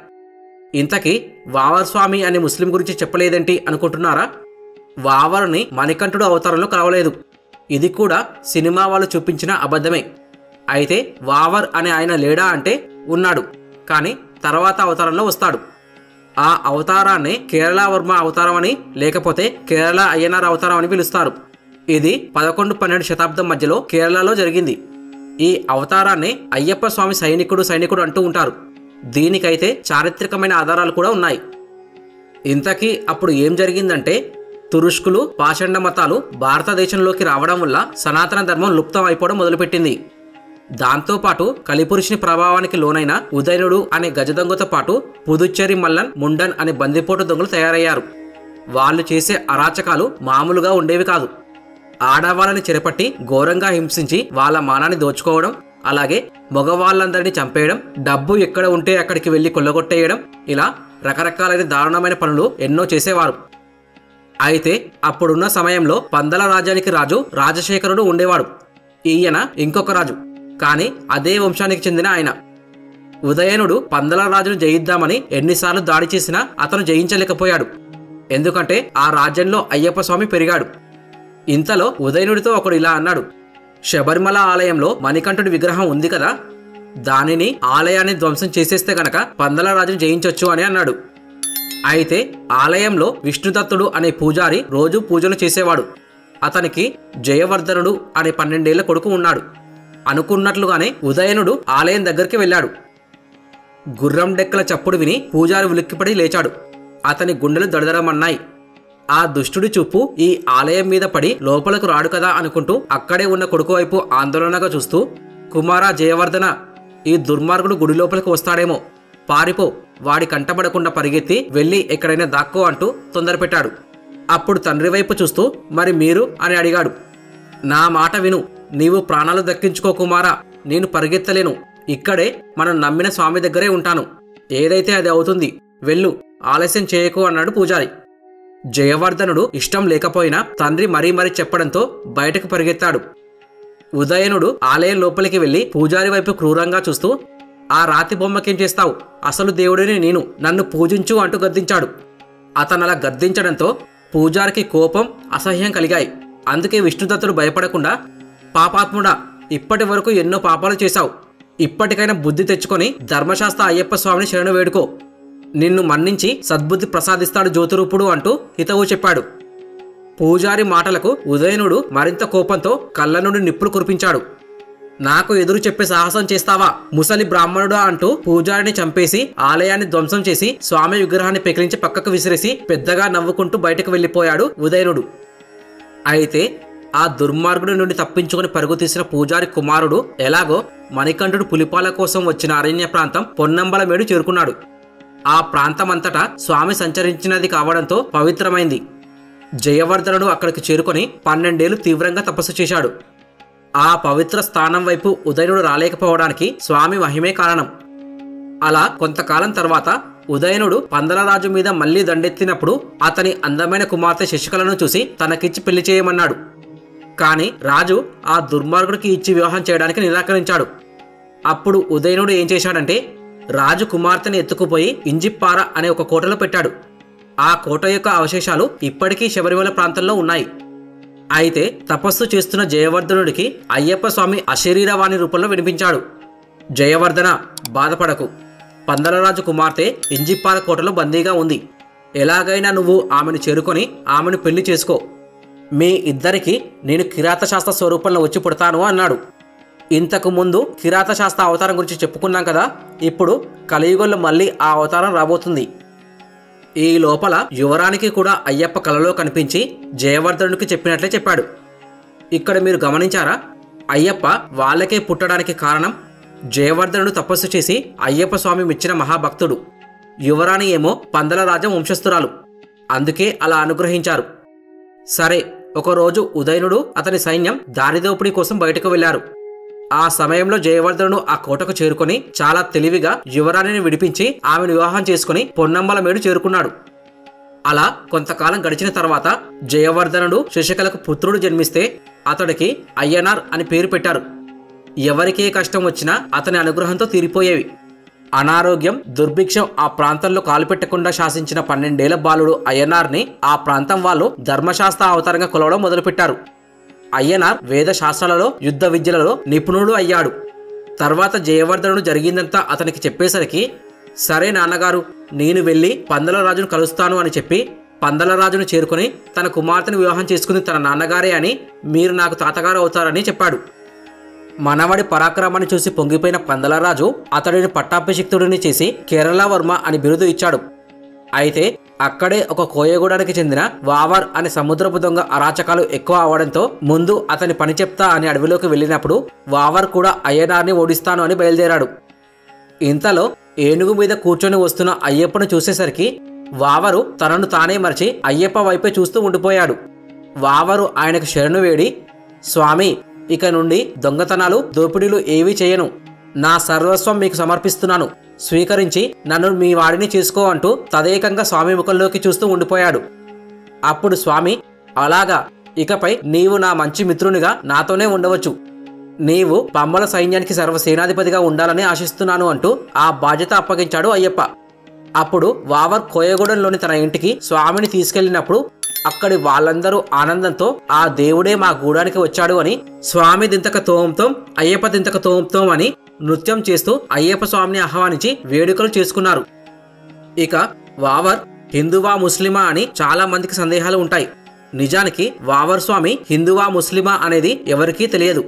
ఇంతకీ వావర్ స్వామి అనే ముస్లిం గురించి చెప్పలేదేంటి అనుకుంటున్నారా? వావరుని మణికంఠుడు అవతారంలో కలవలేదు. ఇది కూడా సినిమా వాళ్ళు చూపించిన అబద్ధమే. అయితే వావర్ అనే ఆయన లేడా అంటే ఉన్నాడు, కానీ తర్వాత అవతారంలో వస్తాడు. ఆ అవతారాన్ని కేరళ వర్మ అవతారం అని, లేకపోతే కేరళ అయ్యనార్ అవతారం అని పిలుస్తారు. ఇది 11-12 శతాబ్దం మధ్యలో కేరళలో జరిగింది. ఈ అవతారాన్ని అయ్యప్ప స్వామి సైనికుడు అంటూ ఉంటారు. దీనికైతే చారిత్రకమైన ఆధారాలు కూడా ఉన్నాయి. ఇంతకీ అప్పుడు ఏం జరిగిందంటే, తురుష్కులు, పాషండ మతాలు భారతదేశంలోకి రావడం వల్ల సనాతన ధర్మం లుప్తం అయిపోవడం మొదలుపెట్టింది. దాంతోపాటు కలిపురుషుని ప్రభావానికి లోనైన ఉదయనుడు అనే గజదొంగతో పాటు పుదుచ్చేరి మల్లన్, ముండన్ అనే బందిపోటు దొంగలు తయారయ్యారు. వాళ్ళు చేసే అరాచకాలు మామూలుగా ఉండేవి కాదు. ఆడవాళ్ళని చెరపట్టి ఘోరంగా హింసించి వాళ్ళ మానాన్ని దోచుకోవడం, అలాగే మగవాళ్ళందరినీ చంపేయడం, డబ్బు ఎక్కడ ఉంటే అక్కడికి వెళ్లి కొల్లగొట్టేయడం, ఇలా రకరకాలైన దారుణమైన పనులు ఎన్నో చేసేవారు. అయితే అప్పుడున్న సమయంలో పందల రాజ్యానికి రాజు రాజశేఖరుడు ఉండేవాడు. ఈయన ఇంకొక రాజు, కానీ అదే వంశానికి చెందిన ఆయన. ఉదయనుడు పందల రాజును జయిద్దామని ఎన్నిసార్లు దాడి చేసినా అతను జయించలేకపోయాడు. ఎందుకంటే ఆ రాజ్యంలో అయ్యప్ప స్వామి పెరిగాడు. ఇంతలో ఉదయనుడితో ఒకడు ఇలా అన్నాడు, శబరిమల ఆలయంలో మణికంఠుడి విగ్రహం ఉంది కదా, దానిని ఆలయాన్ని ధ్వంసం చేసేస్తే గనక పందల రాజును జయించొచ్చు అని అన్నాడు. అయితే ఆలయంలో విష్ణుదత్తుడు అనే పూజారి రోజు పూజలు చేసేవాడు. అతనికి జయవర్ధనుడు అనే 12 ఏళ్ల కొడుకు ఉన్నాడు. అనుకున్నట్లుగానే ఉదయనుడు ఆలయం దగ్గరికి వెళ్ళాడు. గుర్రం డెక్కల చప్పుడు విని పూజారి ఉలిక్కిపడి లేచాడు. అతని గుండెలు దడదడమన్నాయి. ఆ దుష్టుడి చూపు ఈ ఆలయం మీద పడి లోపలకు రాడు కదా అనుకుంటూ అక్కడే ఉన్న కొడుకు వైపు ఆందోళనగా చూస్తూ, కుమారా జయవర్ధన, ఈ దుర్మార్గుడు గుడి లోపలికి వస్తాడేమో, పారిపో, వాడి కంటపడకుండా పరిగెత్తి వెళ్ళి ఎక్కడైనా దాక్కో అంటూ తొందరపెట్టాడు. అప్పుడు తండ్రి వైపు చూస్తూ, మరి మీరు అని అడిగాడు. నా మాట విను, నీవు ప్రాణాలు దక్కించుకో కుమారా, నేను పరిగెత్తలేను. ఇక్కడే మనం నమ్మిన స్వామి దగ్గరే ఉంటాను. ఏదైతే అది అవుతుంది, వెళ్ళు, ఆలస్యం చేయకు అన్నాడు పూజారి. జయవర్ధనుడు ఇష్టం లేకపోయినా తండ్రి మరీ మరీ చెప్పడంతో బయటకు పరిగెత్తాడు. ఉదయనుడు ఆలయం లోపలికి వెళ్లి పూజారి వైపు క్రూరంగా చూస్తూ, ఆ రాతి బొమ్మకేం చేస్తావు? అసలు దేవుడిని నేను, నన్ను పూజించు అంటూ గద్దించాడు. అతను అలా గద్దించడంతో పూజారికి కోపం, అసహ్యం కలిగాయి. అందుకే విష్ణుదత్తుడు భయపడకుండా, పాపాత్ముడా, ఇప్పటి వరకు ఎన్నో పాపాలు చేశావు. ఇప్పటికైనా బుద్ధి తెచ్చుకొని ధర్మశాస్త్ర అయ్యప్ప స్వామిని శరణు వేడుకో. నిన్ను మన్నించి సద్బుద్ధి ప్రసాదిస్తాడు జ్యోతిరూపుడు అంటూ హితవు చెప్పాడు. పూజారి మాటలకు ఉదయనుడు మరింత కోపంతో కళ్ళ నుండి నిప్పులు కురిపించాడు. నాకు ఎదురు చెప్పే సాహసం చేస్తావా, ముసలి బ్రాహ్మణుడా అంటూ పూజారిని చంపేసి ఆలయాన్ని ధ్వంసం చేసి స్వామి విగ్రహాన్ని పెకిలించి పక్కకు విసిరేసి పెద్దగా నవ్వుకుంటూ బయటకు వెళ్లిపోయాడు ఉదయనుడు. అయితే ఆ దుర్మార్గుడి నుండి తప్పించుకుని పరుగు తీసిన పూజారి కుమారుడు ఎలాగో మణికంఠుడు పులిపాల కోసం వచ్చిన అరణ్య ప్రాంతం పొన్నంబలమేడు చేరుకున్నాడు. ఆ ప్రాంతమంతటా స్వామి సంచరించినది కావడంతో పవిత్రమైంది. జయవర్ధనుడు అక్కడికి చేరుకొని 12 ఏళ్లు తీవ్రంగా తపస్సు చేశాడు. ఆ పవిత్ర స్థానం వైపు ఉదయనుడు రాలేకపోవడానికి స్వామి మహిమే కారణం. అలా కొంతకాలం తర్వాత ఉదయనుడు పందలరాజు మీద మళ్లీ దండెత్తినప్పుడు అతని అందమైన కుమార్తె శశికళను చూసి తనకిచ్చి పెళ్లి చేయమన్నాడు. కాని రాజు ఆ దుర్మార్గుడికి ఇచ్చి వివాహం చేయడానికి నిరాకరించాడు. అప్పుడు ఉదయనుడు ఏం చేశాడంటే రాజు కుమార్తెని ఎత్తుకుపోయి ఇంజిప్పార అనే ఒక కోటలో పెట్టాడు. ఆ కోట యొక్క అవశేషాలు ఇప్పటికీ శబరిమల ప్రాంతంలో ఉన్నాయి. అయితే తపస్సు చేస్తున్న జయవర్ధనుడికి అయ్యప్ప స్వామి అశరీరవాణి రూపంలో వినిపించాడు. జయవర్ధన, బాధపడకు. పందలరాజు కుమార్తె ఇంజిప్పార కోటలో బందీగా ఉంది. ఎలాగైనా నువ్వు ఆమెను చేరుకొని ఆమెను పెళ్లి చేసుకో. మీ ఇద్దరికి నేను కిరాతశాస్త్ర స్వరూపంలో వచ్చి పుడతాను అన్నాడు. ఇంతకు ముందు కిరాతశాస్త్ర అవతారం గురించి చెప్పుకున్నాం కదా, ఇప్పుడు కలియుగంలో మళ్ళీ ఆ అవతారం రాబోతుంది. ఈ లోపల యువరానికి కూడా అయ్యప్ప కలలో కనిపించి జయవర్ధనుడికి చెప్పినట్లే చెప్పాడు. ఇక్కడ మీరు గమనించారా, అయ్యప్ప వాళ్ళకే పుట్టడానికి కారణం జయవర్ధనుడు తపస్సు చేసి అయ్యప్ప స్వామి మెచ్చిన మహాభక్తుడు. యువరాణి ఏమో పందలరాజం వంశస్థురాలు, అందుకే అలా అనుగ్రహించారు. సరే, ఒకరోజు ఉదయనుడు అతని సైన్యం దారిదోపిడీ కోసం బయటకు వెళ్లారు. ఆ సమయంలో జయవర్ధనుడు ఆ కోటకు చేరుకొని చాలా తెలివిగా యువరాణిని విడిపించి ఆమెను వివాహం చేసుకుని పొన్నంబలమేడు చేరుకున్నాడు. అలా కొంతకాలం గడిచిన తర్వాత జయవర్ధనుడు శశికళకు పుత్రుడు జన్మిస్తే అతడికి అయ్యనార్ అని పేరు పెట్టారు. ఎవరికే కష్టం వచ్చినా అతని అనుగ్రహంతో తీరిపోయేవి. అనారోగ్యం, దుర్భిక్షం ఆ ప్రాంతంలో కాలుపెట్టకుండా శాసించిన 12 ఏళ్ల బాలుడు అయ్యనార్ని ఆ ప్రాంతం వాళ్ళు ధర్మశాస్త్ర అవతారంగా కొలవడం మొదలుపెట్టారు. అయ్యనార్ వేద శాస్త్రాలలో, యుద్ధ విద్యలలో నిపుణుడు అయ్యాడు. తర్వాత జయవర్ధనుడు జరిగిందంతా అతనికి చెప్పేసరికి, సరే నాన్నగారు, నేను వెళ్ళి పందలరాజును కలుస్తాను అని చెప్పి పందలరాజును చేరుకుని తన కుమార్తెను వివాహం చేసుకుని తన నాన్నగారే అని, మీరు నాకు తాతగారు అవుతారని చెప్పాడు. మనవడి పరాక్రమాన్ని చూసి పొంగిపోయిన పందలరాజు అతడిని పట్టాభిషిక్తుడిని చేసి కేరళ వర్మ అని బిరుదు ఇచ్చాడు. అయితే అక్కడే ఒక కోయగూడానికి చెందిన వావర్ అనే సముద్రపు దొంగ అరాచకాలు ఎక్కువ అవడంతో ముందు అతని పని చెప్తా అని అడవిలోకి వెళ్ళినప్పుడు వావర్ కూడా అయ్యనార్ని ఓడిస్తాను అని బయలుదేరాడు. ఇంతలో ఏనుగు మీద కూర్చొని వస్తున్న అయ్యప్పను చూసేసరికి వావరు తనను తానే మరిచి అయ్యప్ప వైపే చూస్తూ ఉండిపోయాడు. వావరు ఆయనకు శరణు వేడి, స్వామి, ఇక నుండి దొంగతనాలు, దోపిడీలు ఏవీ చేయను. నా సర్వస్వం మీకు సమర్పిస్తున్నాను. స్వీకరించి నన్ను మీ వాడిని చేసుకో అంటూ తదేకంగా స్వామి ముఖంలోకి చూస్తూ ఉండిపోయాడు. అప్పుడు స్వామి, అలాగా, ఇకపై నీవు నా మంచి మిత్రునిగా నాతోనే ఉండవచ్చు. నీవు పంబల సైన్యానికి సర్వసేనాధిపతిగా ఉండాలని ఆశిస్తున్నాను అంటూ ఆ బాధ్యత అప్పగించాడు అయ్యప్ప. అప్పుడు వావర్ కోయగూడెంలోని తన ఇంటికి స్వామిని తీసుకెళ్లినప్పుడు అక్కడి వాళ్ళందరూ ఆనందంతో ఆ దేవుడే మా గూడానికి వచ్చాడు అని, స్వామి దింతక తోంతోం, అయ్యప్ప దింతక తోంతోం అని నృత్యం చేస్తూ అయ్యప్ప స్వామిని ఆహ్వానించి వేడుకలు చేసుకున్నారు. ఇక వావర్ హిందువా ముస్లిమా అని చాలా మందికి సందేహాలు ఉంటాయి. నిజానికి వావర్ స్వామి హిందువా ముస్లిమా అనేది ఎవరికీ తెలియదు.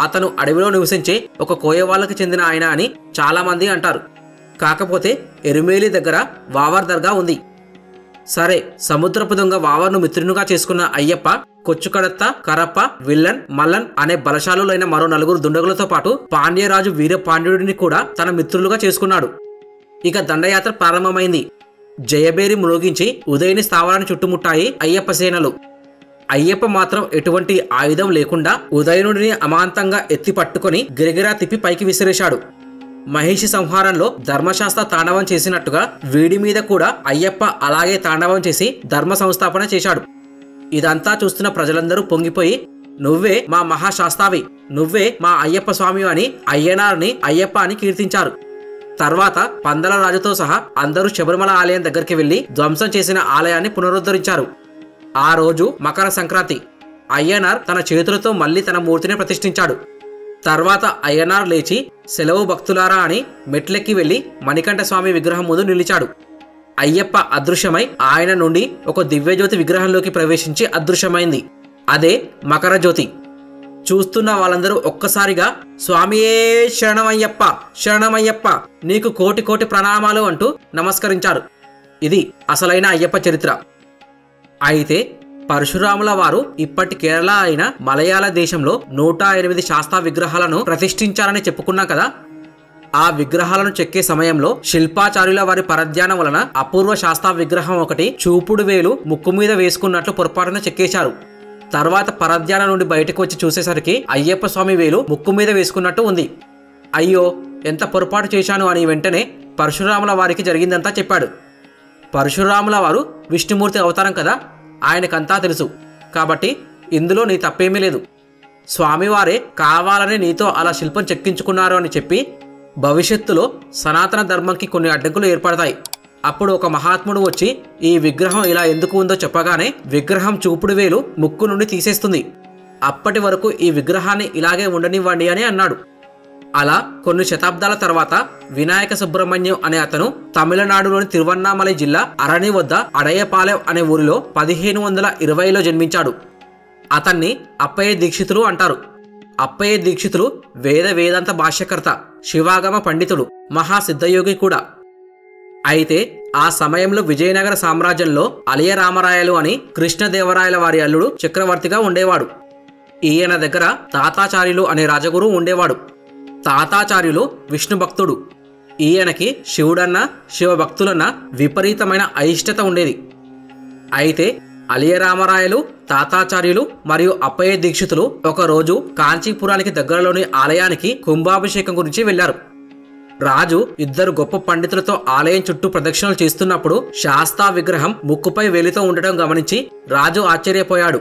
అతను అడవిలో నివసించే ఒక కోయవాళ్ళకి చెందిన ఆయన అని చాలా మంది అంటారు. కాకపోతే ఎరుమేలి దగ్గర వావర్ దర్గా ఉంది. సరే, సముద్రపు దొంగ వావర్ను మిత్రునిగా చేసుకున్న అయ్యప్ప కొచ్చుకడత్త, కరప్ప, విల్లన్, మల్లన్ అనే బలశాలులైన మరో 4 దుండగులతో పాటు పాండ్యరాజు వీరపాండ్యుడిని కూడా తన మిత్రులుగా చేసుకున్నాడు. ఇక దండయాత్ర ప్రారంభమైంది. జయబేరి మ్రోగించి ఉదయని స్థావరాన్ని చుట్టుముట్టాయి అయ్యప్ప సేనలు. అయ్యప్ప మాత్రం ఎటువంటి ఆయుధం లేకుండా ఉదయనుడిని అమాంతంగా ఎత్తి పట్టుకుని గిరిగిరా తిప్పి పైకి విసిరేశాడు. మహిషి సంహారంలో ధర్మశాస్త్ర తాండవం చేసినట్టుగా వీడి మీద కూడా అయ్యప్ప అలాగే తాండవం చేసి ధర్మ సంస్థాపన చేశాడు. ఇదంతా చూస్తున్న ప్రజలందరూ పొంగిపోయి, నువ్వే మా మహాశాస్త్రావి, నువ్వే మా అయ్యప్ప స్వామి అని అయ్యనార్ని అయ్యప్ప అని కీర్తించారు. తర్వాత పందల రాజుతో సహా అందరూ శబరిమల ఆలయం దగ్గరికి వెళ్లి ధ్వంసం చేసిన ఆలయాన్ని పునరుద్ధరించారు. ఆ రోజు మకర సంక్రాంతి. అయ్యనార్ తన చేతులతో మళ్లీ తన మూర్తిని ప్రతిష్ఠించాడు. తర్వాత అయ్యనార్ లేచి సెలవు భక్తులారా అని మెట్లెక్కి వెళ్లి మణికంఠ స్వామి విగ్రహం ముందు నిలిచాడు. అయ్యప్ప అదృశ్యమై ఆయన నుండి ఒక దివ్యజ్యోతి విగ్రహంలోకి ప్రవేశించి అదృశ్యమైంది. అదే మకర జ్యోతి. చూస్తున్న వాళ్ళందరూ ఒక్కసారిగా స్వామియే శరణమయ్యప్ప, శరణమయ్యప్ప, నీకు కోటి కోటి ప్రణామాలు అంటూ నమస్కరించారు. ఇది అసలైన అయ్యప్ప చరిత్ర. అయితే పరశురాముల వారు ఇప్పటి కేరళ అయిన మలయాళ దేశంలో 108 శాస్తా విగ్రహాలను ప్రతిష్ఠించారని చెప్పుకున్నాం కదా. ఆ విగ్రహాలను చెక్కే సమయంలో శిల్పాచార్యుల వారి పరధ్యానం వలన అపూర్వ శాస్తా విగ్రహం ఒకటి చూపుడు వేలు ముక్కు మీద వేసుకున్నట్లు పొరపాటున చెక్కేశారు. తర్వాత పరధ్యానం నుండి బయటకు వచ్చి చూసేసరికి అయ్యప్ప స్వామి వేలు ముక్కు మీద వేసుకున్నట్టు ఉంది. అయ్యో ఎంత పొరపాటు చేశాను అని వెంటనే పరశురాముల వారికి జరిగిందంతా చెప్పాడు. పరశురాముల వారు విష్ణుమూర్తి అవతారం కదా, ఆయనకంతా తెలుసు. కాబట్టి ఇందులో నీ తప్పేమీ లేదు. స్వామివారే కావాలని నీతో అలా శిల్పం చెక్కించుకున్నారు అని చెప్పి భవిష్యత్తులో సనాతన ధర్మంకి కొన్ని అడ్డంకులు ఏర్పడతాయి. అప్పుడు ఒక మహాత్ముడు వచ్చి ఈ విగ్రహం ఇలా ఎందుకు ఉందో చెప్పగానే విగ్రహం చూపుడు వేలు ముక్కు నుండి తీసేస్తుంది. అప్పటి వరకు ఈ విగ్రహాన్ని ఇలాగే ఉండనివ్వండి అని అన్నాడు. అలా కొన్ని శతాబ్దాల తర్వాత వినాయక సుబ్రహ్మణ్యం అనే అతను తమిళనాడులోని తిరువన్నామలై జిల్లా అరణి వద్ద అడయ్యపాలెం అనే ఊరిలో 1520లో జన్మించాడు. అతన్ని అప్పయ్య దీక్షితులు అంటారు. అప్పయ్య దీక్షితులు వేదాంత భాష్యకర్త, శివాగమ పండితుడు, మహాసిద్ధయోగి కూడా. అయితే ఆ సమయంలో విజయనగర సామ్రాజ్యంలో అలియ రామరాయలు అని కృష్ణదేవరాయల వారి అల్లుడు చక్రవర్తిగా ఉండేవాడు. ఈయన దగ్గర తాతాచార్యులు అనే రాజగురు ఉండేవాడు. తాతాచార్యులు విష్ణు భక్తుడు. ఈయనకి శివుడన్న శివభక్తులన్న విపరీతమైన అయిష్టత ఉండేది. అయితే అలియరామరాయలు, తాతాచార్యులు మరియు అప్పయ్య దీక్షితులు ఒకరోజు కాంచీపురానికి దగ్గరలోని ఆలయానికి కుంభాభిషేకం గురించి వెళ్లారు. రాజు ఇద్దరు గొప్ప పండితులతో ఆలయం చుట్టూ ప్రదక్షిణలు చేస్తున్నప్పుడు శాస్తా విగ్రహం ముక్కుపై వేలితో ఉండటం గమనించి రాజు ఆశ్చర్యపోయాడు.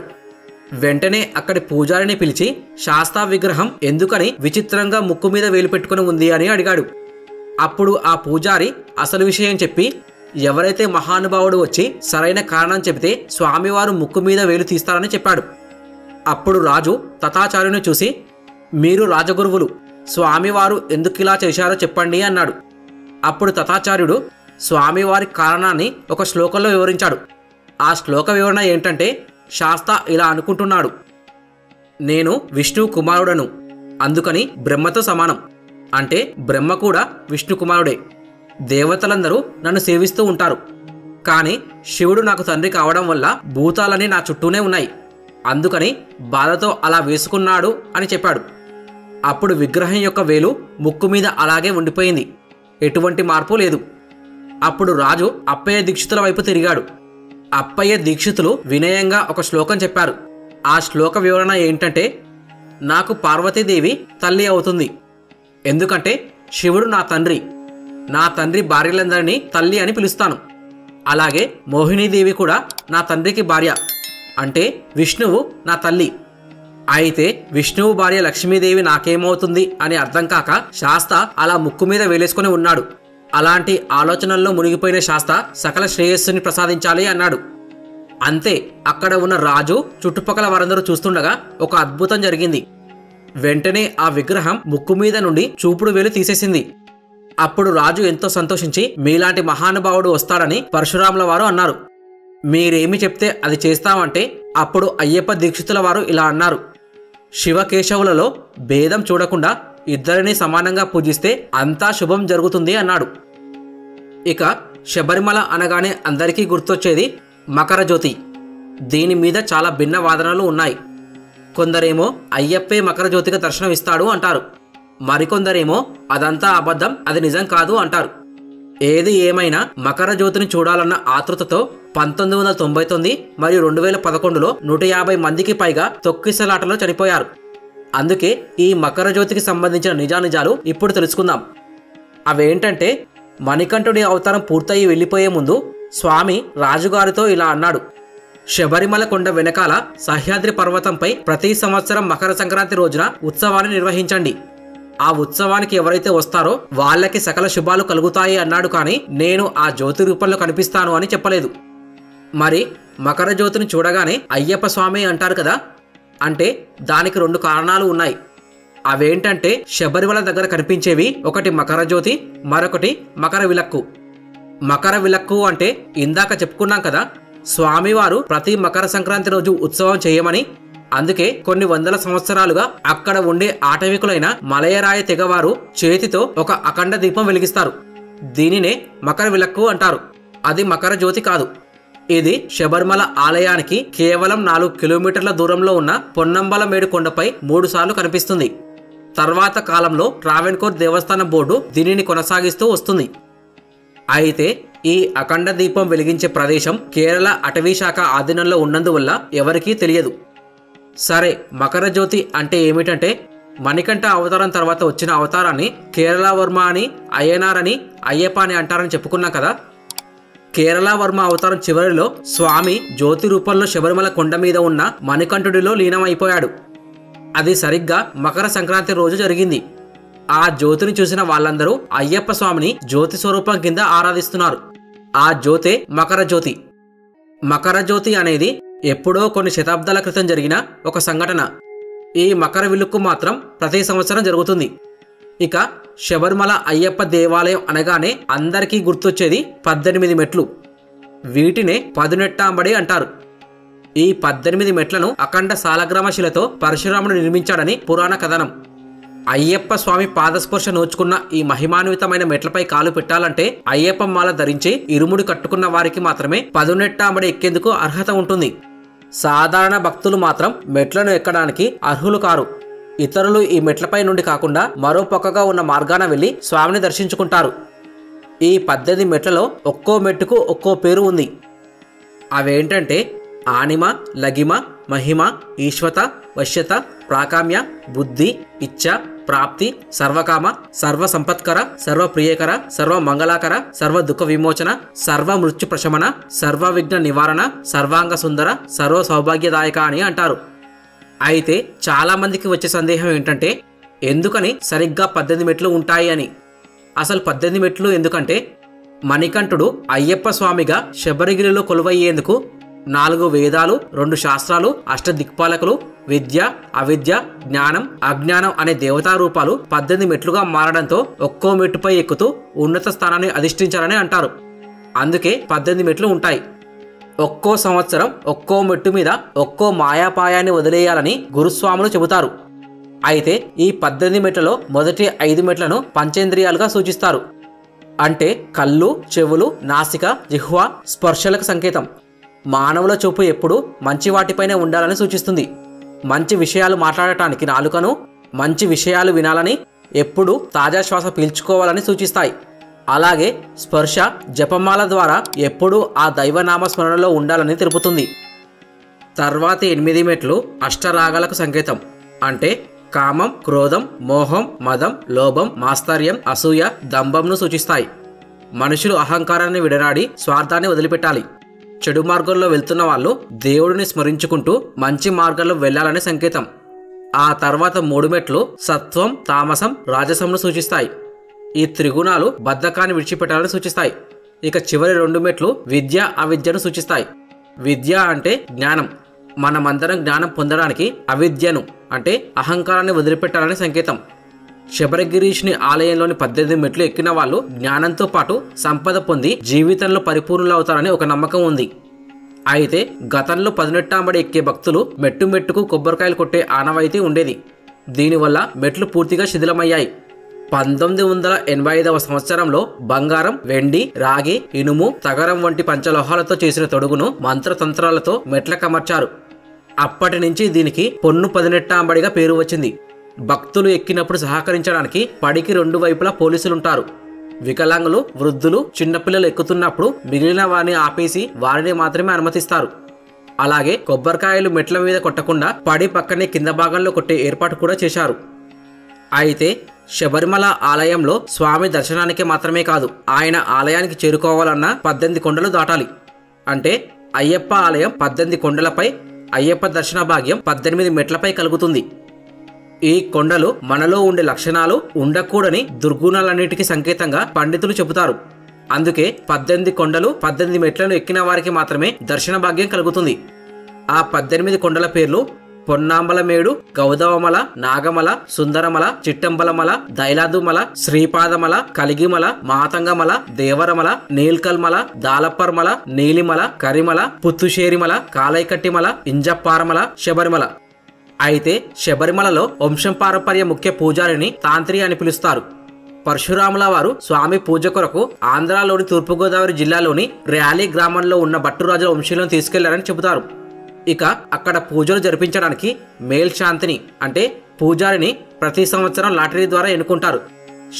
వెంటనే అక్కడి పూజారిని పిలిచి శాస్తా విగ్రహం ఎందుకని విచిత్రంగా ముక్కు మీద వేలు పెట్టుకుని ఉంది అని అడిగాడు. అప్పుడు ఆ పూజారి అసలు విషయం చెప్పి ఎవరైతే మహానుభావుడు వచ్చి సరైన కారణం చెబితే స్వామివారు ముక్కు మీద వేలు తీస్తారని చెప్పాడు. అప్పుడు రాజు తతాచార్యుని చూసి, మీరు రాజగురువులు, స్వామివారు ఎందుకిలా చేశారో చెప్పండి అన్నాడు. అప్పుడు తతాచార్యుడు స్వామివారి కారణాన్ని ఒక శ్లోకంలో వివరించాడు. ఆ శ్లోక వివరణ ఏంటంటే, శాస్తా ఇలా అనుకుంటున్నాడు, నేను విష్ణు కుమారుడను, అందుకని బ్రహ్మతో సమానం. అంటే బ్రహ్మ కూడా విష్ణు కుమారుడే. దేవతలందరూ నన్ను సేవిస్తూ ఉంటారు, కానీ శివుడు నాకు తండ్రి కావడం వల్ల భూతాలన్నీ నా చుట్టూనే ఉన్నాయి, అందుకని బాధతో అలా వేసుకున్నాడు అని చెప్పాడు. అప్పుడు విగ్రహం యొక్క వేలు ముక్కు మీద అలాగే ఉండిపోయింది, ఎటువంటి మార్పు లేదు. అప్పుడు రాజు అప్పయ్య దీక్షితుల వైపు తిరిగాడు. అప్పయ్య దీక్షితులు వినయంగా ఒక శ్లోకం చెప్పారు. ఆ శ్లోక వివరణ ఏంటంటే, నాకు పార్వతీదేవి తల్లి అవుతుంది, ఎందుకంటే శివుడు నా తండ్రి, నా తండ్రి భార్యలందరినీ తల్లి అని పిలుస్తాను. అలాగే మోహినీదేవి కూడా నా తండ్రికి భార్య, అంటే విష్ణువు నా తల్లి. అయితే విష్ణువు భార్య లక్ష్మీదేవి నాకేమవుతుంది అని అర్థం కాక శాస్తా అలా ముక్కు మీద వేలేసుకుని ఉన్నాడు. అలాంటి ఆలోచనల్లో మునిగిపోయిన శాస్తా సకల శ్రేయస్సుని ప్రసాదించాలి అన్నాడు. అంతే, అక్కడ ఉన్న రాజు చుట్టుపక్కల వారందరూ చూస్తుండగా ఒక అద్భుతం జరిగింది. వెంటనే ఆ విగ్రహం ముక్కు మీద నుండి చూపుడు వేలు తీసేసింది. అప్పుడు రాజు ఎంతో సంతోషించి, మీలాంటి మహానుభావుడు వస్తాడని పరశురాముల వారు అన్నారు. మీరేమి చెప్తే అది చేస్తామంటే అప్పుడు అయ్యప్ప దీక్షితుల వారు ఇలా అన్నారు, శివకేశవులలో భేదం చూడకుండా ఇద్దరిని సమానంగా పూజిస్తే అంతా శుభం జరుగుతుంది అన్నాడు. ఇక శబరిమల అనగానే అందరికీ గుర్తొచ్చేది మకర జ్యోతి. దీని మీద చాలా భిన్న వాదనలు ఉన్నాయి. కొందరేమో అయ్యప్పే మకర జ్యోతిగా దర్శనమిస్తాడు అంటారు, మరికొందరేమో అదంతా అబద్ధం, అది నిజం కాదు అంటారు. ఏది ఏమైనా మకర జ్యోతిని చూడాలన్న ఆతృతతో 1999 మరియు 2011లో 150 మందికి పైగా తొక్కిసలాటలో చనిపోయారు. అందుకే ఈ మకర జ్యోతికి సంబంధించిన నిజానిజాలు ఇప్పుడు తెలుసుకుందాం. అవేంటంటే, మణికంఠుడి అవతారం పూర్తయి వెళ్లిపోయే ముందు స్వామి రాజుగారితో ఇలా అన్నాడు, శబరిమల కొండ వెనకాల సహ్యాద్రి పర్వతంపై ప్రతి సంవత్సరం మకర సంక్రాంతి రోజున ఉత్సవాన్ని నిర్వహించండి. ఆ ఉత్సవానికి ఎవరైతే వస్తారో వాళ్ళకి సకల శుభాలు కలుగుతాయి అన్నాడు, కానీ నేను ఆ జ్యోతి రూపంలో కనిపిస్తాను అని చెప్పలేదు. మరి మకర జ్యోతిని చూడగానే అయ్యప్ప స్వామి అంటారు కదా, అంటే దానికి 2 కారణాలు ఉన్నాయి. అవేంటంటే శబరిమల దగ్గర కనిపించేవి ఒకటి మకర జ్యోతి, మరొకటి మకర విలక్కు. మకర విలక్కు అంటే ఇందాక చెప్పుకున్నాం కదా, స్వామివారు ప్రతి మకర సంక్రాంతి రోజు ఉత్సవం చేయమని. అందుకే కొన్ని వందల సంవత్సరాలుగా అక్కడ ఉండే ఆటవికులైన మలయరాయ తెగవారు చేతితో ఒక అఖండ దీపం వెలిగిస్తారు. దీనినే మకర విలక్కు అంటారు. అది మకర జ్యోతి కాదు. ఇది శబరిమల ఆలయానికి కేవలం 4 కిలోమీటర్ల దూరంలో ఉన్న పొన్నంబలమేడు కొండపై 3 సార్లు కనిపిస్తుంది. తర్వాత కాలంలో ట్రావెన్కోర్ దేవస్థానం బోర్డు దీనిని కొనసాగిస్తూ వస్తుంది. అయితే ఈ అఖండ దీపం వెలిగించే ప్రదేశం కేరళ అటవీ శాఖ ఆధీనంలో ఉన్నందువల్ల ఎవరికీ తెలియదు. సరే, మకర జ్యోతి అంటే ఏమిటంటే మణికంఠ అవతారం తర్వాత వచ్చిన అవతారాన్ని కేరళ వర్మ అని, అయ్యనార్ అని, అయ్యప్ప అని అంటారని చెప్పుకున్నాం కదా. కేరళ వర్మ అవతారం చివరిలో స్వామి జ్యోతి రూపంలో శబరిమల కొండ మీద ఉన్న మణికంఠుడిలో లీనమైపోయాడు. అది సరిగ్గా మకర సంక్రాంతి రోజు జరిగింది. ఆ జ్యోతిని చూసిన వాళ్ళందరూ అయ్యప్ప స్వామిని జ్యోతి స్వరూపం కింద ఆరాధిస్తున్నారు. ఆ జ్యోతే మకర జ్యోతి. మకర జ్యోతి అనేది ఎప్పుడో కొన్ని శతాబ్దాల క్రితం జరిగిన ఒక సంఘటన. ఈ మకర విలుక్కు మాత్రం ప్రతి సంవత్సరం జరుగుతుంది. ఇక శబరిమల అయ్యప్ప దేవాలయం అనగానే అందరికీ గుర్తొచ్చేది 18 మెట్లు. వీటినే 10నెట్టాంబడి అంటారు. ఈ 18 మెట్లను అఖండ సాలగ్రామ శిలతో పరశురాముడు నిర్మించాడని పురాణ కథనం. అయ్యప్ప స్వామి పాదస్పర్శ నోచుకున్న ఈ మహిమాన్వితమైన మెట్లపై కాలు పెట్టాలంటే అయ్యప్ప మాల ధరించి ఇరుముడి కట్టుకున్న వారికి మాత్రమే 10నెట్టాంబడి ఎక్కేందుకు అర్హత ఉంటుంది. సాధారణ భక్తులు మాత్రం మెట్లను ఎక్కడానికి అర్హులు కారు. ఇతరులు ఈ మెట్లపై నుండి కాకుండా మరో పక్కగా ఉన్న మార్గాన వెళ్లి స్వామిని దర్శించుకుంటారు. ఈ 18 మెట్లలో ఒక్కో మెట్టుకు ఒక్కో పేరు ఉంది. అవేంటంటే ఆనిమ, లగిమ, మహిమ, ఈశ్వత, వశ్యత, ప్రాకామ్య, బుద్ధి, ఇచ్ఛ, ప్రాప్తి, సర్వకామ, సర్వ సంపత్కర, సర్వ ప్రియకర, సర్వ మంగళాకర, సర్వ దుఃఖ విమోచన, సర్వ మృత్యు ప్రశమన, సర్వ విఘ్న నివారణ, సర్వాంగ సుందర, సర్వ సౌభాగ్యదాయక అని అంటారు. అయితే చాలా మందికి వచ్చే సందేహం ఏంటంటే ఎందుకని సరిగ్గా 18 మెట్లు ఉంటాయి అని. అసలు 18 మెట్లు ఎందుకంటే మణికంఠుడు అయ్యప్ప స్వామిగా శబరిగిరిలో కొలువయ్యేందుకు 4 వేదాలు, 2 శాస్త్రాలు, 8 దిక్పాలకులు, విద్య, అవిద్య, జ్ఞానం, అజ్ఞానం అనే దేవతా రూపాలు 18 మెట్లుగా మారడంతో ఒక్కో మెట్టుపై ఎక్కుతూ ఉన్నత స్థానాన్ని అధిష్ఠించాలని అంటారు. అందుకే 18 మెట్లు ఉంటాయి. ఒక్కో సంవత్సరం ఒక్కో మెట్టు మీద ఒక్కో మాయాపాయాన్ని వదిలేయాలని గురుస్వాములు చెబుతారు. అయితే ఈ 18 మెట్లలో మొదటి 5 మెట్లను పంచేంద్రియాలుగా సూచిస్తారు. అంటే కళ్ళు, చెవులు, నాసిక, జిహ్వ, స్పర్శలకు సంకేతం. మానవుల చూపు ఎప్పుడూ మంచి వాటిపైనే ఉండాలని సూచిస్తుంది. మంచి విషయాలు మాట్లాడటానికి నాలుకను, మంచి విషయాలు వినాలని, ఎప్పుడు తాజా శ్వాస పీల్చుకోవాలని సూచిస్తాయి. అలాగే స్పర్శ జపమాల ద్వారా ఎప్పుడూ ఆ దైవనామ స్మరణలో ఉండాలని తెలుపుతుంది. తర్వాతి 8 మెట్లు అష్టరాగాలకు సంకేతం. అంటే కామం, క్రోధం, మోహం, మదం, లోభం, మాత్సర్యం, అసూయ, దంభంను సూచిస్తాయి. మనుషులు అహంకారాన్ని విడనాడి స్వార్థాన్ని వదిలిపెట్టాలి. చెడు మార్గంలో వెళ్తున్న వాళ్ళు దేవుడిని స్మరించుకుంటూ మంచి మార్గంలో వెళ్లాలనే సంకేతం. ఆ తర్వాత 3 మెట్లు సత్వం, తామసం, రాజసంను సూచిస్తాయి. ఈ త్రిగుణాలు బద్ధకాన్ని విడిచిపెట్టాలని సూచిస్తాయి. ఇక చివరి 2 మెట్లు విద్య, అవిద్యను సూచిస్తాయి. విద్య అంటే జ్ఞానం. మనమందరం జ్ఞానం పొందడానికి అవిద్యను అంటే అహంకారాన్ని వదిలిపెట్టాలనే సంకేతం. శబరిగిరీష్ని ఆలయంలోని 18 మెట్లు ఎక్కిన వాళ్ళు జ్ఞానంతో పాటు సంపద పొంది జీవితంలో పరిపూర్ణులవుతారని ఒక నమ్మకం ఉంది. అయితే గతంలో 18 ఎక్కే భక్తులు మెట్టు మెట్టుకు కొబ్బరికాయలు కొట్టే ఆనవాయితీ ఉండేది. దీనివల్ల మెట్లు పూర్తిగా శిథిలమయ్యాయి. 1985వ సంవత్సరంలో బంగారం, వెండి, రాగి, ఇనుము, తగరం వంటి పంచలోహాలతో చేసిన తొడుగును మంత్రతంత్రాలతో మెట్లకమర్చారు. అప్పటి నుంచి దీనికి పొన్ను 18 పేరు వచ్చింది. భక్తులు ఎక్కినప్పుడు సహకరించడానికి పడికి 2 వైపులా పోలీసులుంటారు. వికలాంగులు, వృద్ధులు, చిన్నపిల్లలు ఎక్కుతున్నప్పుడు మిగిలిన వారిని ఆపేసి వారిని మాత్రమే అనుమతిస్తారు. అలాగే కొబ్బరికాయలు మెట్ల మీద కొట్టకుండా పడి పక్కనే కింద భాగంలో కొట్టే ఏర్పాటు కూడా చేశారు. అయితే శబరిమల ఆలయంలో స్వామి దర్శనానికి మాత్రమే కాదు, ఆయన ఆలయానికి చేరుకోవాలన్నా 18 కొండలు దాటాలి. అంటే అయ్యప్ప ఆలయం 18 కొండలపై, అయ్యప్ప దర్శన భాగ్యం 18 మెట్లపై కలుగుతుంది. ఈ కొండలు మనలో ఉండే లక్షణాలు ఉండకూడని దుర్గుణాలన్నిటికీ సంకేతంగా పండితులు చెబుతారు. అందుకే 18 కొండలు 18 మెట్లను ఎక్కిన వారికి మాత్రమే దర్శన భాగ్యం కలుగుతుంది. ఆ 18 కొండల పేర్లు పొన్నాంబలమేడు, గౌదవమల, నాగమల, సుందరమల, చిట్టంబలమల, దైలాదుమల, శ్రీపాదమల, కలిగిమల, మాతంగమల, దేవరమల, నీల్కల్మల, దాలప్పర్మల, నీలిమల, కరిమల, పుత్తుషేరిమల, కాలైకట్టిమల, ఇంజప్పారమల, శబరిమల. అయితే శబరిమలలో వంశం పారంపర్య ముఖ్య పూజారిని తాంత్రి అని పిలుస్తారు. పరశురాముల వారు స్వామి పూజ కొరకు ఆంధ్రాలోని తూర్పుగోదావరి జిల్లాలోని ర్యాలీ గ్రామంలో ఉన్న భట్టురాజుల వంశీయులను తీసుకెళ్లారని చెబుతారు. ఇక అక్కడ పూజలు జరిపించడానికి మేల్శాంతిని అంటే పూజారిని ప్రతి సంవత్సరం లాటరీ ద్వారా ఎన్నుకుంటారు.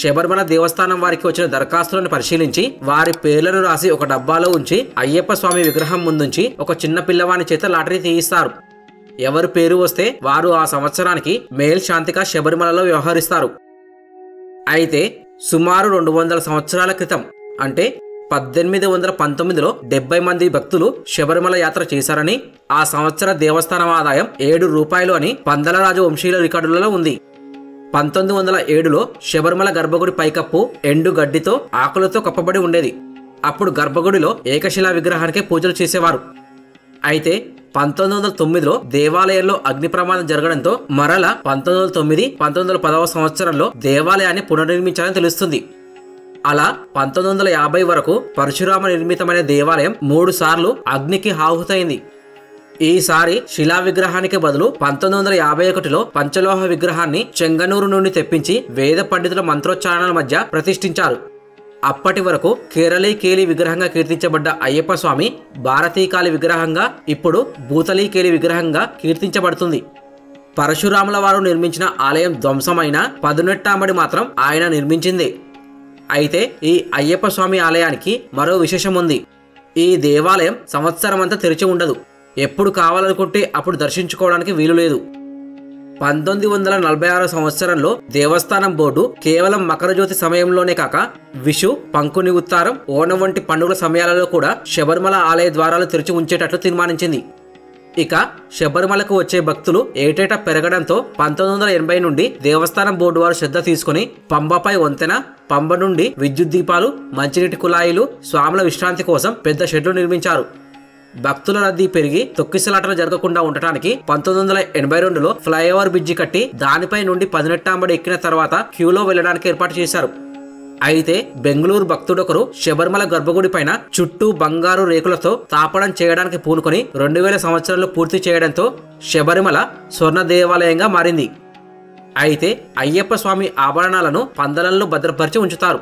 శబరిమల దేవస్థానం వారికి వచ్చిన దరఖాస్తులను పరిశీలించి వారి పేర్లను రాసి ఒక డబ్బాలో ఉంచి అయ్యప్ప స్వామి విగ్రహం ముందుంచి ఒక చిన్న పిల్లవాని చేత లాటరీ తీయిస్తారు. ఎవరి పేరు వస్తే వారు ఆ సంవత్సరానికి మేల్శాంతిగా శబరిమలలో వ్యవహరిస్తారు. అయితే సుమారు 200 సంవత్సరాల క్రితం అంటే 1819లో 70 మంది భక్తులు శబరిమల యాత్ర చేశారని, ఆ సంవత్సర దేవస్థానం ఆదాయం ₹7 అని పందలరాజు వంశీయుల రికార్డులలో ఉంది. 1907లో శబరిమల గర్భగుడి పైకప్పు ఎండు గడ్డితో ఆకులతో కప్పబడి ఉండేది. అప్పుడు గర్భగుడిలో ఏకశిలా విగ్రహానికే పూజలు చేసేవారు. అయితే 1909లో దేవాలయంలో అగ్ని ప్రమాదం జరగడంతో మరల 1909, 1910వ సంవత్సరంలో దేవాలయాన్ని పునర్నిర్మించాలని తెలుస్తుంది. అలా 1950 వరకు పరశురామ నిర్మితమైన దేవాలయం 3 సార్లు అగ్నికి ఆహుతైంది. ఈసారి శిలా విగ్రహానికి బదులు 1951లో పంచలోహ విగ్రహాన్ని చెంగనూరు నుండి తెప్పించి వేద పండితుల మంత్రోచ్చారణల మధ్య ప్రతిష్ఠించారు. అప్పటి వరకు కేరళీకేలి విగ్రహంగా కీర్తించబడ్డ అయ్యప్ప స్వామి భారతీకాళి విగ్రహంగా, ఇప్పుడు భూతలీకేలి విగ్రహంగా కీర్తించబడుతుంది. పరశురాముల వారు నిర్మించిన ఆలయం ధ్వంసమైన పదునెట్టాంబడి మాత్రం ఆయన నిర్మించిందే. అయితే ఈ అయ్యప్ప స్వామి ఆలయానికి మరో విశేషం ఉంది. ఈ దేవాలయం సంవత్సరమంతా తెరిచి ఉండదు. ఎప్పుడు కావాలనుకుంటే అప్పుడు దర్శించుకోవడానికి వీలు లేదు. 1946 సంవత్సరంలో దేవస్థానం బోర్డు కేవలం మకరజ్యోతి సమయంలోనే కాక విషు, పంకుని ఉత్తారం, ఓణం వంటి పండుగల సమయాలలో కూడా శబరిమల ఆలయ ద్వారాలు తెరిచి ఉంచేటట్లు తీర్మానించింది. ఇక శబరిమలకు వచ్చే భక్తులు ఏటేటా పెరగడంతో 1980 నుండి దేవస్థానం బోర్డు వారు శ్రద్ధ తీసుకుని పంబపై వంతెన, పంబ నుండి విద్యుత్ దీపాలు, మంచినీటి కుళాయిలు, స్వాముల విశ్రాంతి కోసం పెద్ద షెడ్లు నిర్మించారు. భక్తుల రద్దీ పెరిగి తొక్కిసలాటలు జరగకుండా ఉండటానికి 1982లో ఫ్లైఓవర్ బ్రిడ్జి కట్టి దానిపై నుండి 18 ఎక్కిన తర్వాత క్యూలో వెళ్లడానికి ఏర్పాటు చేశారు. అయితే బెంగళూరు భక్తుడొకరు శబరిమల గర్భగుడి పైన చుట్టూ బంగారు రేకులతో తాపడం చేయడానికి పూనుకొని 2000 సంవత్సరంలో పూర్తి చేయడంతో శబరిమల స్వర్ణ దేవాలయంగా మారింది. అయితే అయ్యప్ప స్వామి ఆభరణాలను పందలంలో భద్రపరిచి ఉంచుతారు.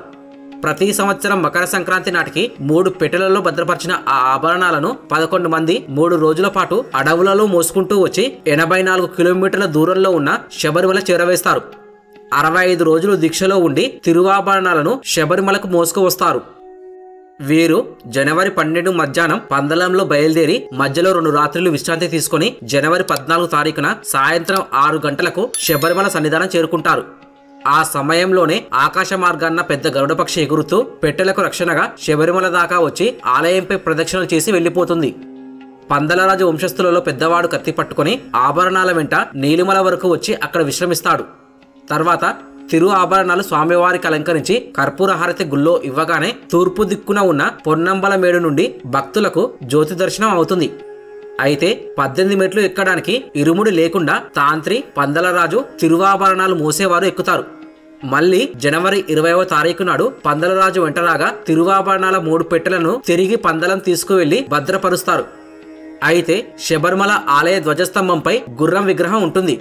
ప్రతి సంవత్సరం మకర సంక్రాంతి నాటికి 3 పెట్టెలలో భద్రపరిచిన ఆ ఆభరణాలను 11 మంది 3 రోజుల పాటు అడవులలో మోసుకుంటూ వచ్చి 84 కిలోమీటర్ల దూరంలో ఉన్న శబరిమల చేరవేస్తారు. 65 రోజులు దీక్షలో ఉండి తిరువాభరణాలను శబరిమలకు మోసుకువస్తారు. వీరు జనవరి 12 మధ్యాహ్నం పందలంలో బయలుదేరి మధ్యలో 2 రాత్రులు విశ్రాంతి తీసుకుని జనవరి 14 తారీఖున సాయంత్రం 6 గంటలకు శబరిమల సన్నిధానం చేరుకుంటారు. ఆ సమయంలోనే ఆకాశ మార్గాన్న పెద్ద గరుడపక్షి ఎగురుతూ పెట్టెలకు రక్షణగా శబరిమల దాకా వచ్చి ఆలయంపై ప్రదక్షిణలు చేసి వెళ్లిపోతుంది. పందలరాజు వంశస్థులలో పెద్దవాడు కత్తి పట్టుకుని ఆభరణాల వెంట నీలిమల వరకు వచ్చి అక్కడ విశ్రమిస్తాడు. తర్వాత తిరు ఆభరణాలు స్వామివారికి అలంకరించి కర్పూర హారతి గుళ్ళో ఇవ్వగానే తూర్పు దిక్కున ఉన్న పొన్నంబల మేడు నుండి భక్తులకు జ్యోతి దర్శనం అవుతుంది. అయితే 18 మెట్లు ఎక్కడానికి ఇరుముడి లేకుండా తాంత్రి, పందలరాజు తిరువాభరణాలు మోసేవారు ఎక్కుతారు. మళ్ళీ జనవరి 20వ తారీఖు నాడు పందలరాజు వెంటరాగా తిరువాభరణాల 3 పెట్టెలను తిరిగి పందలం తీసుకువెళ్లి భద్రపరుస్తారు. అయితే శబరిమల ఆలయ ధ్వజస్తంభంపై గుర్రం విగ్రహం ఉంటుంది.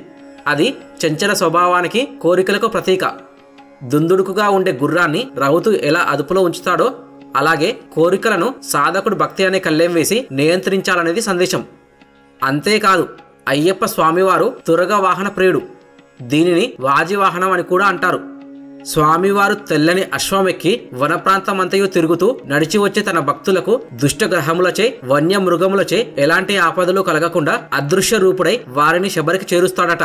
అది చంచల స్వభావానికి, కోరికలకు ప్రతీక. దుందుడుకుగా ఉండే గుర్రాన్ని రౌతు ఎలా అదుపులో ఉంచుతాడో అలాగే కోరికలను సాధకుడు భక్తి అనే కళ్ళెం వేసి నియంత్రించాలనేది సందేశం. అంతేకాదు అయ్యప్ప స్వామివారు తురగ వాహన ప్రియుడు. దీనిని వాజివాహనం అని కూడా అంటారు. స్వామివారు తెల్లని అశ్వమెక్కి వన ప్రాంతమంతయు తిరుగుతూ నడిచి వచ్చే తన భక్తులకు దుష్టగ్రహములచే, వన్యమృగములచే ఎలాంటి ఆపదలు కలగకుండా అదృశ్య రూపుడై వారిని శబరికి చేరుస్తాడట.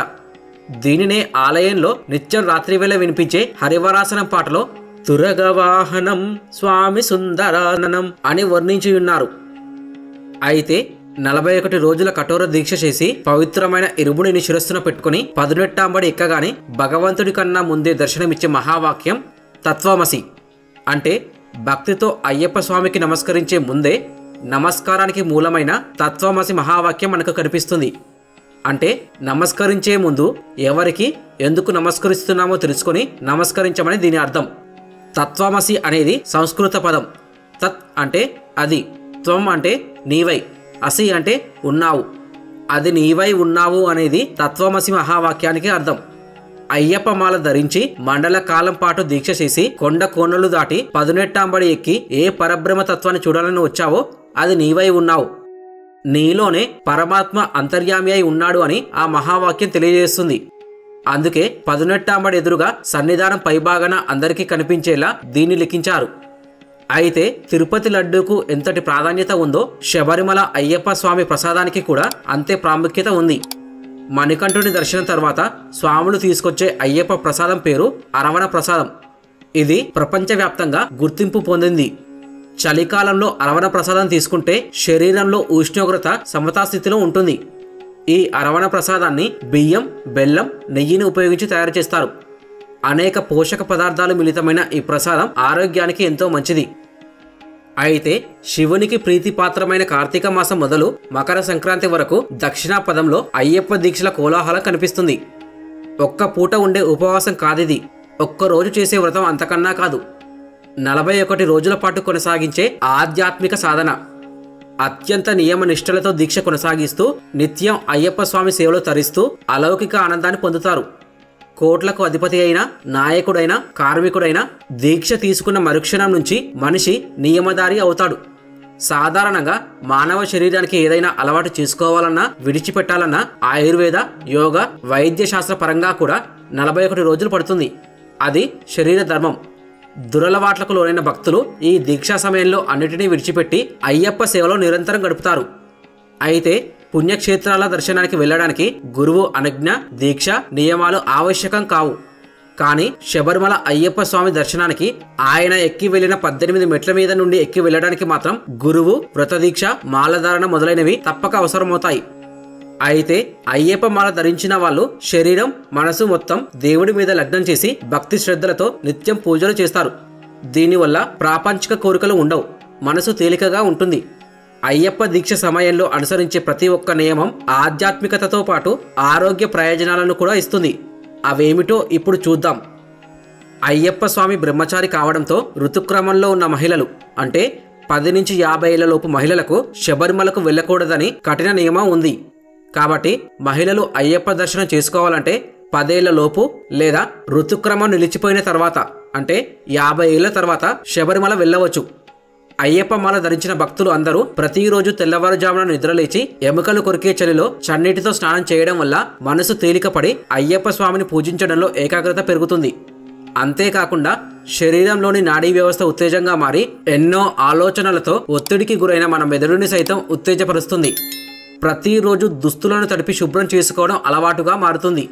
దీనినే ఆలయంలో నిత్యం రాత్రివేళ వినిపించే హరివరాసనం పాటలో తురగవాహనం స్వామి సుందరాననం అని వర్ణించి ఉన్నారు. అయితే 41 రోజుల కఠోర దీక్ష చేసి పవిత్రమైన ఇరుముడిని శిరస్సున పెట్టుకుని 18 ఎక్కగానే భగవంతుడి కన్నా ముందే దర్శనమిచ్చే మహావాక్యం తత్వమసి. అంటే భక్తితో అయ్యప్ప స్వామికి నమస్కరించే ముందే నమస్కారానికి మూలమైన తత్వమసి మహావాక్యం మనకు కనిపిస్తుంది. అంటే నమస్కరించే ముందు ఎవరికి ఎందుకు నమస్కరిస్తున్నామో తెలుసుకొని నమస్కరించమని దీని అర్థం. తత్వమసి అనేది సంస్కృత పదం. తత్ అంటే అది, త్వం అంటే నీవై, అసి అంటే ఉన్నావు, అది నీవై ఉన్నావు అనేది తత్వమసి మహావాక్యానికి అర్థం. అయ్యప్ప మాల ధరించి మండల కాలం పాటు దీక్ష చేసి కొండ కోనలు దాటి 18 ఎక్కి ఏ పరబ్రహ్మ తత్వాన్ని చూడాలని వచ్చావో అది నీవై ఉన్నావు. నీలోనే పరమాత్మ అంతర్యామి అయి ఉన్నాడు అని ఆ మహావాక్యం తెలియజేస్తుంది. అందుకే 18 ఎదురుగా సన్నిధానం పైభాగాన అందరికీ కనిపించేలా దీన్ని లిఖించారు. అయితే తిరుపతి లడ్డూకు ఎంతటి ప్రాధాన్యత ఉందో శబరిమల అయ్యప్ప స్వామి ప్రసాదానికి కూడా అంతే ప్రాముఖ్యత ఉంది. మణికంఠుని దర్శనం తర్వాత స్వాములు తీసుకొచ్చే అయ్యప్ప ప్రసాదం పేరు అరవణ ప్రసాదం. ఇది ప్రపంచవ్యాప్తంగా గుర్తింపు పొందింది. చలికాలంలో అరవణ ప్రసాదం తీసుకుంటే శరీరంలో ఉష్ణోగ్రత సమతాస్థితిలో ఉంటుంది. ఈ అరవణ ప్రసాదాన్ని బియ్యం, బెల్లం, నెయ్యిని ఉపయోగించి తయారు చేస్తారు. అనేక పోషక పదార్థాలు మిళితమైన ఈ ప్రసాదం ఆరోగ్యానికి ఎంతో మంచిది. అయితే శివునికి ప్రీతిపాత్రమైన కార్తీక మాసం మొదలు మకర సంక్రాంతి వరకు దక్షిణాపదంలో అయ్యప్ప దీక్షల కోలాహలం కనిపిస్తుంది. ఒక్క పూట ఉండే ఉపవాసం కాదిది, ఒక్కరోజు చేసే వ్రతం అంతకన్నా కాదు. 41 రోజుల పాటు కొనసాగించే ఆధ్యాత్మిక సాధన. అత్యంత నియమ నిష్ఠలతో దీక్ష కొనసాగిస్తూ నిత్యం అయ్యప్ప స్వామి సేవలో తరిస్తూ అలౌకిక ఆనందాన్ని పొందుతారు. కోట్లకు అధిపతి అయినా, నాయకుడైనా, కార్మికుడైనా దీక్ష తీసుకున్న మరుక్షణం నుంచి మనిషి నియమదారి అవుతాడు. సాధారణంగా మానవ శరీరానికి ఏదైనా అలవాటు చేసుకోవాలన్నా, విడిచిపెట్టాలన్నా ఆయుర్వేద, యోగ, వైద్య శాస్త్ర పరంగా కూడా 41 రోజులు పడుతుంది. అది శరీర ధర్మం. దురలవాట్లకు లోనైన భక్తులు ఈ దీక్షా సమయంలో అన్నిటినీ విడిచిపెట్టి అయ్యప్ప సేవలో నిరంతరం గడుపుతారు. అయితే పుణ్యక్షేత్రాల దర్శనానికి వెళ్ళడానికి గురువు అనుజ్ఞ, దీక్ష, నియమాలు ఆవశ్యకం కావు. కానీ శబరిమల అయ్యప్ప స్వామి దర్శనానికి ఆయన ఎక్కి వెళ్లిన 18 మెట్ల మీద నుండి ఎక్కి వెళ్ళడానికి మాత్రం గురువు, వ్రతదీక్ష, మాలధారణ మొదలైనవి తప్పక అవసరమవుతాయి. అయితే అయ్యప్ప మాల ధరించిన వాళ్ళు శరీరం, మనసు మొత్తం దేవుడి మీద లగ్నం చేసి భక్తి శ్రద్ధలతో నిత్యం పూజలు చేస్తారు. దీనివల్ల ప్రాపంచిక కోరికలు ఉండవు, మనసు తేలికగా ఉంటుంది. అయ్యప్ప దీక్ష సమయంలో అనుసరించే ప్రతి ఒక్క నియమం ఆధ్యాత్మికతతో పాటు ఆరోగ్య ప్రయోజనాలను కూడా ఇస్తుంది. అవేమిటో ఇప్పుడు చూద్దాం. అయ్యప్ప స్వామి బ్రహ్మచారి కావడంతో ఋతుక్రమంలో ఉన్న మహిళలు, అంటే 10 నుంచి 50 ఏళ్ల లోపు మహిళలకు శబరిమలకు వెళ్ళకూడదని కఠిన నియమం ఉంది. కాబట్టి మహిళలు అయ్యప్ప దర్శనం చేసుకోవాలంటే 10 ఏళ్ల లోపు లేదా ఋతుక్రమం నిలిచిపోయిన తర్వాత, అంటే 50 ఏళ్ల తర్వాత శబరిమల వెళ్ళవచ్చు. అయ్యప్ప మాల ధరించిన భక్తులు అందరూ ప్రతిరోజు తెల్లవారుజామున నిద్రలేచి ఎముకలు కొరికే చలిలో చన్నీటితో స్నానం చేయడం వల్ల మనసు తేలికపడి అయ్యప్ప స్వామిని పూజించడంలో ఏకాగ్రత పెరుగుతుంది. అంతేకాకుండా శరీరంలోని నాడీ వ్యవస్థ ఉత్తేజంగా మారి ఎన్నో ఆలోచనలతో ఒత్తిడికి గురైన మన మెదడుని సైతం ఉత్తేజపరుస్తుంది. ప్రతిరోజు దుస్తులను తడిపి శుభ్రం చేసుకోవడం అలవాటుగా మారుతుంది.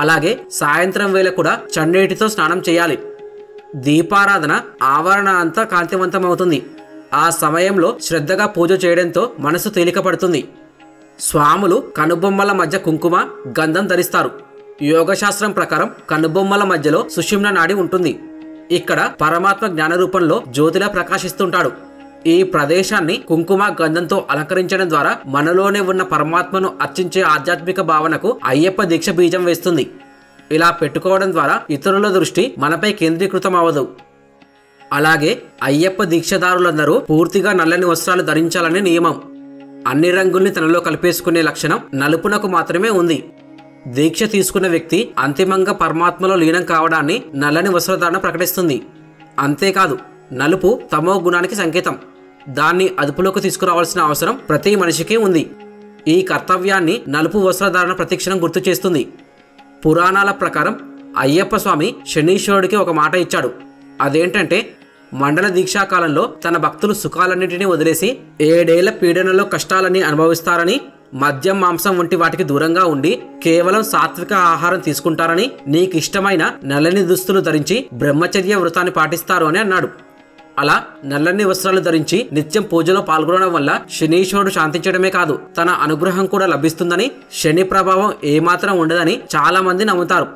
అలాగే సాయంత్రం వేళ కూడా చన్నీటితో స్నానం చేయాలి. దీపారాధన ఆవరణ అంతా కాంతివంతమవుతుంది. ఆ సమయంలో శ్రద్ధగా పూజ చేయడంతో మనసు తేలికపడుతుంది. స్వాములు కనుబొమ్మల మధ్య కుంకుమ, గంధం ధరిస్తారు. యోగశాస్త్రం ప్రకారం కనుబొమ్మల మధ్యలో సుషుమ్న నాడి ఉంటుంది. ఇక్కడ పరమాత్మ జ్ఞాన రూపంలో జ్యోతిలా ప్రకాశిస్తుంటాడు. ఈ ప్రదేశాన్ని కుంకుమ, గంధంతో అలంకరించడం ద్వారా మనలోనే ఉన్న పరమాత్మను అర్చించే ఆధ్యాత్మిక భావనకు అయ్యప్ప దీక్ష బీజం వేస్తుంది. ఇలా పెట్టుకోవడం ద్వారా ఇతరుల దృష్టి మనపై కేంద్రీకృతం అవ్వదు. అలాగే అయ్యప్ప దీక్షదారులందరూ పూర్తిగా నల్లని వస్త్రాలు ధరించాలని నియమం. అన్ని రంగుల్ని తనలో కలిపేసుకునే లక్షణం నలుపునకు మాత్రమే ఉంది. దీక్ష తీసుకున్న వ్యక్తి అంతిమంగా పరమాత్మలో లీనం కావడాన్ని నల్లని వస్త్రధారణ ప్రకటిస్తుంది. అంతేకాదు, నలుపు తమో గుణానికి సంకేతం. దాన్ని అదుపులోకి తీసుకురావాల్సిన అవసరం ప్రతి మనిషికి ఉంది. ఈ కర్తవ్యాన్ని నలుపు వస్త్రధారణ ప్రతిక్షణం గుర్తు చేస్తుంది. పురాణాల ప్రకారం అయ్యప్ప స్వామి శనీశ్వరుడికి ఒక మాట ఇచ్చాడు. అదేంటంటే, మండల దీక్షాకాలంలో తన భక్తులు సుఖాలన్నింటినీ వదిలేసి 7 ఏళ్ల పీడనలో కష్టాలన్నీ అనుభవిస్తారని, మద్యం, మాంసం వంటి వాటికి దూరంగా ఉండి కేవలం సాత్విక ఆహారం తీసుకుంటారని, నీకు ఇష్టమైన నల్లని దుస్తులు ధరించి బ్రహ్మచర్య వ్రతాన్ని పాటిస్తారు అని అన్నాడు. అలా నల్లని వస్త్రాలు ధరించి నిత్యం పూజలో పాల్గొనడం వల్ల శనీశ్వరుడు శాంతించడమే కాదు, తన అనుగ్రహం కూడా లభిస్తుందని, శని ప్రభావం ఏమాత్రం ఉండదని చాలా మంది నమ్ముతారు.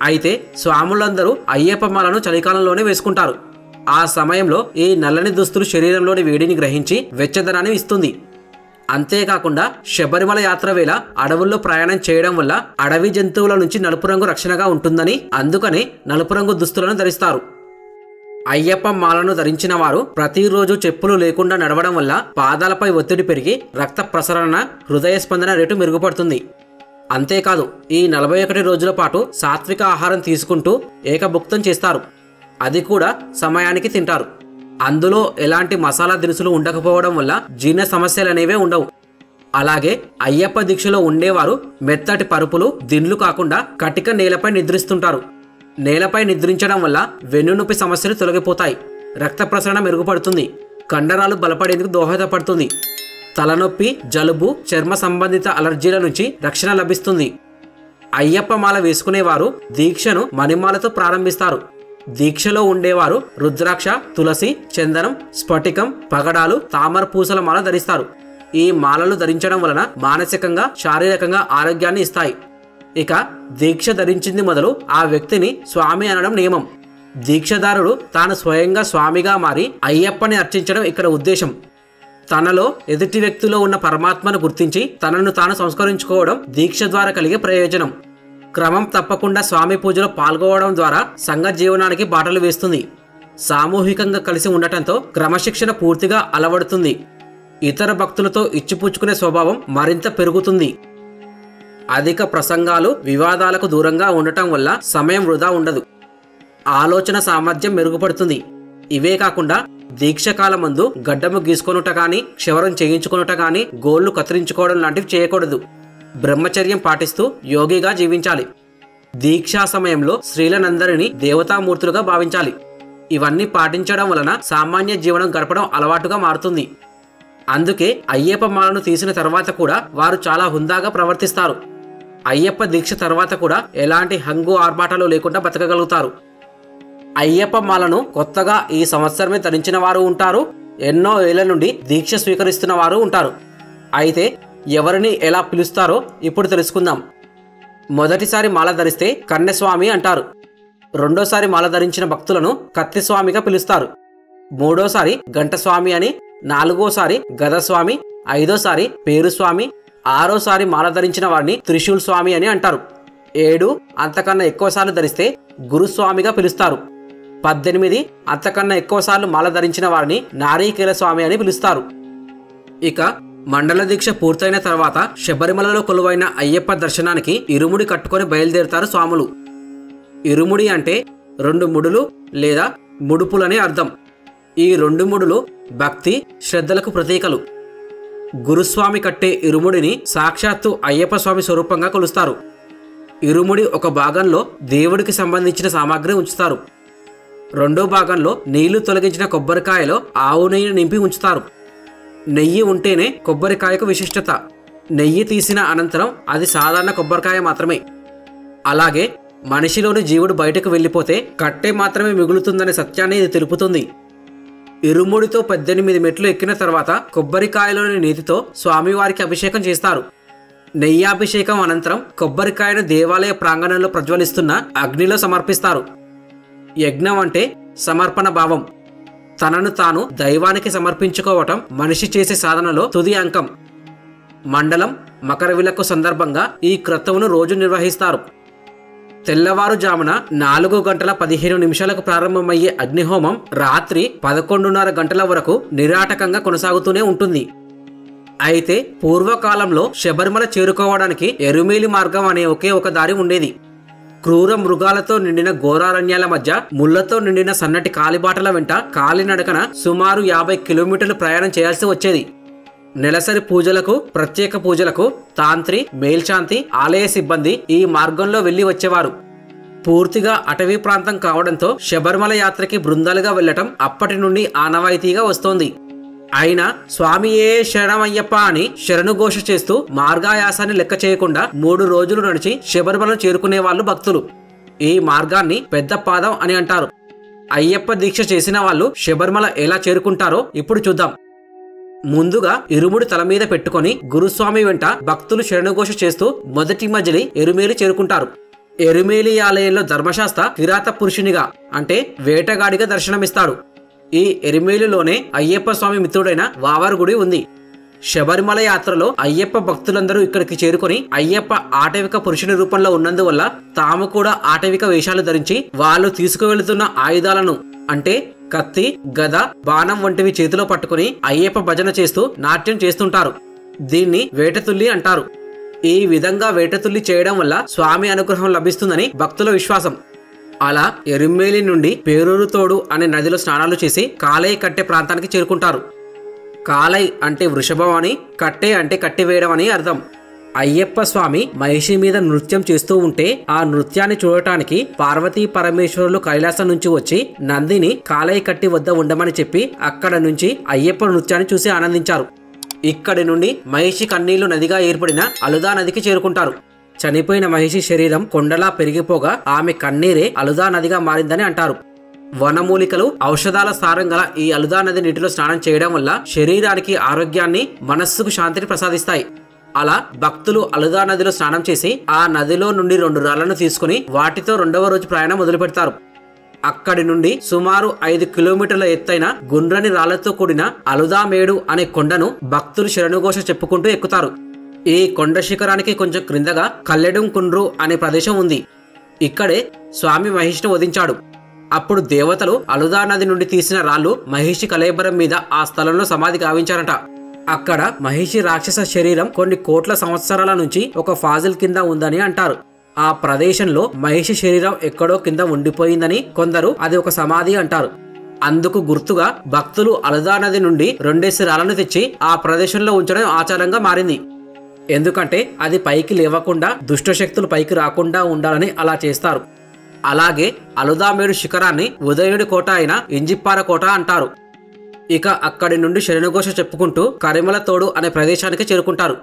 అయితే స్వాములందరూ అయ్యప్ప మాలను చలికాలంలోనే వేసుకుంటారు. ఆ సమయంలో ఈ నల్లని దుస్తులు శరీరంలోని వేడిని గ్రహించి వెచ్చదనాన్ని ఇస్తుంది. అంతేకాకుండా శబరిమల యాత్ర వేళ అడవుల్లో ప్రయాణం చేయడం వల్ల అడవి జంతువుల నుంచి నలుపు రంగు రక్షణగా ఉంటుందని, అందుకనే నలుపు రంగు దుస్తులను ధరిస్తారు. అయ్యప్ప మాలను ధరించిన వారు ప్రతిరోజు చెప్పులు లేకుండా నడవడం వల్ల పాదాలపై ఒత్తిడి పెరిగి రక్త ప్రసరణ, హృదయ స్పందన రేటు మెరుగుపడుతుంది. అంతేకాదు ఈ 41 రోజుల పాటు సాత్విక ఆహారం తీసుకుంటూ ఏకభుక్తం చేస్తారు. అది కూడా సమయానికి తింటారు. అందులో ఎలాంటి మసాలా దినుసులు ఉండకపోవడం వల్ల జీర్ణ సమస్యలనేవే ఉండవు. అలాగే అయ్యప్ప దీక్షలో ఉండేవారు మెత్తటి పరుపులు, దిండ్లు కాకుండా కటిక నేలపై నిద్రిస్తుంటారు. నేలపై నిద్రించడం వల్ల వెన్నునొప్పి సమస్యలు తొలగిపోతాయి, రక్త ప్రసరణ మెరుగుపడుతుంది, కండరాలు బలపడేందుకు దోహదపడుతుంది, తలనొప్పి, జలుబు, చర్మ సంబంధిత అలర్జీల నుంచి రక్షణ లభిస్తుంది. అయ్యప్ప మాల వేసుకునేవారు దీక్షను మణిమాలతో ప్రారంభిస్తారు. దీక్షలో ఉండేవారు రుద్రాక్ష, తులసి, చందనం, స్ఫటికం, పగడాలు, తామర పూసల మాల ధరిస్తారు. ఈ మాలలు ధరించడం వలన మానసికంగా, శారీరకంగా ఆరోగ్యాన్ని ఇస్తాయి. ఇక దీక్ష ధరించింది మొదలు ఆ వ్యక్తిని స్వామి అనడం నియమం. దీక్షదారుడు తాను స్వయంగా స్వామిగా మారి అయ్యప్పని అర్చించడం ఇక్కడ ఉద్దేశం. తనలో ఎదుటి వ్యక్తిలో ఉన్న పరమాత్మను గుర్తించి తనను తాను సంస్కరించుకోవడం దీక్ష ద్వారా కలిగే ప్రయోజనం. క్రమం తప్పకుండా స్వామి పూజలో పాల్గొనడం ద్వారా సంఘ జీవనానికి బాటలు వేస్తుంది. సామూహికంగా కలిసి ఉండటంతో క్రమశిక్షణ పూర్తిగా అలవడుతుంది. ఇతర భక్తులతో ఇచ్చిపుచ్చుకునే స్వభావం మరింత పెరుగుతుంది. అధిక ప్రసంగాలు, వివాదాలకు దూరంగా ఉండటం వల్ల సమయం వృధా ఉండదు. ఆలోచన సామర్థ్యం మెరుగుపడుతుంది. ఇవే కాకుండా దీక్షకాల ముందు గడ్డము గీసుకొనుట కానీ, క్షవరం చేయించుకొనుట కానీ, గోళ్లు కత్తిరించుకోవడం లాంటివి చేయకూడదు. బ్రహ్మచర్యం పాటిస్తూ యోగిగా జీవించాలి. దీక్షా సమయంలో స్త్రీలనందరినీ దేవతామూర్తులుగా భావించాలి. ఇవన్నీ పాటించడం వలన సామాన్య జీవనం గడపడం అలవాటుగా మారుతుంది. అందుకే అయ్యప్ప మాలను తీసిన తర్వాత కూడా వారు చాలా హుందాగా ప్రవర్తిస్తారు. అయ్యప్ప దీక్ష తర్వాత కూడా ఎలాంటి హంగు ఆర్భాటాలు లేకుండా బతకగలుగుతారు. అయ్యప్ప మాలను కొత్తగా ఈ సంవత్సరమే ధరించిన వారు ఉంటారు. ఎన్నో ఏళ్ల నుండి దీక్ష స్వీకరిస్తున్న వారు ఉంటారు. అయితే ఎవరిని ఎలా పిలుస్తారో ఇప్పుడు తెలుసుకుందాం. మొదటిసారి మాల ధరిస్తే కన్యస్వామి అంటారు. రెండోసారి మాల ధరించిన భక్తులను కత్తిస్వామిగా పిలుస్తారు. మూడోసారి గంటస్వామి అని, నాలుగోసారి గదస్వామి, ఐదోసారి పేరుస్వామి, ఆరోసారి మాల ధరించిన వారిని త్రిశూల్ స్వామి అని అంటారు. 7 అంతకన్నా ఎక్కువసార్లు ధరిస్తే గురుస్వామిగా పిలుస్తారు. 18 అంతకన్నా ఎక్కువసార్లు మాల ధరించిన వారిని నారీకేల స్వామి అని పిలుస్తారు. ఇక మండల దీక్ష పూర్తయిన తర్వాత శబరిమలలో కొలువైన అయ్యప్ప దర్శనానికి ఇరుముడి కట్టుకొని బయలుదేరుతారు స్వాములు. ఇరుముడి అంటే 2 ముడులు లేదా ముడుపులని అర్థం. ఈ 2 ముడులు భక్తి, శ్రద్ధలకు ప్రతీకలు. గురుస్వామి కట్టే ఇరుముడిని సాక్షాత్తు అయ్యప్ప స్వామి స్వరూపంగా కొలుస్తారు. ఇరుముడి ఒక భాగంలో దేవుడికి సంబంధించిన సామాగ్రి ఉంచుతారు. రెండో భాగంలో నీళ్లు తొలగించిన కొబ్బరికాయలో ఆవు నెయ్యి నింపి ఉంచుతారు. నెయ్యి ఉంటేనే కొబ్బరికాయకు విశిష్టత. నెయ్యి తీసిన అనంతరం అది సాధారణ కొబ్బరికాయ మాత్రమే. అలాగే మనిషిలోని జీవుడు బయటకు వెళ్ళిపోతే కట్టె మాత్రమే మిగులుతుందనే సత్యాన్ని ఇది తెలుపుతుంది. ఇరుముడితో 18 మెట్లు ఎక్కిన తర్వాత కొబ్బరికాయలోని నీతితో స్వామివారికి అభిషేకం చేస్తారు. నెయ్యాభిషేకం అనంతరం కొబ్బరికాయను దేవాలయ ప్రాంగణంలో ప్రజ్వలిస్తున్న అగ్నిలో సమర్పిస్తారు. యజ్ఞం అంటే సమర్పణ భావం. తనను తాను దైవానికి సమర్పించుకోవటం మనిషి చేసే సాధనలో తుది అంకం. మండలం, మకర విలక్కు సందర్భంగా ఈ క్రతువును రోజు నిర్వహిస్తారు. తెల్లవారుజామున 4:15 ప్రారంభమయ్యే అగ్నిహోమం రాత్రి 11:30 గంటల వరకు నిరాటకంగా కొనసాగుతూనే ఉంటుంది. అయితే పూర్వకాలంలో శబరిమల చేరుకోవడానికి ఎరుమేలి మార్గం అనే ఒకే ఒక దారి ఉండేది. క్రూర మృగాలతో నిండిన ఘోరారణ్యాల మధ్య ముళ్లతో నిండిన సన్నటి కాలిబాటల వెంట కాలినడకన సుమారు 50 కిలోమీటర్లు ప్రయాణం చేయాల్సి వచ్చేది. నెలసరి పూజలకు, ప్రత్యేక పూజలకు తాంత్రి, మేల్శాంతి, ఆలయ సిబ్బంది ఈ మార్గంలో వెళ్లి వచ్చేవారు. పూర్తిగా అటవీ ప్రాంతం కావడంతో శబరిమల యాత్రకి బృందాలుగా వెళ్లటం అప్పటి నుండి ఆనవాయితీగా వస్తోంది. అయినా స్వామియే శరణమయ్యప్ప అని శరణుఘోష చేస్తూ మార్గాయాసాన్ని లెక్క చేయకుండా 3 రోజులు నడిచి శబరిమలను చేరుకునే వాళ్ళు భక్తులు. ఈ మార్గాన్ని పెద్ద పాదం అని అంటారు. అయ్యప్ప దీక్ష చేసిన వాళ్ళు శబరిమల ఎలా చేరుకుంటారో ఇప్పుడు చూద్దాం. ముందుగా ఇరుముడి తల మీద పెట్టుకుని గురుస్వామి వెంట భక్తులు శరణుఘోష చేస్తూ మొదటి మజిలి ఎరుమేలి చేరుకుంటారు. ఎరుమేలి ఆలయంలో ధర్మశాస్త్ర కిరాత పురుషునిగా అంటే వేటగాడిగా దర్శనమిస్తాడు. ఈ ఎరుమేలిలోనే అయ్యప్ప స్వామి మిత్రుడైన వావర్ గుడి ఉంది. శబరిమల యాత్రలో అయ్యప్ప భక్తులందరూ ఇక్కడికి చేరుకొని అయ్యప్ప ఆటవిక పురుషుని రూపంలో ఉన్నందువల్ల తాము కూడా ఆటవిక వేషాలు ధరించి వాళ్ళు తీసుకువెళుతున్న ఆయుధాలను అంటే కత్తి, గద, బాణం వంటివి చేతిలో పట్టుకుని అయ్యప్ప భజన చేస్తూ నాట్యం చేస్తుంటారు. దీన్ని వేటతుల్లి అంటారు. ఈ విధంగా వేటతుల్లి చేయడం వల్ల స్వామి అనుగ్రహం లభిస్తుందని భక్తుల విశ్వాసం. అలా ఎరుమేలి నుండి పేరూరు తోడు అనే నదిలో స్నానాలు చేసి కాలై కట్టె ప్రాంతానికి చేరుకుంటారు. కాలై అంటే వృషభం అని, కట్టె అంటే కట్టివేయడం అని అర్థం. అయ్యప్ప స్వామి మహిషి మీద నృత్యం చేస్తూ ఉంటే ఆ నృత్యాన్ని చూడటానికి పార్వతీ పరమేశ్వరులు కైలాసం నుంచి వచ్చి నందిని కాలై కట్టి వద్ద ఉండమని చెప్పి అక్కడ నుంచి అయ్యప్ప నృత్యాన్ని చూసి ఆనందించారు. ఇక్కడి నుండి మహిషి కన్నీళ్లు నదిగా ఏర్పడిన అలుదా నదికి చేరుకుంటారు. చనిపోయిన మహిషి శరీరం కొండలా పెరిగిపోగా ఆమె కన్నీరే అలుదా నదిగా మారిందని అంటారు. వనమూలికలు, ఔషధాల సారం గల ఈ అలుదా నది నీటిలో స్నానం చేయడం వల్ల శరీరానికి ఆరోగ్యాన్ని, మనస్సుకు శాంతిని ప్రసాదిస్తాయి. అలా భక్తులు అలుదా నదిలో స్నానం చేసి ఆ నదిలో నుండి 2 రాళ్లను తీసుకుని వాటితో 2వ రోజు ప్రయాణం మొదలు పెడతారు. అక్కడి నుండి సుమారు 5 కిలోమీటర్ల ఎత్తైన గుండ్రని రాళ్లతో కూడిన అలుదామేడు అనే కొండను భక్తులు శరణుఘోష చెప్పుకుంటూ ఎక్కుతారు. ఈ కొండ శిఖరానికి కొంచెం క్రిందగా కల్లెడుం కుండ్రు అనే ప్రదేశం ఉంది. ఇక్కడే స్వామి మహిషిని వధించాడు. అప్పుడు దేవతలు అలుదా నది నుండి తీసిన రాళ్లు మహిషి కళేబరం మీద ఆ స్థలంలో సమాధి గావించారట. అక్కడ మహిషి రాక్షస శరీరం కొన్ని కోట్ల సంవత్సరాల నుంచి ఒక ఫాజిల్ కింద ఉందని అంటారు. ఆ ప్రదేశంలో మహిషి శరీరం ఎక్కడో కింద ఉండిపోయిందని, కొందరు అది ఒక సమాధి అంటారు. అందుకు గుర్తుగా భక్తులు అలుదా నది నుండి 2 రాళ్లను తెచ్చి ఆ ప్రదేశంలో ఉంచడం ఆచారంగా మారింది. ఎందుకంటే అది పైకి లేవకుండా దుష్టశక్తులు పైకి రాకుండా ఉండాలని అలా చేస్తారు. అలాగే అలుదామేడు శిఖరాన్ని ఉదయుడి కోట అయిన ఇంజిప్పార కోట అంటారు. ఇక అక్కడి నుండి శరణుఘోష చెప్పుకుంటూ కరిమల తోడు అనే ప్రదేశానికి చేరుకుంటారు.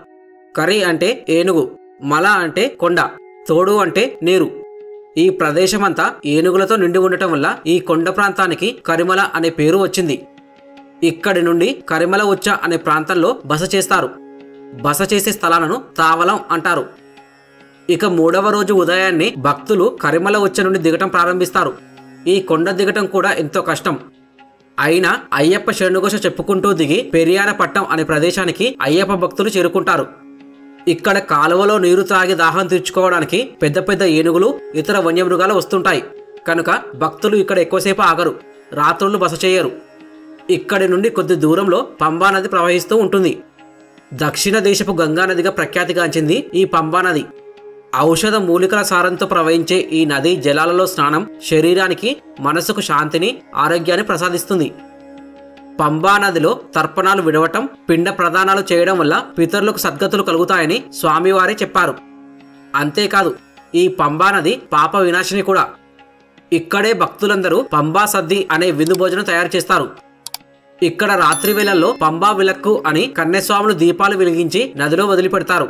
కరి అంటే ఏనుగు, మల అంటే కొండ, తోడు అంటే నీరు. ఈ ప్రదేశమంతా ఏనుగులతో నిండి ఉండటం వల్ల ఈ కొండ ప్రాంతానికి కరిమల అనే పేరు వచ్చింది. ఇక్కడి నుండి కరిమల ఉచ్చ అనే ప్రాంతంలో బస చేస్తారు. బస చేసే స్థలాలను తావలం అంటారు. ఇక 3వ రోజు ఉదయాన్నే భక్తులు కరిమల ఉచ్చ నుండి దిగటం ప్రారంభిస్తారు. ఈ కొండ దిగటం కూడా ఎంతో కష్టం. అయినా అయ్యప్ప శరణుఘోష చెప్పుకుంటూ దిగి పెరియారపట్నం అనే ప్రదేశానికి అయ్యప్ప భక్తులు చేరుకుంటారు. ఇక్కడ కాలువలో నీరు త్రాగి దాహం తీర్చుకోవడానికి పెద్ద పెద్ద ఏనుగులు, ఇతర వన్యమృగాలు వస్తుంటాయి. కనుక భక్తులు ఇక్కడ ఎక్కువసేపు ఆగరు, రాత్రులు బస చేయరు. ఇక్కడి నుండి కొద్ది దూరంలో పంబా నది ప్రవహిస్తూ ఉంటుంది. దక్షిణ దేశపు గంగా నదిగా ప్రఖ్యాతిగాంచింది ఈ పంబా నది. ఔషధ మూలికల సారంతో ప్రవహించే ఈ నది జలాలలో స్నానం శరీరానికి, మనసుకు శాంతిని, ఆరోగ్యాన్ని ప్రసాదిస్తుంది. పంబా నదిలో తర్పణాలు విడవటం, పిండ ప్రదానాలు చేయడం వల్ల పితరులకు సద్గతులు కలుగుతాయని స్వామివారే చెప్పారు. అంతేకాదు ఈ పంబా నది పాప వినాశిని కూడా. ఇక్కడే భక్తులందరూ పంబా సద్ది అనే విందు భోజనం తయారు చేస్తారు. ఇక్కడ రాత్రి వేళల్లో పంబా విలక్కు అని కన్యస్వాములు దీపాలు వెలిగించి నదిలో వదిలిపెడతారు.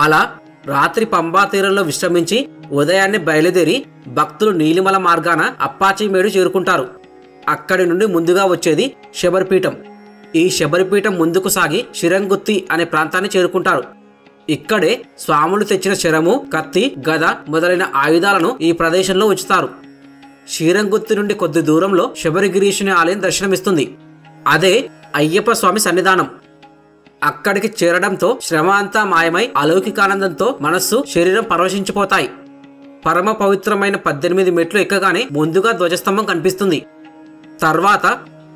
అలా రాత్రి పంబా తీరంలో విశ్రమించి ఉదయాన్నే బయలుదేరి భక్తులు నీలిమల మార్గాన అప్పాచిమేడు చేరుకుంటారు. అక్కడి నుండి ముందుగా వచ్చేది శబరిపీఠం. ఈ శబరిపీఠం ముందుకు సాగి శిరంగుత్తి అనే ప్రాంతాన్ని చేరుకుంటారు. ఇక్కడే స్వాములు తెచ్చిన శరము, కత్తి, గద మొదలైన ఆయుధాలను ఈ ప్రదేశంలో ఉంచుతారు. శిరంగుత్తి నుండి కొద్ది దూరంలో శబరిగిరీషుని ఆలయం దర్శనమిస్తుంది. అదే అయ్యప్ప స్వామి సన్నిధానం. అక్కడికి చేరడంతో శ్రమ అంతా మాయమై అలౌకికానందంతో మనస్సు, శరీరం పరవశించిపోతాయి. పరమ పవిత్రమైన 18 మెట్లు ఎక్కగానే ముందుగా ధ్వజస్తంభం కనిపిస్తుంది. తర్వాత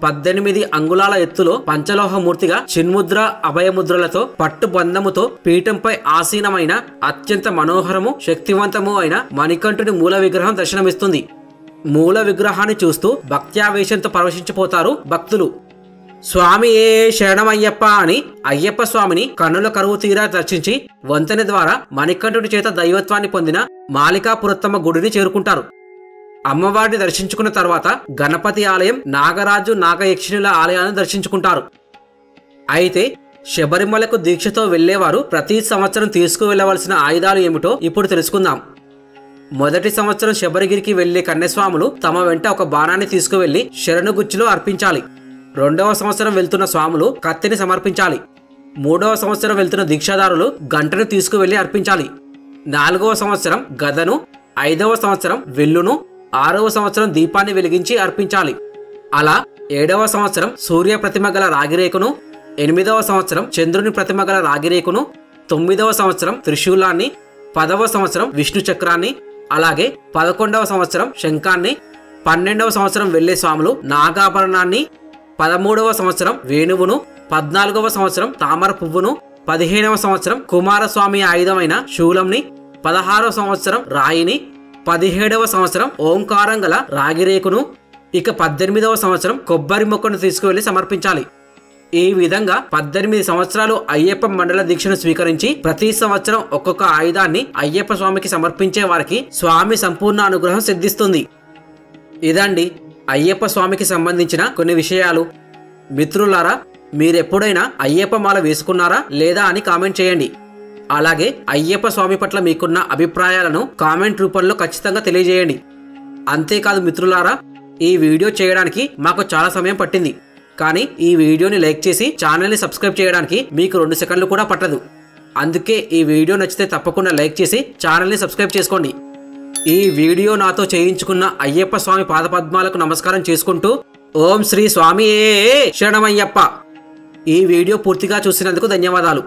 18 అంగుళాల ఎత్తులో పంచలోహమూర్తిగా చిన్ముద్ర, అభయముద్రలతో పట్టు బంధముతో పీఠంపై ఆసీనమైన అత్యంత మనోహరము, శక్తివంతము అయిన మణికంఠుని మూల విగ్రహం దర్శనమిస్తుంది. మూల విగ్రహాన్ని చూస్తూ భక్త్యావేశంతో పరవశించిపోతారు భక్తులు. స్వామి ఏ శరణమయ్యప్ప అని అయ్యప్ప స్వామిని కన్నుల కరువు తీరా దర్శించి వంతెన ద్వారా మణికంఠుడి చేత దైవత్వాన్ని పొందిన మాలికాపురత్తమ్మ గుడిని చేరుకుంటారు. అమ్మవారిని దర్శించుకున్న తర్వాత గణపతి ఆలయం, నాగరాజు, నాగయక్షిణుల ఆలయాన్ని దర్శించుకుంటారు. అయితే శబరిమలకు దీక్షతో వెళ్లేవారు ప్రతి సంవత్సరం తీసుకువెళ్లవలసిన ఆయుధాలు ఏమిటో ఇప్పుడు తెలుసుకుందాం. మొదటి సంవత్సరం శబరిగిరికి వెళ్లే కన్యస్వాములు తమ వెంట ఒక బాణాన్ని తీసుకువెళ్లి శరణుగుచ్చిలో అర్పించాలి. 2వ సంవత్సరం వెళ్తున్న స్వాములు కత్తిని సమర్పించాలి. 3వ సంవత్సరం వెళ్తున్న దీక్షాదారులు గంటను తీసుకువెళ్లి అర్పించాలి. 4వ సంవత్సరం గదను, 5వ సంవత్సరం విల్లును, 6వ సంవత్సరం దీపాన్ని వెలిగించి అర్పించాలి. అలా 7వ సంవత్సరం సూర్య ప్రతిమ గల రాగిరేకును, 8వ సంవత్సరం చంద్రుని ప్రతిమ గల రాగిరేకును, 9వ సంవత్సరం త్రిశూలాన్ని, 10వ సంవత్సరం విష్ణు చక్రాన్ని, అలాగే 11వ సంవత్సరం శంఖాన్ని, 12వ సంవత్సరం వెళ్లే స్వాములు నాగాభరణాన్ని, 13వ సంవత్సరం వేణువును, 14వ సంవత్సరం తామర పువ్వును, 15వ సంవత్సరం కుమారస్వామి ఆయుధమైన శూలంని, 16వ సంవత్సరం రాయిని, 17వ సంవత్సరం ఓంకారం గల రాగిరేకును, ఇక 18వ సంవత్సరం కొబ్బరి మొక్కను తీసుకువెళ్లి సమర్పించాలి. ఈ విధంగా 18 సంవత్సరాలు అయ్యప్ప మండల దీక్షను స్వీకరించి ప్రతి సంవత్సరం ఒక్కొక్క ఆయుధాన్ని అయ్యప్ప స్వామికి సమర్పించే వారికి స్వామి సంపూర్ణ అనుగ్రహం సిద్ధిస్తుంది. ఇదండి అయ్యప్ప స్వామికి సంబంధించిన కొన్ని విషయాలు. మిత్రులారా, మీరెప్పుడైనా అయ్యప్ప మాల వేసుకున్నారా లేదా అని కామెంట్ చేయండి. అలాగే అయ్యప్ప స్వామి పట్ల మీకున్న అభిప్రాయాలను కామెంట్ రూపంలో ఖచ్చితంగా తెలియజేయండి. అంతేకాదు మిత్రులారా, ఈ వీడియో చేయడానికి మాకు చాలా సమయం పట్టింది. కానీ ఈ వీడియోని లైక్ చేసి ఛానల్ని సబ్స్క్రైబ్ చేయడానికి మీకు 2 సెకండ్లు కూడా పట్టదు. అందుకే ఈ వీడియో నచ్చితే తప్పకుండా లైక్ చేసి ఛానల్ని సబ్స్క్రైబ్ చేసుకోండి. ఈ వీడియో నాతో చేయించుకున్న అయ్యప్ప స్వామి పాదపద్మాలకు నమస్కారం చేసుకుంటూ ఓం శ్రీ స్వామియే శరణమయ్యప్ప. ఈ వీడియో పూర్తిగా చూసినందుకు ధన్యవాదాలు.